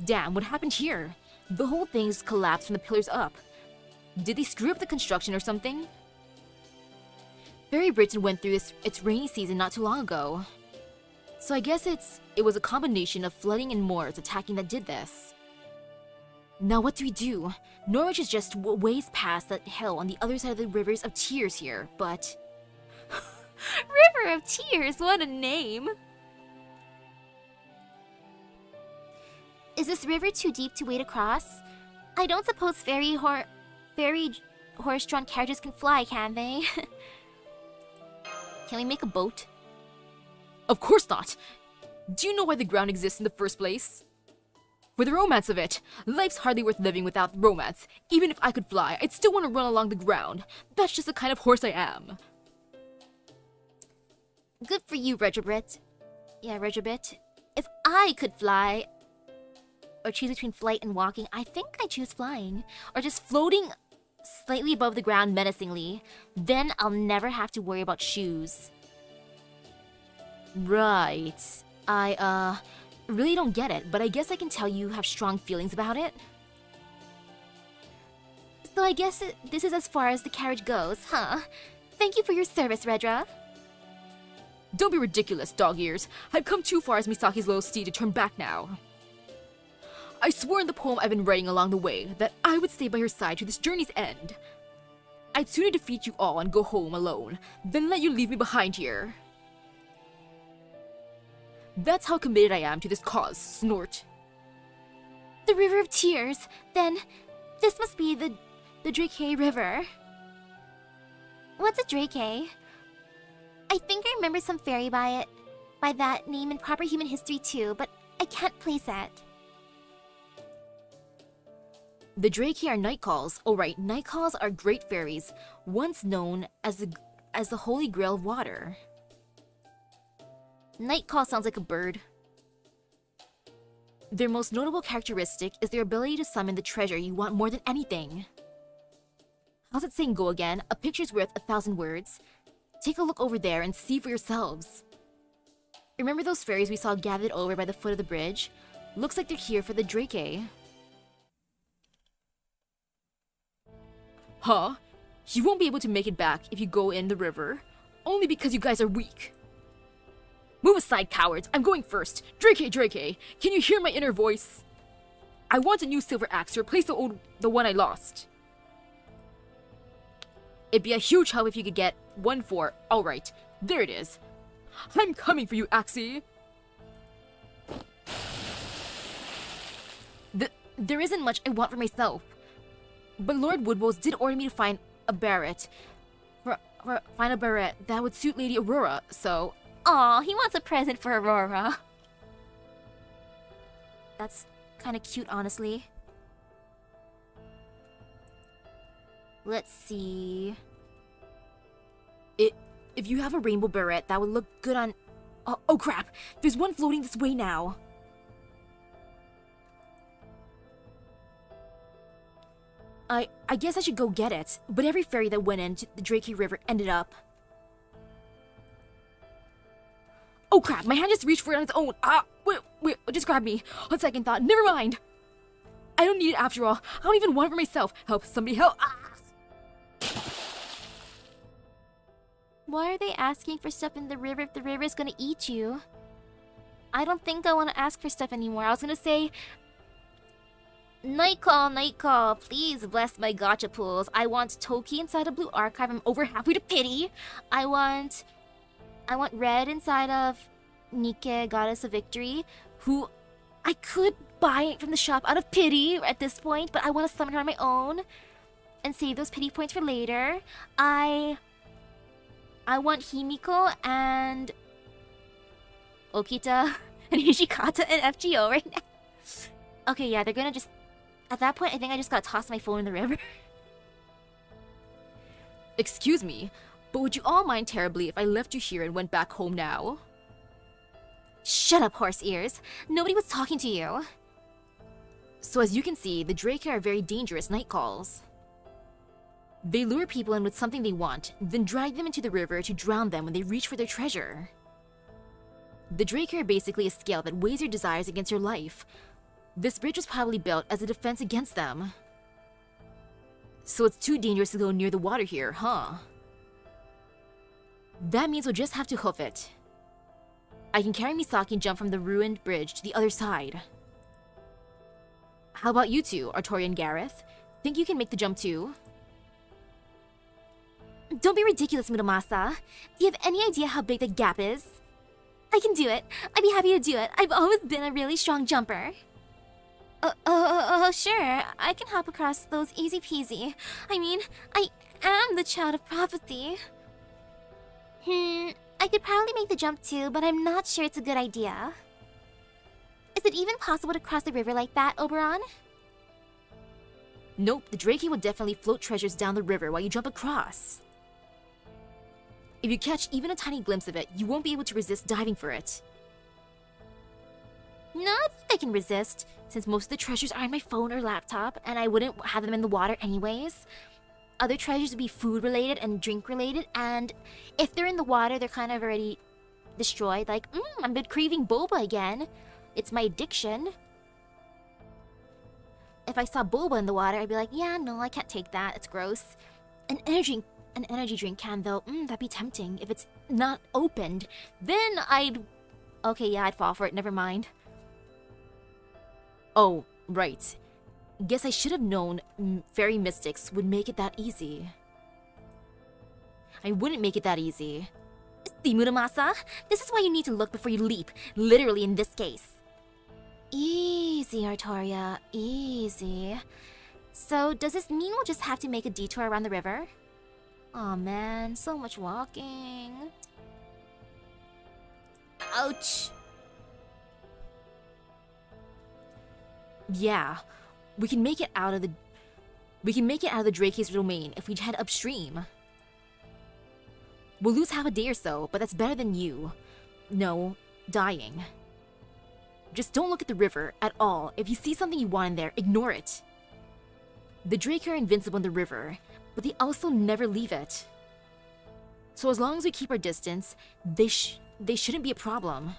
Damn, what happened here? The whole thing's collapsed from the pillars up. Did they screw up the construction or something? Fairy Britain went through its rainy season not too long ago. So I guess it was a combination of flooding and moors attacking that did this. Now what do we do? Norwich is just ways past that hill on the other side of the Rivers of Tears here, but... River of Tears, what a name! Is this river too deep to wade across? I don't suppose fairy horse-drawn carriages can fly, can they? Can we make a boat? Of course not! Do you know why the ground exists in the first place? For the romance of it. Life's hardly worth living without romance. Even if I could fly, I'd still want to run along the ground. That's just the kind of horse I am. Good for you, Retrobit. Yeah, Retrobit. If I could fly, or choose between flight and walking, I think I choose flying. Or just floating slightly above the ground menacingly. Then I'll never have to worry about shoes. Right. I really don't get it, but I guess I can tell you have strong feelings about it. So I guess this is as far as the carriage goes, huh? Thank you for your service, Redra. Don't be ridiculous, dog ears. I've come too far as Misaki's loyal steed to turn back now. I swore in the poem I've been writing along the way that I would stay by her side to this journey's end. I'd sooner defeat you all and go home alone than let you leave me behind here. That's how committed I am to this cause, Snort. The River of Tears? Then, this must be the Drake River. What's a Drake? I think I remember some fairy by that name in proper human history too, but I can't place it. The Drake are night calls. Oh right, night calls are great fairies, once known as the Holy Grail of water. Night call sounds like a bird. Their most notable characteristic is their ability to summon the treasure you want more than anything. How's it saying go again? A picture's worth 1,000 words. Take a look over there and see for yourselves. Remember those fairies we saw gathered over by the foot of the bridge? Looks like they're here for the Drake. Huh? You won't be able to make it back if you go in the river, only because you guys are weak. Move aside, cowards. I'm going first. Drake, can you hear my inner voice? I want a new silver axe to replace the one I lost. It'd be a huge help if you could get one for... Alright, there it is. I'm coming for you, Axie. There isn't much I want for myself. But Lord Woodwose did order me to find a barret. Find a barret that would suit Lady Aurora, so...
Aw, he wants a present for Aurora. That's kind of cute, honestly. Let's see.
If you have a rainbow barret, that would look good on... Oh crap! There's one floating this way now. I guess I should go get it, but every ferry that went into the Drakey River ended up... Oh crap, my hand just reached for it on its own. Wait, just grab me. On second thought, never mind. I don't need it after all. I don't even want it for myself. Help, somebody help.
Why are they asking for stuff in the river if the river is gonna eat you? I don't think I want to ask for stuff anymore. I was gonna say... Night call, please bless my gacha pools. I want Toki inside a blue archive. I'm over halfway to pity. I want Red inside of Nike, Goddess of Victory, who I could buy it from the shop out of pity at this point, but I want to summon her on my own and save those pity points for later. I want Himiko and Okita and Hishikata and FGO right now. Okay, yeah, they're gonna just... At that point, I think I just gotta toss my phone in the river.
Excuse me, but would you all mind terribly if I left you here and went back home now?
Shut up, horse ears. Nobody was talking to you.
So as you can see, the Drake are very dangerous night calls. They lure people in with something they want, then drag them into the river to drown them when they reach for their treasure. The Drake are basically a scale that weighs your desires against your life. This bridge was probably built as a defense against them. So it's too dangerous to go near the water here, huh? That means we'll just have to hoof it. I can carry Misaki and jump from the ruined bridge to the other side. How about you two, Artoria and Gareth? Think you can make the jump too?
Don't be ridiculous, Muramasa. Do you have any idea how big the gap is? I can do it. I'd be happy to do it. I've always been a really strong jumper. Sure. I can hop across those easy peasy. I mean, I am the child of prophecy. I could probably make the jump too, but I'm not sure it's a good idea. Is it even possible to cross the river like that, Oberon?
Nope, the Drakey will definitely float treasures down the river while you jump across. If you catch even a tiny glimpse of it, you won't be able to resist diving for it.
No, I think I can resist, since most of the treasures are on my phone or laptop, and I wouldn't have them in the water anyways. Other treasures would be food-related and drink-related, and if they're in the water, they're kind of already destroyed. Like, I've been craving boba again. It's my addiction. If I saw boba in the water, I'd be like, yeah, no, I can't take that. It's gross. An energy drink can, though, that'd be tempting. If it's not opened, then Okay, yeah, I'd fall for it. Never mind.
Oh, right. Guess I should have known fairy mystics would make it that easy. I wouldn't make it that easy.
See, Muramasa? This is why you need to look before you leap. Literally in this case. Easy, Artoria. Easy. So, does this mean we'll just have to make a detour around the river? Aw, man. So much walking. Ouch.
Yeah, we can make it out of the Drakey's domain if we head upstream. We'll lose half a day or so, but that's better than dying. Just don't look at the river at all. If you see something you want in there, ignore it. The Drake are invincible in the river, but they also never leave it. So as long as we keep our distance, they shouldn't be a problem.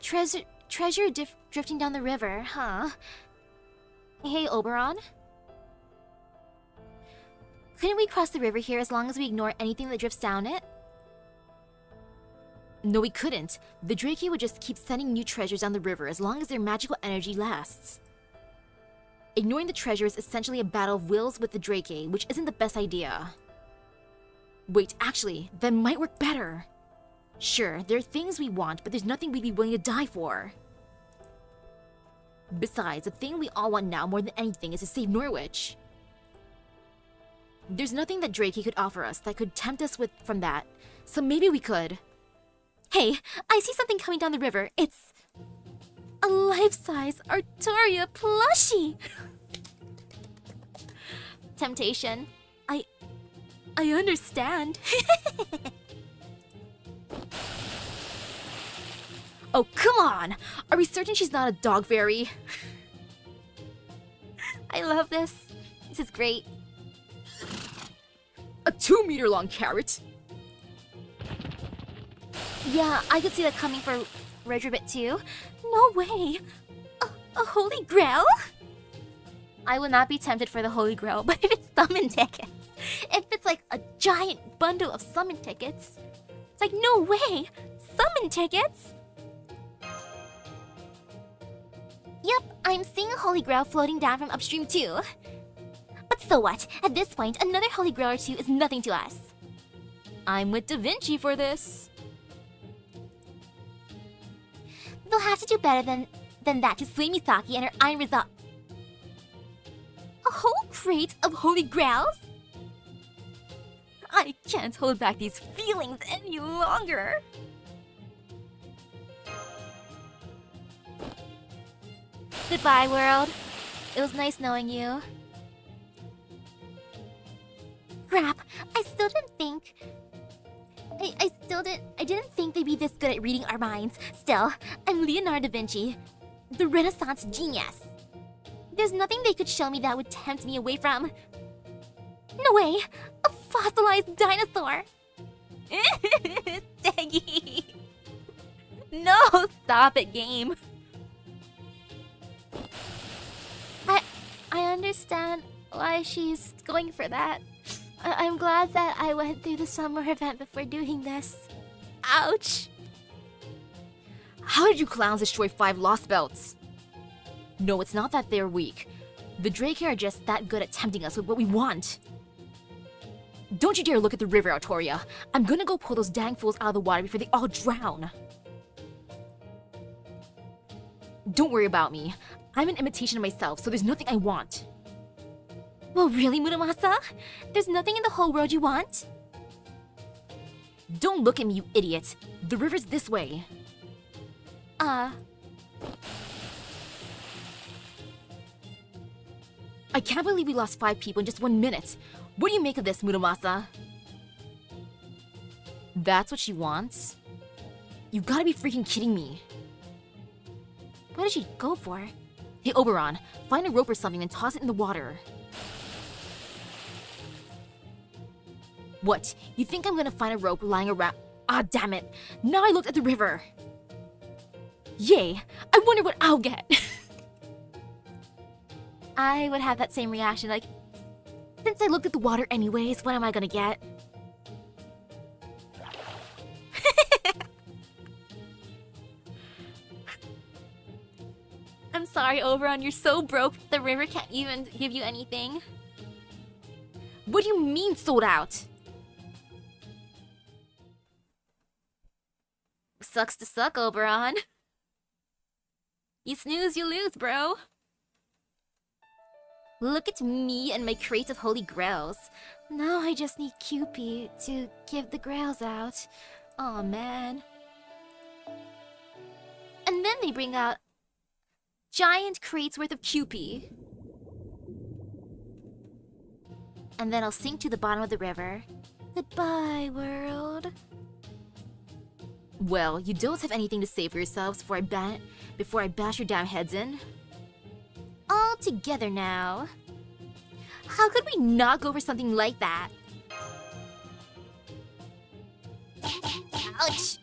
Treasure drifting down the river, huh? Hey, Oberon? Couldn't we cross the river here as long as we ignore anything that drifts down it?
No, we couldn't. The Drake would just keep sending new treasures down the river as long as their magical energy lasts. Ignoring the treasure is essentially a battle of wills with the Drake, which isn't the best idea. Wait, actually, that might work better. Sure, there are things we want, but there's nothing we'd be willing to die for. Besides, the thing we all want now more than anything is to save Norwich. There's nothing that Drake could offer us that could tempt us from that, so maybe we could.
Hey, I see something coming down the river. It's a life-size Artoria plushie. Temptation. I understand.
Oh, come on! Are we certain she's not a dog fairy?
I love this. This is great.
A 2-meter-long carrot?
Yeah, I could see that coming for Redrabit too. No way! A holy grail? I would not be tempted for the holy grail, but if it's summon tickets, if it's like a giant bundle of summon tickets, it's like, no way! Summon tickets? Yep, I'm seeing a holy grail floating down from upstream too. But so what? At this point, another holy grail or two is nothing to us.
I'm with Da Vinci for this.
They'll have to do better than that to sway Misaki and her iron resolve. A whole crate of holy grails? I can't hold back these feelings any longer. Goodbye, world. It was nice knowing you. Crap, I still didn't think... I didn't think they'd be this good at reading our minds. Still, I'm Leonardo da Vinci, the Renaissance genius. There's nothing they could show me that would tempt me away from... No way! A fossilized dinosaur! Steggy! No, stop it, game. I understand why she's going for that. I'm glad that I went through the summer event before doing this. Ouch!
How did you clowns destroy 5 lost belts? No, it's not that they're weak. The Drake are just that good at tempting us with what we want. Don't you dare look at the river, Artoria. I'm gonna go pull those dang fools out of the water before they all drown. Don't worry about me. I'm an imitation of myself, so there's nothing I want.
Well, really, Muramasa? There's nothing in the whole world you want?
Don't look at me, you idiot. The river's this way.
I
can't believe we lost 5 people in just 1 minute. What do you make of this, Muramasa? That's what she wants? You gotta be freaking kidding me.
What did she go for?
Hey, Oberon, find a rope or something and toss it in the water. What? You think I'm gonna find a rope lying around? Ah, damn it. Now I looked at the river. Yay! I wonder what I'll get.
I would have that same reaction, like, since I looked at the water anyways, what am I gonna get? I'm sorry, Oberon, you're so broke, the river can't even give you anything.
What do you mean, sold out?
Sucks to suck, Oberon. You snooze, you lose, bro. Look at me and my crate of holy grails. Now I just need Cupid to give the grails out. Aw, man. And then they bring out giant crates worth of Cupid. And then I'll sink to the bottom of the river. Goodbye, world.
Well, you don't have anything to say for yourselves before I bash your damn heads in?
All together now. How could we not go for something like that? Ouch!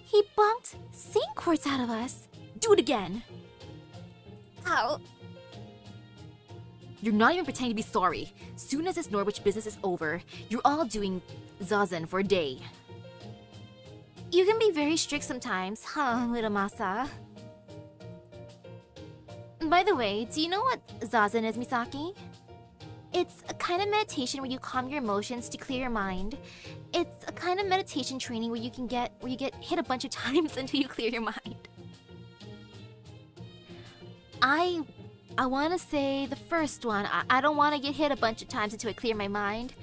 He bonked Saint Quartz out of us.
Do it again.
Ow.
You're not even pretending to be sorry. Soon as this Norwich business is over, you're all doing zazen for a day.
You can be very strict sometimes, huh, little Masa? By the way, do you know what zazen is, Misaki? It's a kind of meditation where you calm your emotions to clear your mind. It's a kind of meditation training where you get hit a bunch of times until you clear your mind. I want to say the first one. I don't want to get hit a bunch of times until I clear my mind.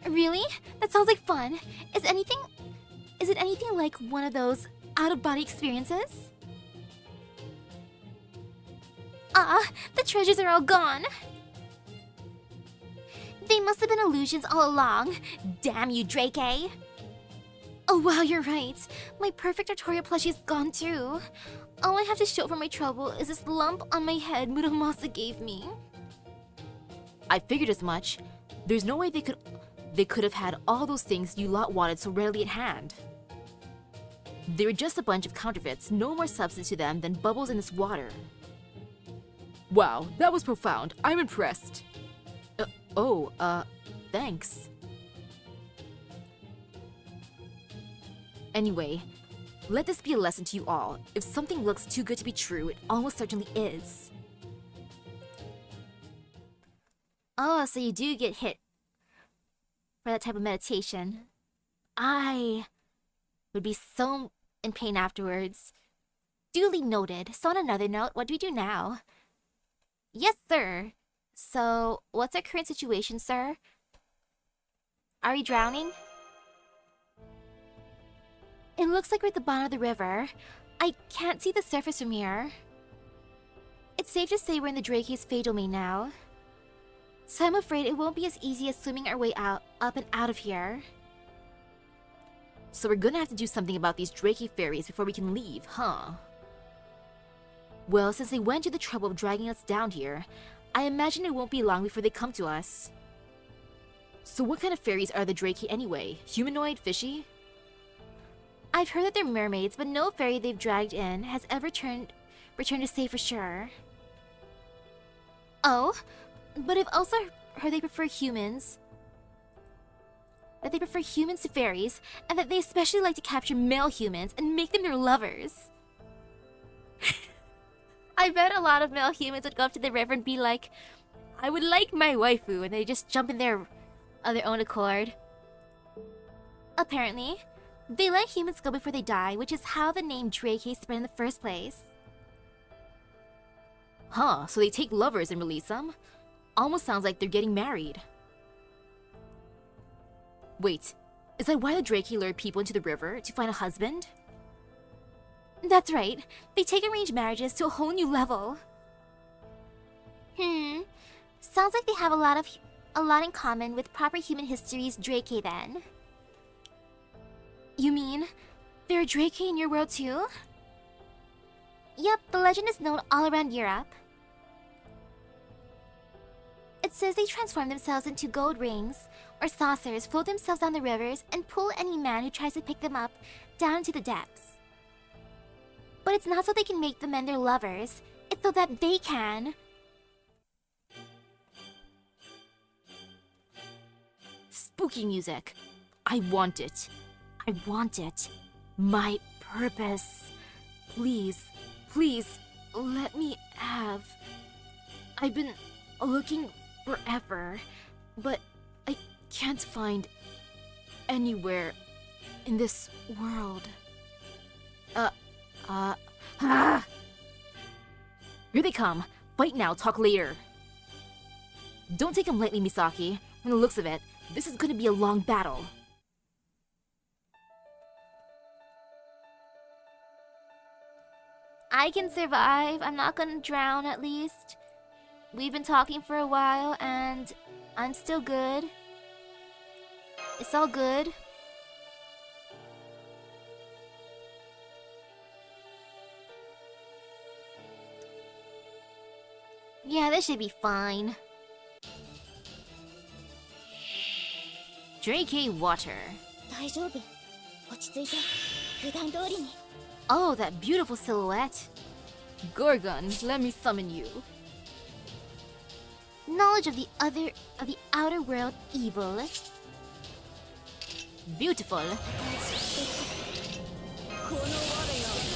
Really? That sounds like fun. Is it anything like one of those out-of-body experiences? The treasures are all gone. They must have been illusions all along. Damn you, Drake. Oh wow, you're right. My perfect Artoria plushie is gone too. All I have to show for my trouble is this lump on my head Muramasa gave me.
I figured as much. There's no way they could have had all those things you lot wanted so readily at hand. They were just a bunch of counterfeits, no more substance to them than bubbles in this water. Wow, that was profound. I'm impressed. Thanks. Anyway, let this be a lesson to you all. If something looks too good to be true, it almost certainly is.
Oh, so you do get hit for that type of meditation. I would be so in pain afterwards. Duly noted. So on another note, what do we do now? Yes, sir. So, what's our current situation, sir? Are we drowning? It looks like we're at the bottom of the river. I can't see the surface from here. It's safe to say we're in the Drake's Fey domain now. So I'm afraid it won't be as easy as swimming our way up and out of here.
So we're gonna have to do something about these Drake fairies before we can leave, huh? Well, since they went to the trouble of dragging us down here, I imagine it won't be long before they come to us. So what kind of fairies are the Drake anyway? Humanoid, fishy?
I've heard that they're mermaids, but no fairy they've dragged in has ever returned to say for sure. Oh, but I've also heard they prefer humans. That they prefer humans to fairies, and that they especially like to capture male humans and make them their lovers. I bet a lot of male humans would go up to the river and be like, I would like my waifu, and they just jump in there of their own accord. Apparently, they let humans go before they die, which is how the name Drake spread in the first place.
Huh, so they take lovers and release them? Almost sounds like they're getting married. Wait, is that why the Drake lure people into the river? To find a husband?
That's right. They take arranged marriages to a whole new level. Sounds like they have a lot in common with proper human history's Drake then. You mean there are Drake in your world too? Yep, the legend is known all around Europe. It says they transform themselves into gold rings or saucers, float themselves down the rivers, and pull any man who tries to pick them up down into the depths. But it's not so they can make the men their lovers, it's so that they can.
Spooky music. I want it. I want it. My purpose. Please, please, let me have. I've been looking forever, but I can't find anywhere in this world. Here they come. Fight now, talk later. Don't take them lightly, Misaki. From the looks of it, this is gonna be a long battle.
I can survive. I'm not gonna drown at least. We've been talking for a while and I'm still good. It's all good. Yeah, this should be fine.
Drake water.
大丈夫。落ち着いて。普段通りに。
Oh, that beautiful silhouette.
Gorgon, let me summon you.
knowledge of the outer world evil. Beautiful.
この我が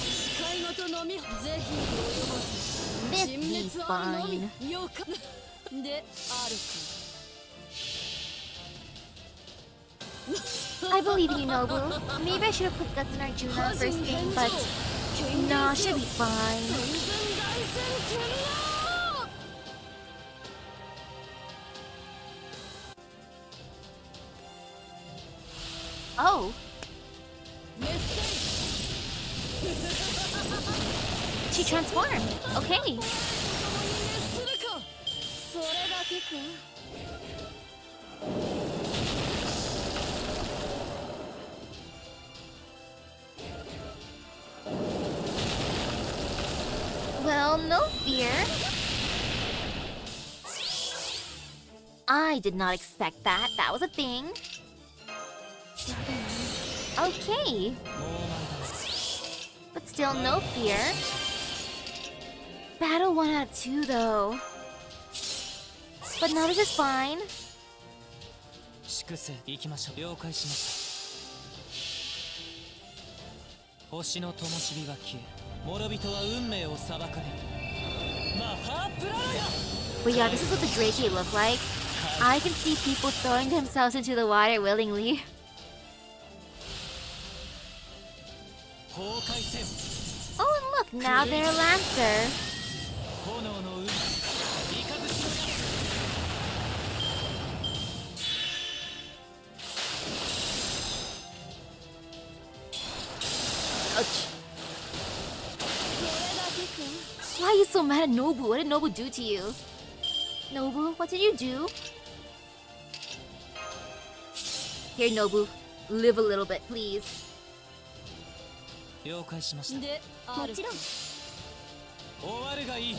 視界ごとのみぜひ及ばず
This
沈
means
滅あるの
fine.
みよかである
I believe in you, Nobu. Maybe I should have put guts in Arjuna first thing, but no, she'll be fine.
全然大戦天皇
Oh,
メッセ
she transformed. Okay.
ージするかそれだけか
Well, no fear. I did not expect that. That was a thing. Okay. But still, no fear. Battle 1 out of 2, though. But no, this is fine.
粛清行きましょう。了解しました星の灯火が消え諸人は運命を裁かれるマハープララヤ
But yeah, this is what the Drake look like. I can see people throwing themselves into the water willingly.
崩壊せよ
Oh, and look, now they're a Lancer.
炎の海三日月の矢
Ouch. Why are you so mad at Nobu? What did Nobu do to you? Nobu, what did you do? Here, Nobu. Live a little bit, please.
了解しました
である
終わるがいい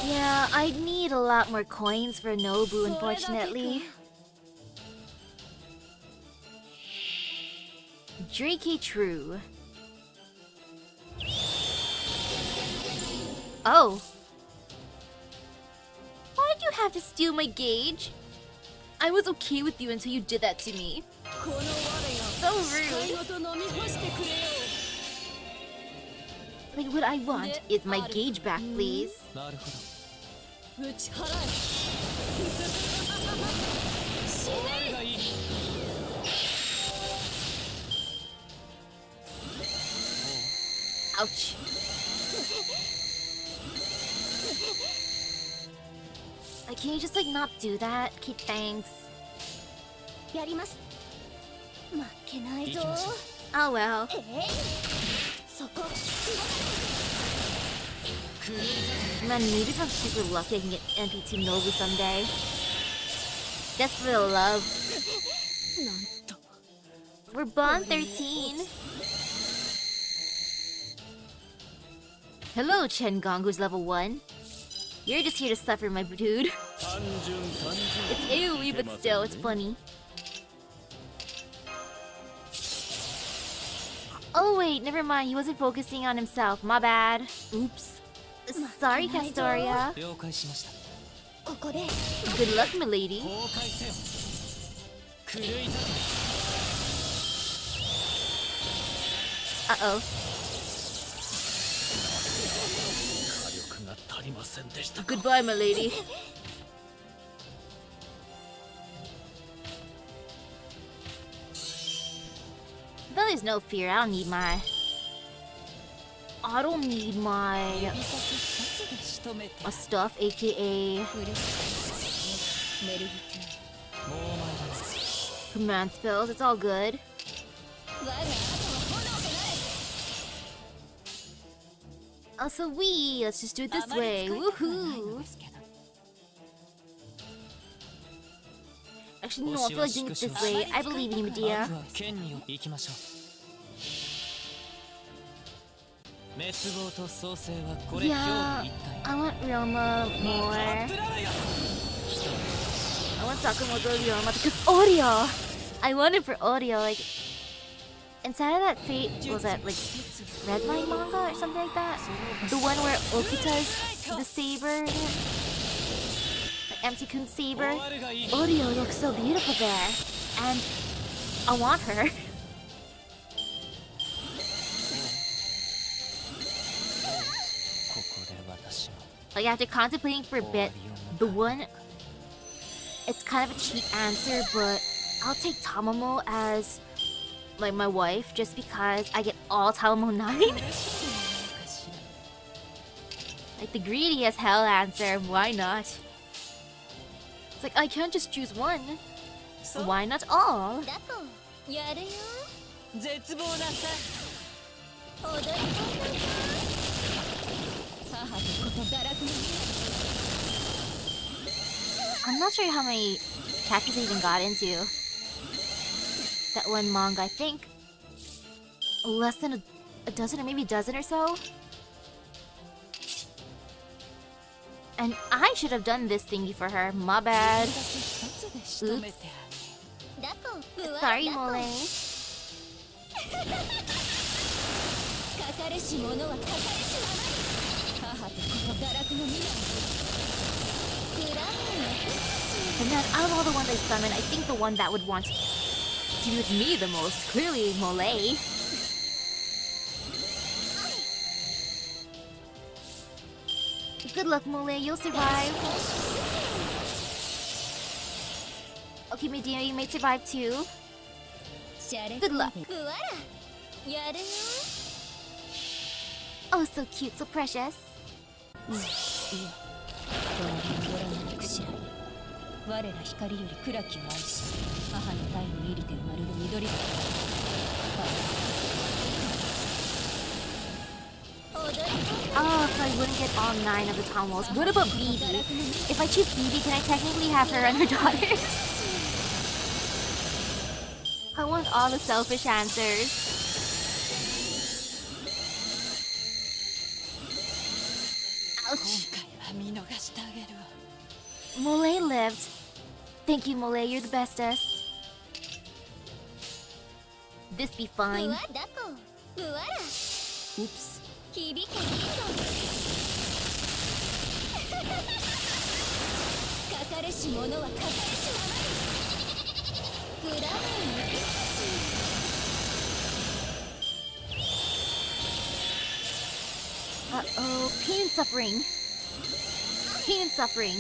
Yeah, I'd need a lot more coins for Nobu, unfortunately. Drake true. Oh. Why did you have to steal my gauge? I was okay with you until you did that to me.
この我が
So
視界
rude.
ごと飲み干してくれよ
Like, what I want is my gauge back, please.
なるほ
打ち払え
ど終わるがいい
Ouch. Like, can you just, like, not do that? Okay, thanks.
やります負けないぞ
行きましょう
Oh well.
そこ
Man, maybe if I'm super lucky, I can get MP2 Nobu someday. Just for the love.
なんと
We're Bond 13. Hello, Chen Gong, who's level 1. You're just here to suffer, my dude. It's AoE, but still, it's funny. Oh wait, never mind. He wasn't focusing on himself. My bad. Oops. Sorry, Castoria.
了解しました
ここで
Good luck, milady.
崩壊せよ狂い咲け
Uh-oh.
火力が足りませんでした
Goodbye, milady. Though there's no fear, I don't need my... I don't need my...
指先一つで仕留めて
stuff, aka
嬉しいメルギテ
もうお前だ
command spells. It's all good.
ィ我があなたは炎でない
Also, let's just do it this way. Woohoo! Actually, no, I feel like doing it this way. I believe in you, Medea.
剣に行きましょう滅亡と創生はこれ表
Yeah,
裏一体
I want Ryoma more.
マハプララヤ
I want Sakamoto Ryoma because audio! I want it for audio, like... Inside of that Fate, was that, like, Redline manga or something like that? The one where Okita's the saber in it? MC-kun saber.
終わるがいい
Oreo looks so beautiful there. And I want her.
ここで私も
Like after contemplating for a
終わ
bit,
りを
the one, it's kind of a cheap answer, but I'll take Tamamo as like my wife just because I get all Tamamo 9. Like the greedy as hell answer, why not? It's like I can't just choose one.
So?
Why not all?
だとやるよ
絶望なさ
踊り子母と子と堕落の
I'm not sure how many chapters I even got into. That one manga, I think less than a dozen or maybe a dozen or so. And I should have done this thingy for her. My bad.
仕留めてあ
だとうわ
Sorry,
だと
Mole.
かかるし者はかかるしままに母と子と堕落の未来クラウンの
And then out of all the ones I summoned, I think the one that would want to be with me the most, clearly Mole. Good luck, Mole. You'll survive. Okay, Medina, you may survive too.
シャレ
Good luck.
うわらやるよ
Oh, so cute, so precious.
いや隣にご覧なくしらい我ら光より暗きを愛し母の体に入りて生まれる緑だ踊り
Oh, so I wouldn't get all 9 of the Tomos. What about BB? If I choose BB, can I technically have her and her daughters? I want all the selfish answers. Ouch.
今回は見逃してあげるわ
Mole lived. Thank you, Mole. You're the bestest. This be
う
fine.
わだとうわら
Oops.
響けリードかかるし者はかかるしままにグラウンの
Uh-oh. Pain and suffering. Pain and suffering.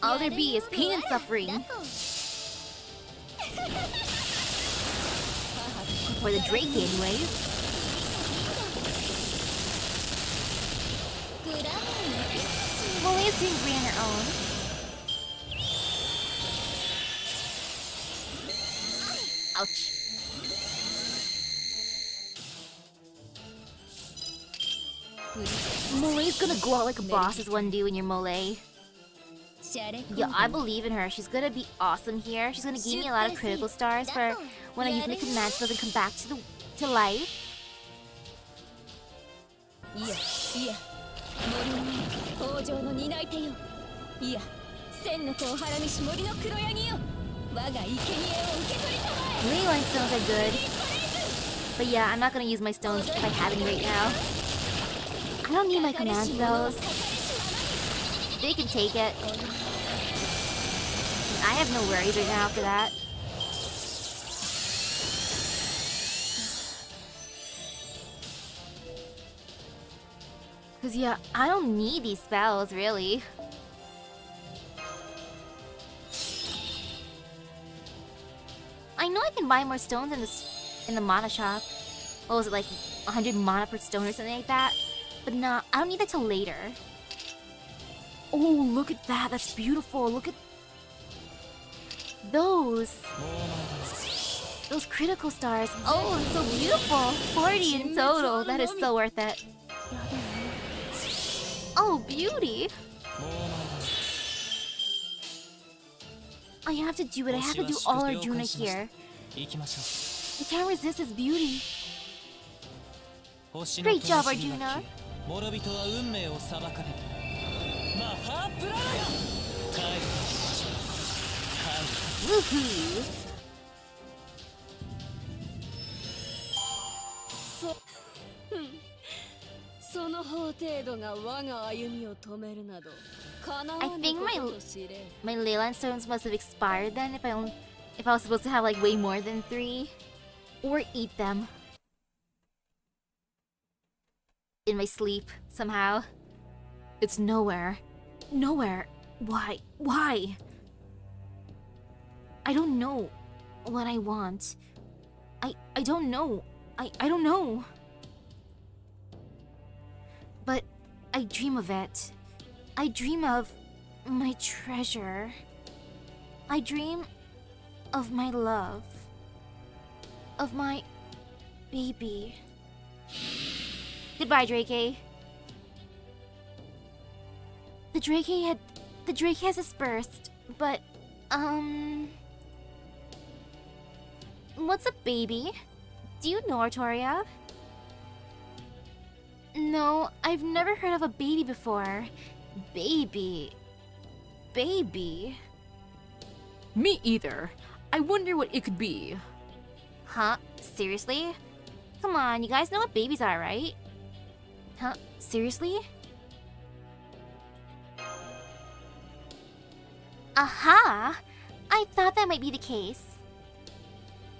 All there be is pain and suffering. For the Drake, anyways.
グラウンの
Mole's doing great on her own. Ouch. Mole's gonna go out like a boss as one do in your Mole.
シャレ
Yeah, I believe in her. She's gonna be awesome here. She's gonna give me a lot of critical stars for when I use my command spells and come back to life.
いやいや森の北条の担い手よいや千の子をはらみし森の黒ヤギよ我が生贄を受け取りたまえ
Leyline stones are good. But yeah, I'm not gonna use my stones if I have any right now. I don't need my command spells. They can take it. I have no worries right now after that. Cause yeah, I don't need these spells really. I know I can buy more stones in the mana shop. What was it, like 100 mana per stone or something like that? But nah, I don't need that till later. Oh, look at that. That's beautiful. Look at those. Those critical stars. Oh, it's so beautiful. 40 in total. That is so worth it. Oh, beauty. I have to do it. I have to do all Arjuna here.
行きましょ
I can't resist his beauty.
う星
Great job,
灯火が
Arjuna.
消え諸人は運命を裁かれるマハープララヤ帰る帰る
Woohoo.
その
think my Leyland stones must have expired then if I was supposed to have like way more than 3. Or eat them. In my sleep, somehow. It's nowhere. Nowhere. Why? Why? I don't know what I want. I don't know. I don't know. But I dream of it. I dream of my treasure. I dream of my love. Of my baby. Goodbye, Drake. The Drake has dispersed, but what's a baby? Do you know, Artoria? No, I've never heard of a baby before. Baby.
Me either. I wonder what it could be.
Huh? Seriously? Come on, you guys know what babies are, right? Huh? Seriously? Aha! I thought that might be the case.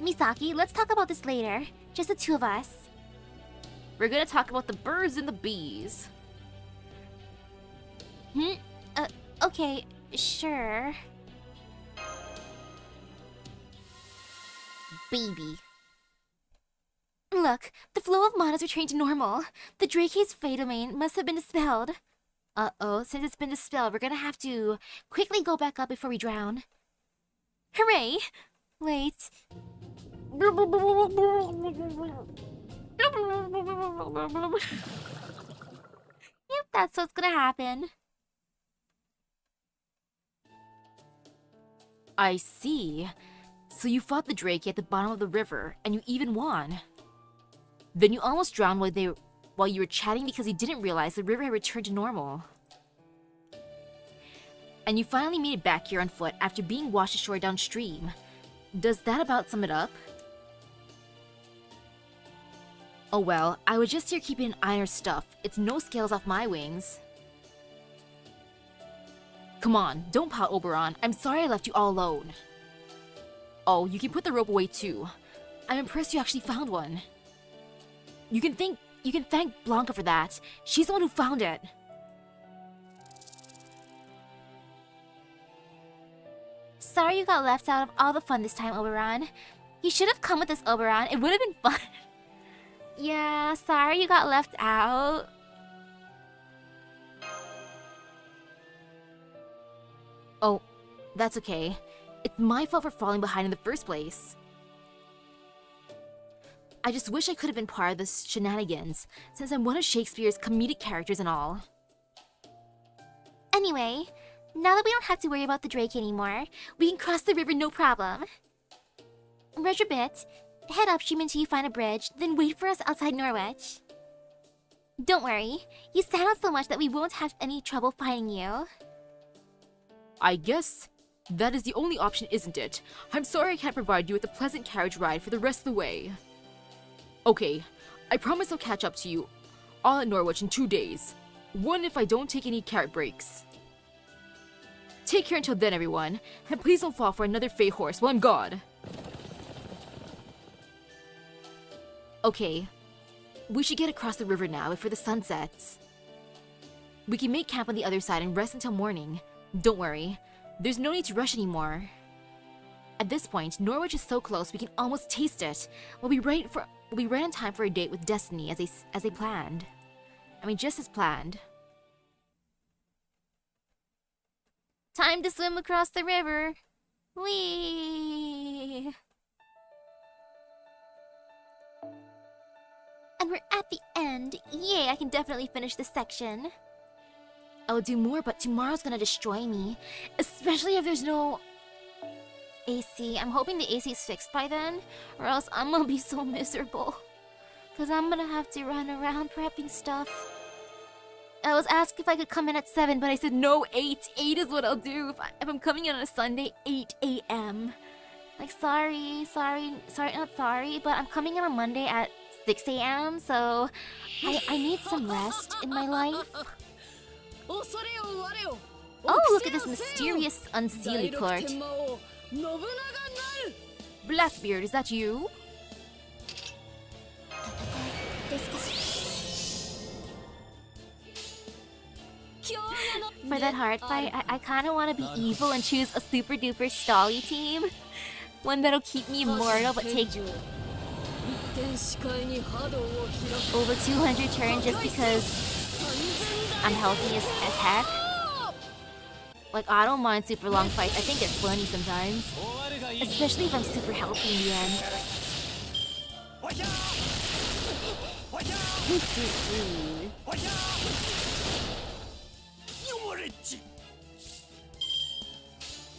Misaki, let's talk about this later. Just the two of us.
We're gonna talk about the birds and the bees.
Okay, sure. Baby. Look, the flow of mana is returning to normal. The Drake's fate domain must have been dispelled. Uh-oh, since it's been dispelled, we're gonna have to quickly go back up before we drown. Hooray! Wait. Yep, that's what's gonna happen.
I see. So you fought the Drake at the bottom of the river, and you even won. Then you almost drowned while you were chatting because you didn't realize the river had returned to normal. And you finally made it back here on foot after being washed ashore downstream. Does that about sum it up? Oh well, I was just here keeping an eye on her stuff. It's no scales off my wings. Come on, don't pout, Oberon. I'm sorry I left you all alone. Oh, you can put the rope away too. I'm impressed you actually found one. You can thank Blanca for that. She's the one who found it.
Sorry you got left out of all the fun this time, Oberon. You should have come with us, Oberon. It would have been fun. Yeah, sorry you got left out.
Oh, that's okay. It's my fault for falling behind in the first place. I just wish I could have been part of the shenanigans, since I'm one of Shakespeare's comedic characters and all.
Anyway, now that we don't have to worry about the Drake anymore, we can cross the river no problem. Rest a bit, head upstream until you find a bridge, then wait for us outside Norwich. Don't worry, you stand out so much that we won't have any trouble finding you.
I guess that is the only option, isn't it? I'm sorry I can't provide you with a pleasant carriage ride for the rest of the way. Okay, I promise I'll catch up to you all at Norwich in 2 days. One if I don't take any carrot breaks. Take care until then, everyone, and please don't fall for another Fey horse while I'm gone. Okay, we should get across the river now before the sun sets. We can make camp on the other side and rest until morning. Don't worry, there's no need to rush anymore. At this point, Norwich is so close we can almost taste it. We'll be right in time for a date with Destiny as they planned. I mean, just as planned.
Time to swim across the river. Whee! And we're at the end. Yay, I can definitely finish this section.
I will do more, but tomorrow's gonna destroy me. Especially if there's no
AC. I'm hoping the AC is fixed by then, or else I'm gonna be so miserable. Cause I'm gonna have to run around prepping stuff. I was asked if I could come in at 7, but I said no, 8. 8 is what I'll do if I'm coming in on a Sunday, 8 a.m. Like, sorry, not sorry, but I'm coming in on Monday at 6 a.m., so I need some rest in my life. Oh, look at this mysterious unseelie court.
Blackbeard, is that you?
For that hard fight, I kind of want to be evil and choose a super duper stally team. One that'll keep me immortal but take over 200 turns just because I'm healthy as heck. Like, I don't mind super long fights. I think it's funny sometimes. Especially if I'm super healthy in the end.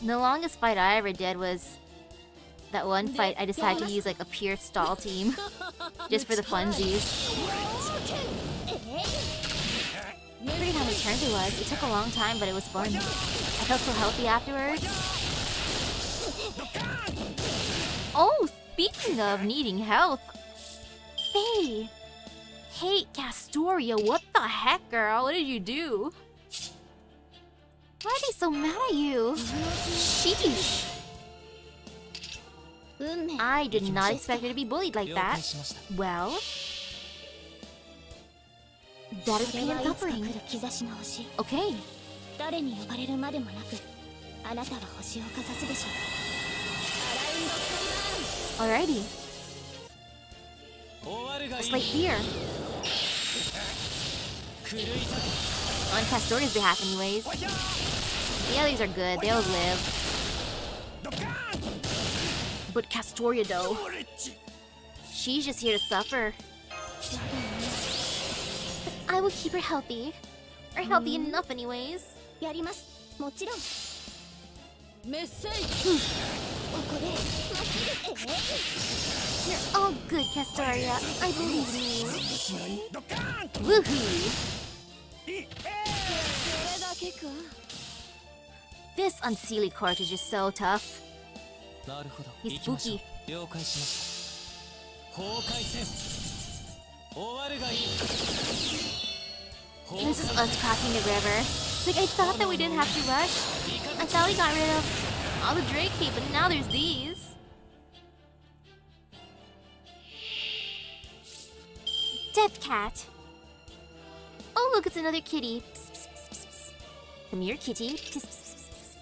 The longest fight I ever did was that one fight I decided to use like a pure stall team. Just for the funsies. I forget how many turns it was. It took a long time, but it was fun. I felt so healthy afterwards. Oh, speaking of needing health. Hey! Hey, Castoria, what the heck, girl? What did you do? Why are they so mad at you? Sheesh. I did not expect her to be bullied like that. Well, that is pain and suffering. Okay. Alrighty. A slight fear. On Castoria's behalf anyways. The others are good, they'll live. But Castoria though, she's just here to suffer. But I will keep her healthy. Or healthy enough anyways.
You're
all good, Castoria. I believe in you. Woohoo! This unseelie court is just so tough. He's spooky. This is us crossing the river. It's like I thought that we didn't have to rush. I thought we got rid of all the Drake tape, but now there's these. Death cat. Oh, look, it's another kitty. Psst, psst, psst, psst. Come here, kitty. Psst, psst, psst, psst.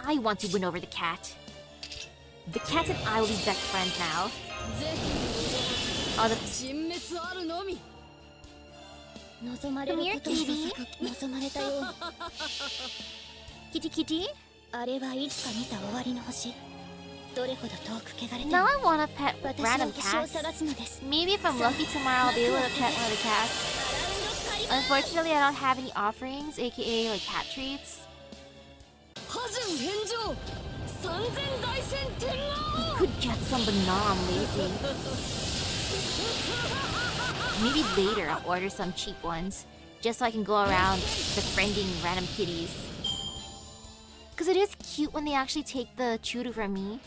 I want to win over the cat. The cat and I will be best friends now. Oh, the... Come here, kitty. Kitty, kitty. Now I want to pet random cats. Maybe if I'm lucky tomorrow, I'll be able to pet one of the cats. Unfortunately, I don't have any offerings, aka like cat treats. I could get some, but no, I'm lazy. Maybe later I'll order some cheap ones, just so I can go around befriending random kitties. Because it is cute when they actually take the churu from me.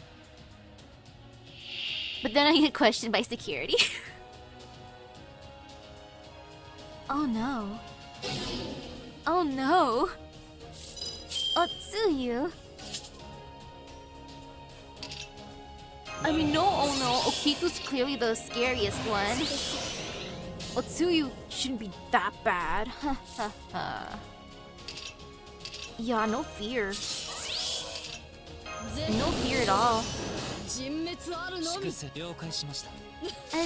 But then I get questioned by security. Oh no. Oh no. Otsuyu. I mean, no, oh no. Okiku's clearly the scariest one. Otsuyu shouldn't be that bad. Yeah, no fear. No fear at all. And it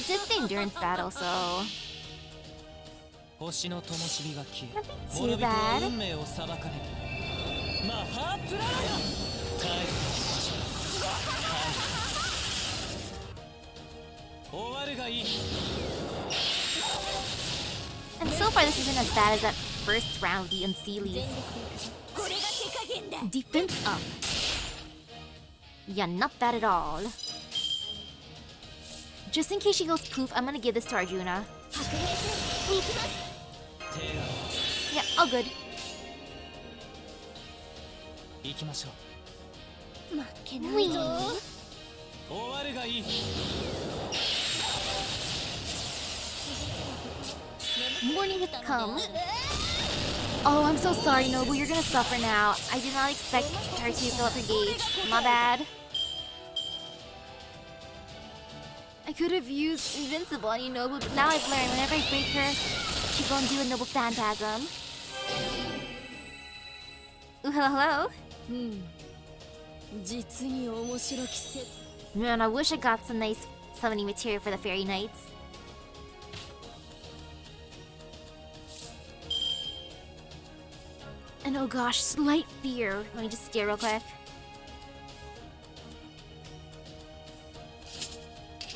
did the endurance battle, so... Nothing too bad. And so far this isn't as bad as that first round with the Unseelies. Defense up. Yeah, not bad at all. Just in case she goes poof, I'm gonna give this to Arjuna. Yeah, all good. Wee. Morning has come. Oh, I'm so sorry, Nobu. You're gonna suffer now. I did not expect her to fill up her gauge. My bad. I could have used Invincible on you, Nobu, but now I've learned whenever I break her, she's gonna do a Noble Phantasm. Ooh, hello, hello.
実に面白き説
Man, I wish I got some nice summoning material for the Fairy Knights. And oh gosh, slight fear. Let me just stare real quick.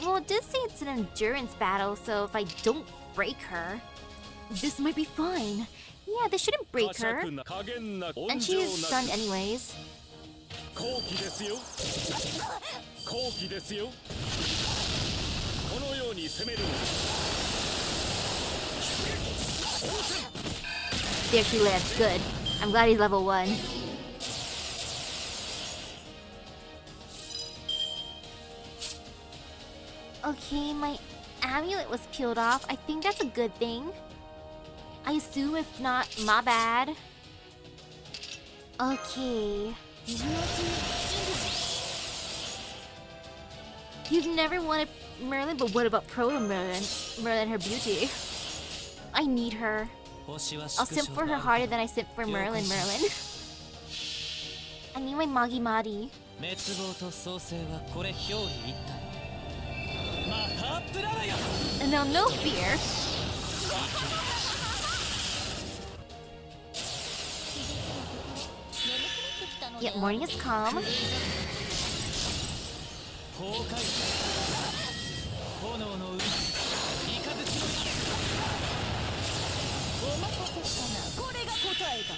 Well, it did say it's an endurance battle, so if I don't break her, this might be fine. Yeah, this shouldn't break her. And she is stunned anyways.
好機ですよ好機ですよこのように攻める
There she lives. Good. I'm glad he's level 1. Okay, my amulet was peeled off. I think that's a good thing. I assume if not, my bad. Okay. You've never wanted Merlin, but what about Proto Merlin? Merlin, her beauty. I need her. I'll simp for her harder than I simp for Merlin. I need my Magi Madi.
滅亡と創生はこれ表裏一体マハプララヤ
And now, no fear. Yep, morning has come.
崩壊炎の海雷の
お任せしたなこれが答えだ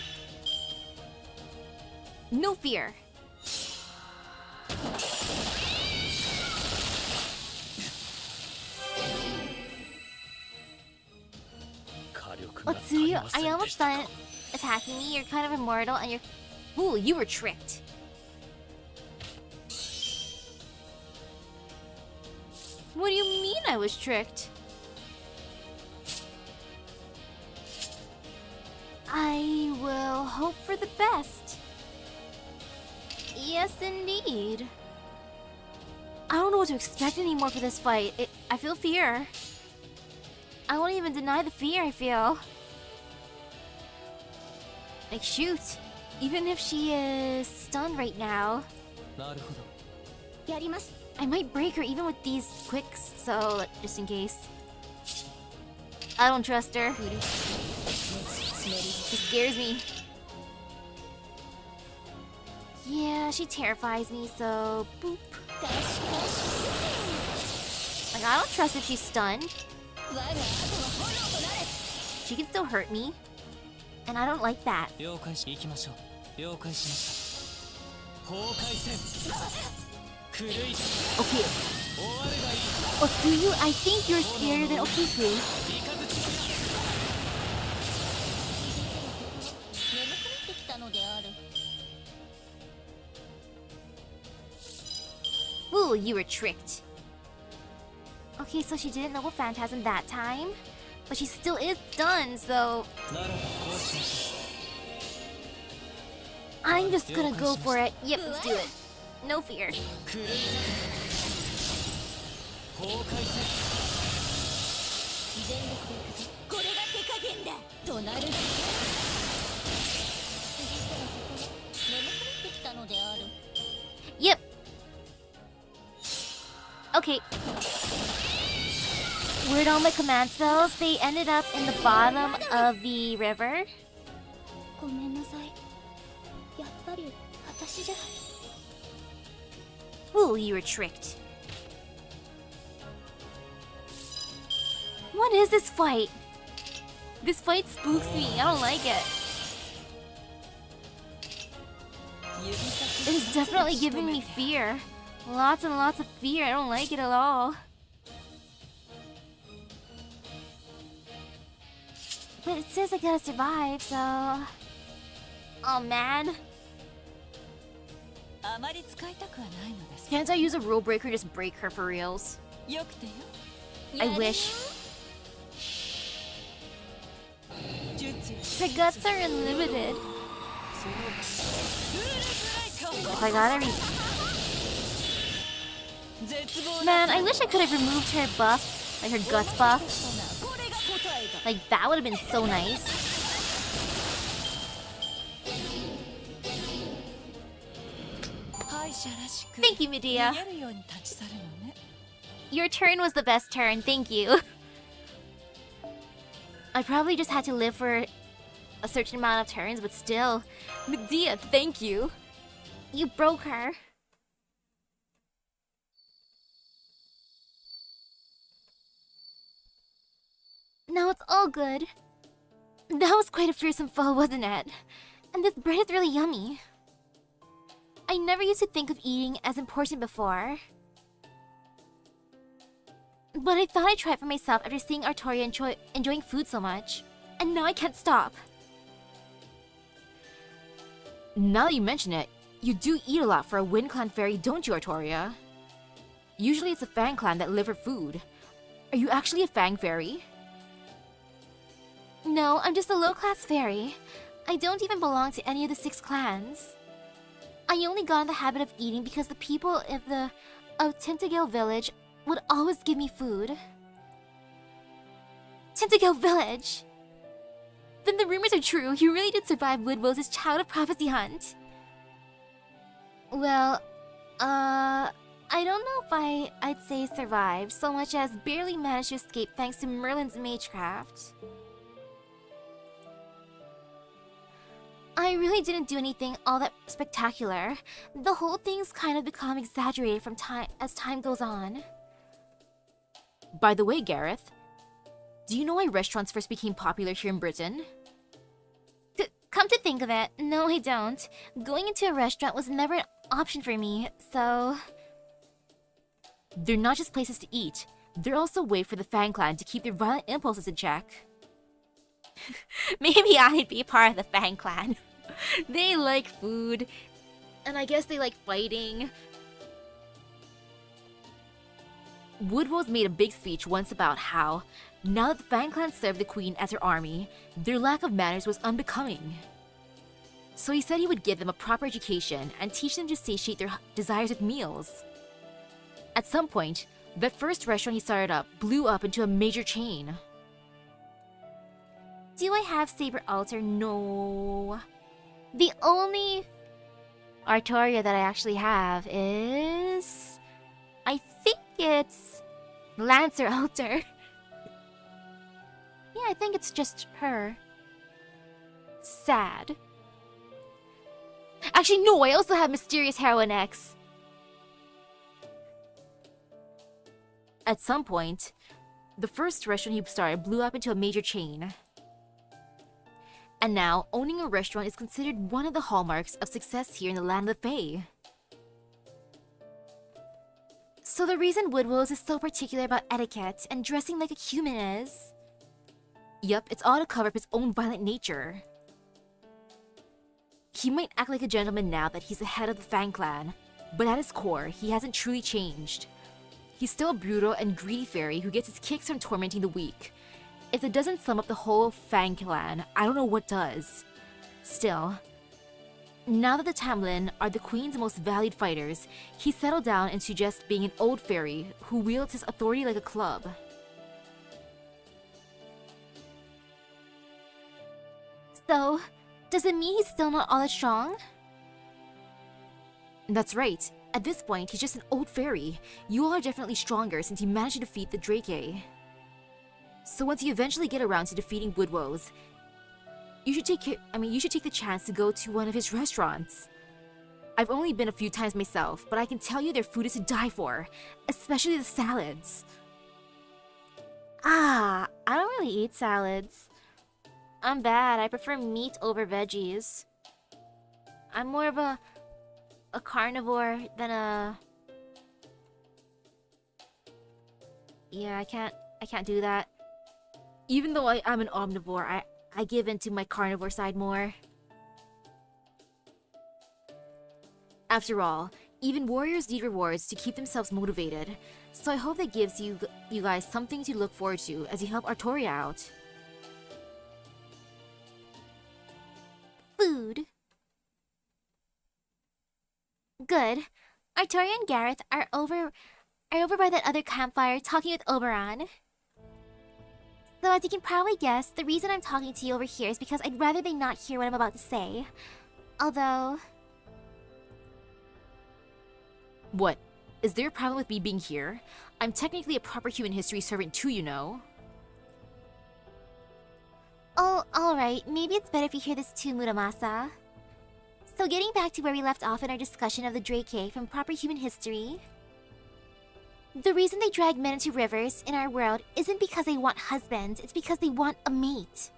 No fear. Otsuyu, I almost thought attacking me. You're kind of immortal and you're... Ooh, you were tricked. What do you mean I was tricked? I will hope for the best. Yes, indeed. I don't know what to expect anymore for this fight. I feel fear. I won't even deny the fear I feel. Like, shoot. Even if she is stunned right now,
なるほど
やります
I might break her even with these quicks, so just in case. I don't trust her. She scares me. Yeah, she terrifies me, so boop. Like, I don't trust if she's stunned.
我が後の炎となれ
She can still hurt me. And I don't like that.
了解し行きましょう了解しました崩壊戦狂い
Okay.
終わればいい
Otsuyu, I think you're scarier than Okiku.
雷
眠くなってきたのである
Ooh, you were tricked. Okay, so she didn't know what Phantasm that time. But she still is stunned, so
ならばこうしましょ
I'm just gonna go for it. Yep, let's do it. No fear.
う狂い崩壊戦
全力で行くぞこれが手加減だとなる眠くなってきたのである
Yep. Okay. Where'd all my command spells? They ended up in the bottom of the river.
ごめんなさいやっぱり私じゃ
Ooh, you were tricked. What is this fight? This fight spooks me. I don't like it. It is definitely giving me fear. Lots and lots of fear. I don't like it at all. But it says I gotta survive, so... Oh man.
あまり使いたくはないのです
Can't I use a rule breaker and just break her for reals?
よくてよ
I wish. Her guts are unlimited. If I got every... Man, I wish I could have removed her buff, like her guts buff. Like, that would have been so nice. Thank you, Medea. Your turn was the best turn, thank you. I probably just had to live for a certain amount of turns, but still.
Medea, thank you.
You broke her. Now it's all good. That was quite a fearsome foe, wasn't it? And this bread is really yummy. I never used to think of eating as important before. But I thought I'd try it for myself after seeing Artoria enjoying food so much. And now I can't stop.
Now that you mention it, you do eat a lot for a Wind Clan fairy, don't you, Artoria? Usually it's a Fang Clan that live for food. Are you actually a Fang fairy?
No, I'm just a low-class fairy. I don't even belong to any of the 6 clans. I only got in the habit of eating because the people of Tintagel Village would always give me food. Tintagel Village! Then the rumors are true. You really did survive Woodrose' Child of Prophecy hunt. Well, I don't know if I'd say survived so much as barely managed to escape thanks to Merlin's magecraft. I really didn't do anything all that spectacular. The whole thing's kind of become exaggerated as time goes on.
By the way, Gareth, do you know why restaurants first became popular here in Britain?
Come to think of it, no I don't. Going into a restaurant was never an option for me, so...
They're not just places to eat. They're also a way for the Fang Clan to keep their violent impulses in check.
Maybe I'd be part of the Fang Clan.
They like food,
and I guess they like fighting.
Woodrose made a big speech once about how, now that the Fang Clan served the Queen as her army, their lack of manners was unbecoming. So he said he would give them a proper education and teach them to satiate their desires with meals. At some point, that first restaurant he started up blew up into a major chain.
Do I have Saber Altar? No. The only Artoria that I actually have is... I think it's Lancer Altar. Yeah, I think it's just her. Sad. Actually, no, I also have Mysterious Heroine X.
At some point, the first restaurant he started blew up into a major chain. And now, owning a restaurant is considered one of the hallmarks of success here in the land of the Fae.
So the reason Woodrose is so particular about etiquette and dressing like a human is...
Yup, it's all to cover up his own violent nature. He might act like a gentleman now that he's the head of the Fang Clan, but at his core, he hasn't truly changed. He's still a brutal and greedy fairy who gets his kicks from tormenting the weak. If that doesn't sum up the whole Fang Clan, I don't know what does. Still, now that the Tamlin are the Queen's most valued fighters, he settled down into just being an old fairy who wields his authority like a club.
So, does it mean he's still not all that strong?
That's right. At this point, he's just an old fairy. You all are definitely stronger since you managed to defeat the Drake. So once you eventually get around to defeating Woodrose, you should take the chance to go to one of his restaurants. I've only been a few times myself, but I can tell you their food is to die for, especially the salads.
I don't really eat salads. I'm bad. I prefer meat over veggies. I'm more of a carnivore than a... Yeah, I can't do that. Even though I'm an omnivore, I give in to my carnivore side more.
After all, even warriors need rewards to keep themselves motivated, so I hope that gives you guys something to look forward to as you help Artoria out.
food. Good. Artoria and Gareth are over by that other campfire talking with Oberon. So as you can probably guess, the reason I'm talking to you over here is because I'd rather they not hear what I'm about to say. Although...
What? Is there a problem with me being here? I'm technically a proper human history servant too, you know.
Oh, alright. Maybe it's better if you hear this too, Muramasa. So getting back to where we left off in our discussion of the Drake from proper human history... The reason they drag men into rivers in our world isn't because they want husbands, it's because they want a mate.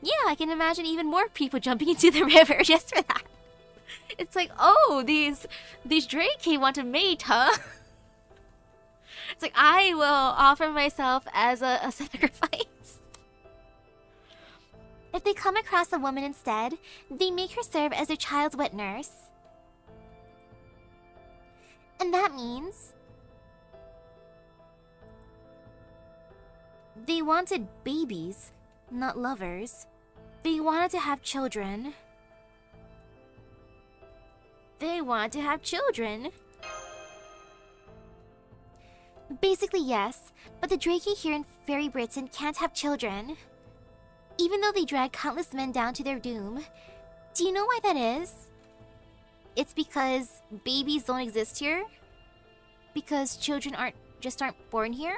Yeah, I can imagine even more people jumping into the river just for that. It's like, oh, these Drake want a mate, huh? It's like, I will offer myself as a sacrifice. If they come across a woman instead, they make her serve as their child's wet nurse. And that means... they wanted babies, not lovers. They wanted to have children. They want to have children. Basically, yes, but the Drake here in Fairy Britain can't have children. Even though they drag countless men down to their doom. Do you know why that is? It's because babies don't exist here? Because children aren't born here?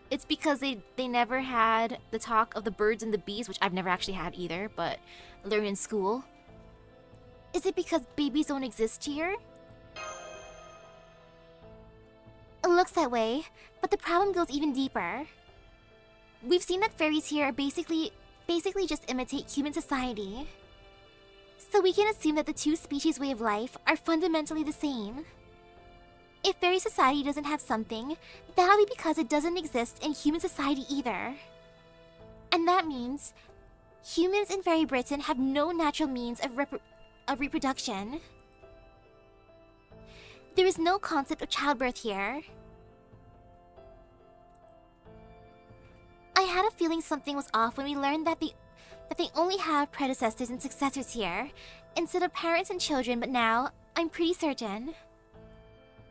It's because they never had the talk of the birds and the bees, which I've never actually had either, but learned in school. Is it because babies don't exist here? It looks that way, but the problem goes even deeper. We've seen that fairies here are basically just imitate human society. So we can assume that the two species' way of life are fundamentally the same. If fairy society doesn't have something, that'll be because it doesn't exist in human society either. And that means humans in Fairy Britain have no natural means of reproduction. There is no concept of childbirth here. I had a feeling something was off when we learned that they only have predecessors and successors here, instead of parents and children, but now I'm pretty certain.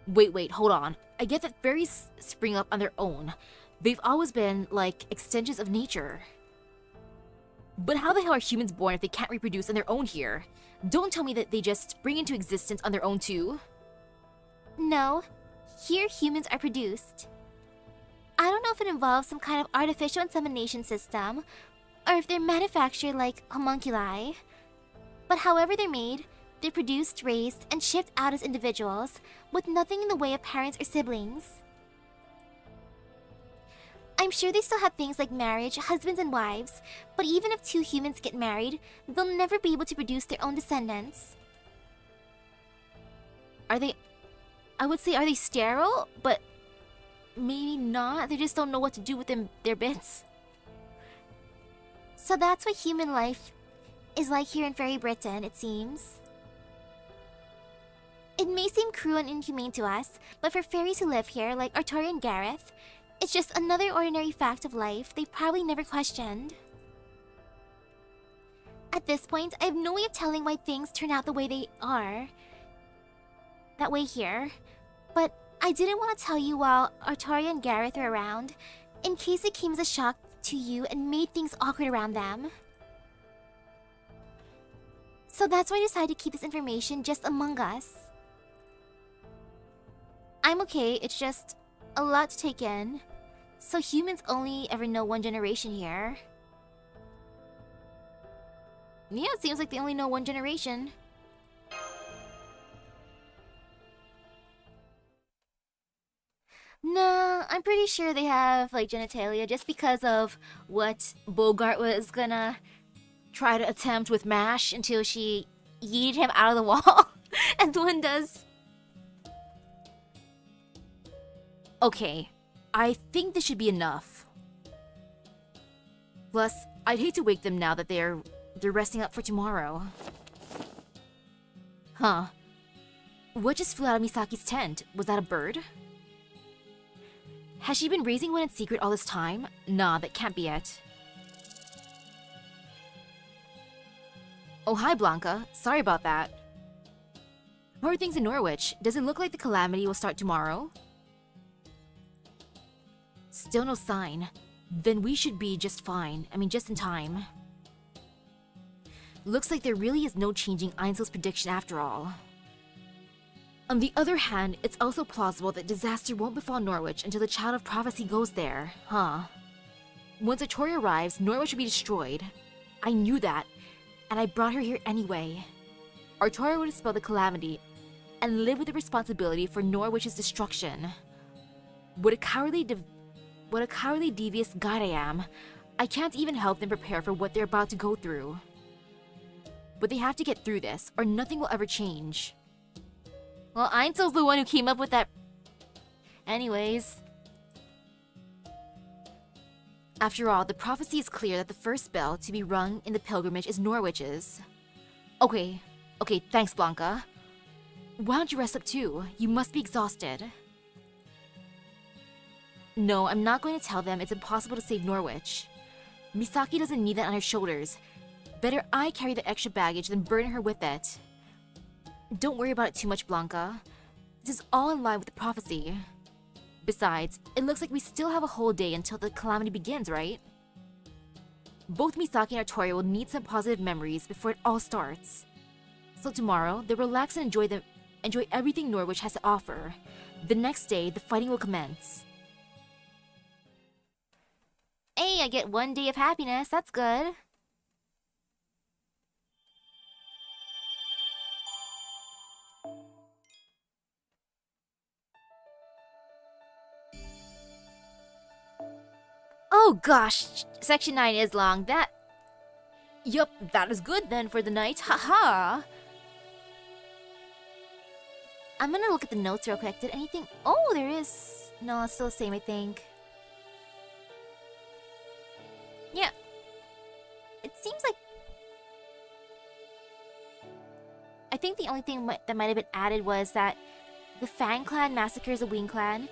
Wait, hold on. I get that fairies spring up on their own. They've always been, like, extensions of nature. But how the hell are humans born if they can't reproduce on their own here? Don't tell me that they just spring into existence on their own too.
No. Here humans are produced. I don't know if it involves some kind of artificial insemination system, or if they're manufactured like homunculi. But however they're made, they're produced, raised, and shipped out as individuals, with nothing in the way of parents or siblings. I'm sure they still have things like marriage, husbands and wives, but even if two humans get married, they'll never be able to produce their own descendants.
Are they sterile? But maybe not. They just don't know what to do with their bits.
So that's what human life is like here in Fairy Britain, it seems. It may seem cruel and inhumane to us, but for fairies who live here, like Artoria and Gareth, it's just another ordinary fact of life they probably never questioned. At this point, I have no way of telling why things turn out the way they are. That way here. But I didn't want to tell you while Artoria and Gareth are around, in case it came as a shock to you and made things awkward around them. So that's why I decided to keep this information just among us. I'm okay, it's just a lot to take in. So humans only ever know one generation here. Yeah, it seems like they only know one generation. No, I'm pretty sure they have, like, genitalia just because of what Bogart was gonna try to attempt with MASH until she yeeted him out of the wall, as one does.
Okay, I think this should be enough. Plus, I'd hate to wake them now that they're resting up for tomorrow. Huh. What just flew out of Misaki's tent? Was that a bird? Has she been raising one in secret all this time? Nah, that can't be it. Oh, hi, Blanca. Sorry about that. How are things in Norwich? Does it look like the calamity will start tomorrow? Still no sign. Then we should be just fine. I mean, just in time. Looks like there really is no changing Einzel's prediction after all. On the other hand, it's also plausible that disaster won't befall Norwich until the Child of Prophecy goes there, huh? Once Artoria arrives, Norwich will be destroyed. I knew that, and I brought her here anyway. Artoria would dispel the calamity and live with the responsibility for Norwich's destruction. What a cowardly devious god I am. I can't even help them prepare for what they're about to go through. But they have to get through this, or nothing will ever change.
Well, Einzel's the one who came up with that. Anyways.
After all, the prophecy is clear that the first bell to be rung in the pilgrimage is Norwich's. Okay, thanks, Blanca. Why don't you rest up too? You must be exhausted. No, I'm not going to tell them it's impossible to save Norwich. Misaki doesn't need that on her shoulders. Better I carry the extra baggage than burden her with it. Don't worry about it too much, Blanca. This is all in line with the prophecy. Besides, it looks like we still have a whole day until the calamity begins, right? Both Misaki and Artoria will need some positive memories before it all starts. So tomorrow, they'll relax and enjoy everything Norwich has to offer. The next day, the fighting will commence.
Hey, I get 1 day of happiness. That's good. Oh gosh, section 9 is long.
Yup, that is good then for the night. Haha.
I'm gonna look at the notes real quick. Did anything... Oh, there is... No, it's still the same, I think. Yeah. It seems like... I think the only thing that might have been added was that the Fang Clan massacres the Wing Clan.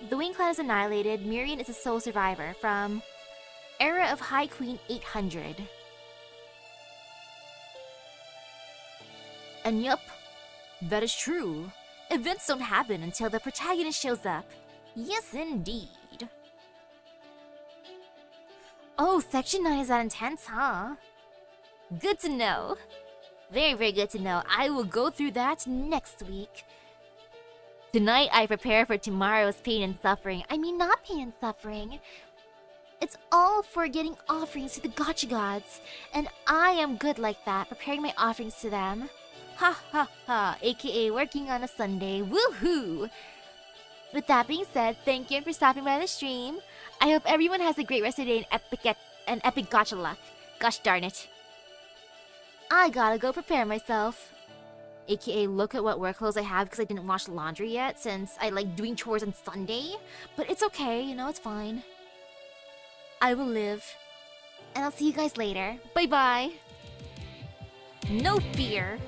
The Wing Clan is annihilated. Mirian is a sole survivor from Era of High Queen 800.
And yup, that is true. Events don't happen until the protagonist shows up.
Yes, indeed. Oh, section 9 is that intense, huh? Good to know. Very, very good to know. I will go through that next week. Tonight, I prepare for tomorrow's pain and suffering. I mean, not pain and suffering. It's all for getting offerings to the gotcha gods. And I am good like that, preparing my offerings to them. Ha ha ha, aka working on a Sunday. Woohoo! With that being said, thank you for stopping by the stream. I hope everyone has a great rest of the day and epic gotcha luck. Gosh darn it. I gotta go prepare myself. AKA look at what work clothes I have because I didn't wash laundry yet since I like doing chores on Sunday. But it's okay, you know, it's fine. I will live. And I'll see you guys later. Bye bye. No fear.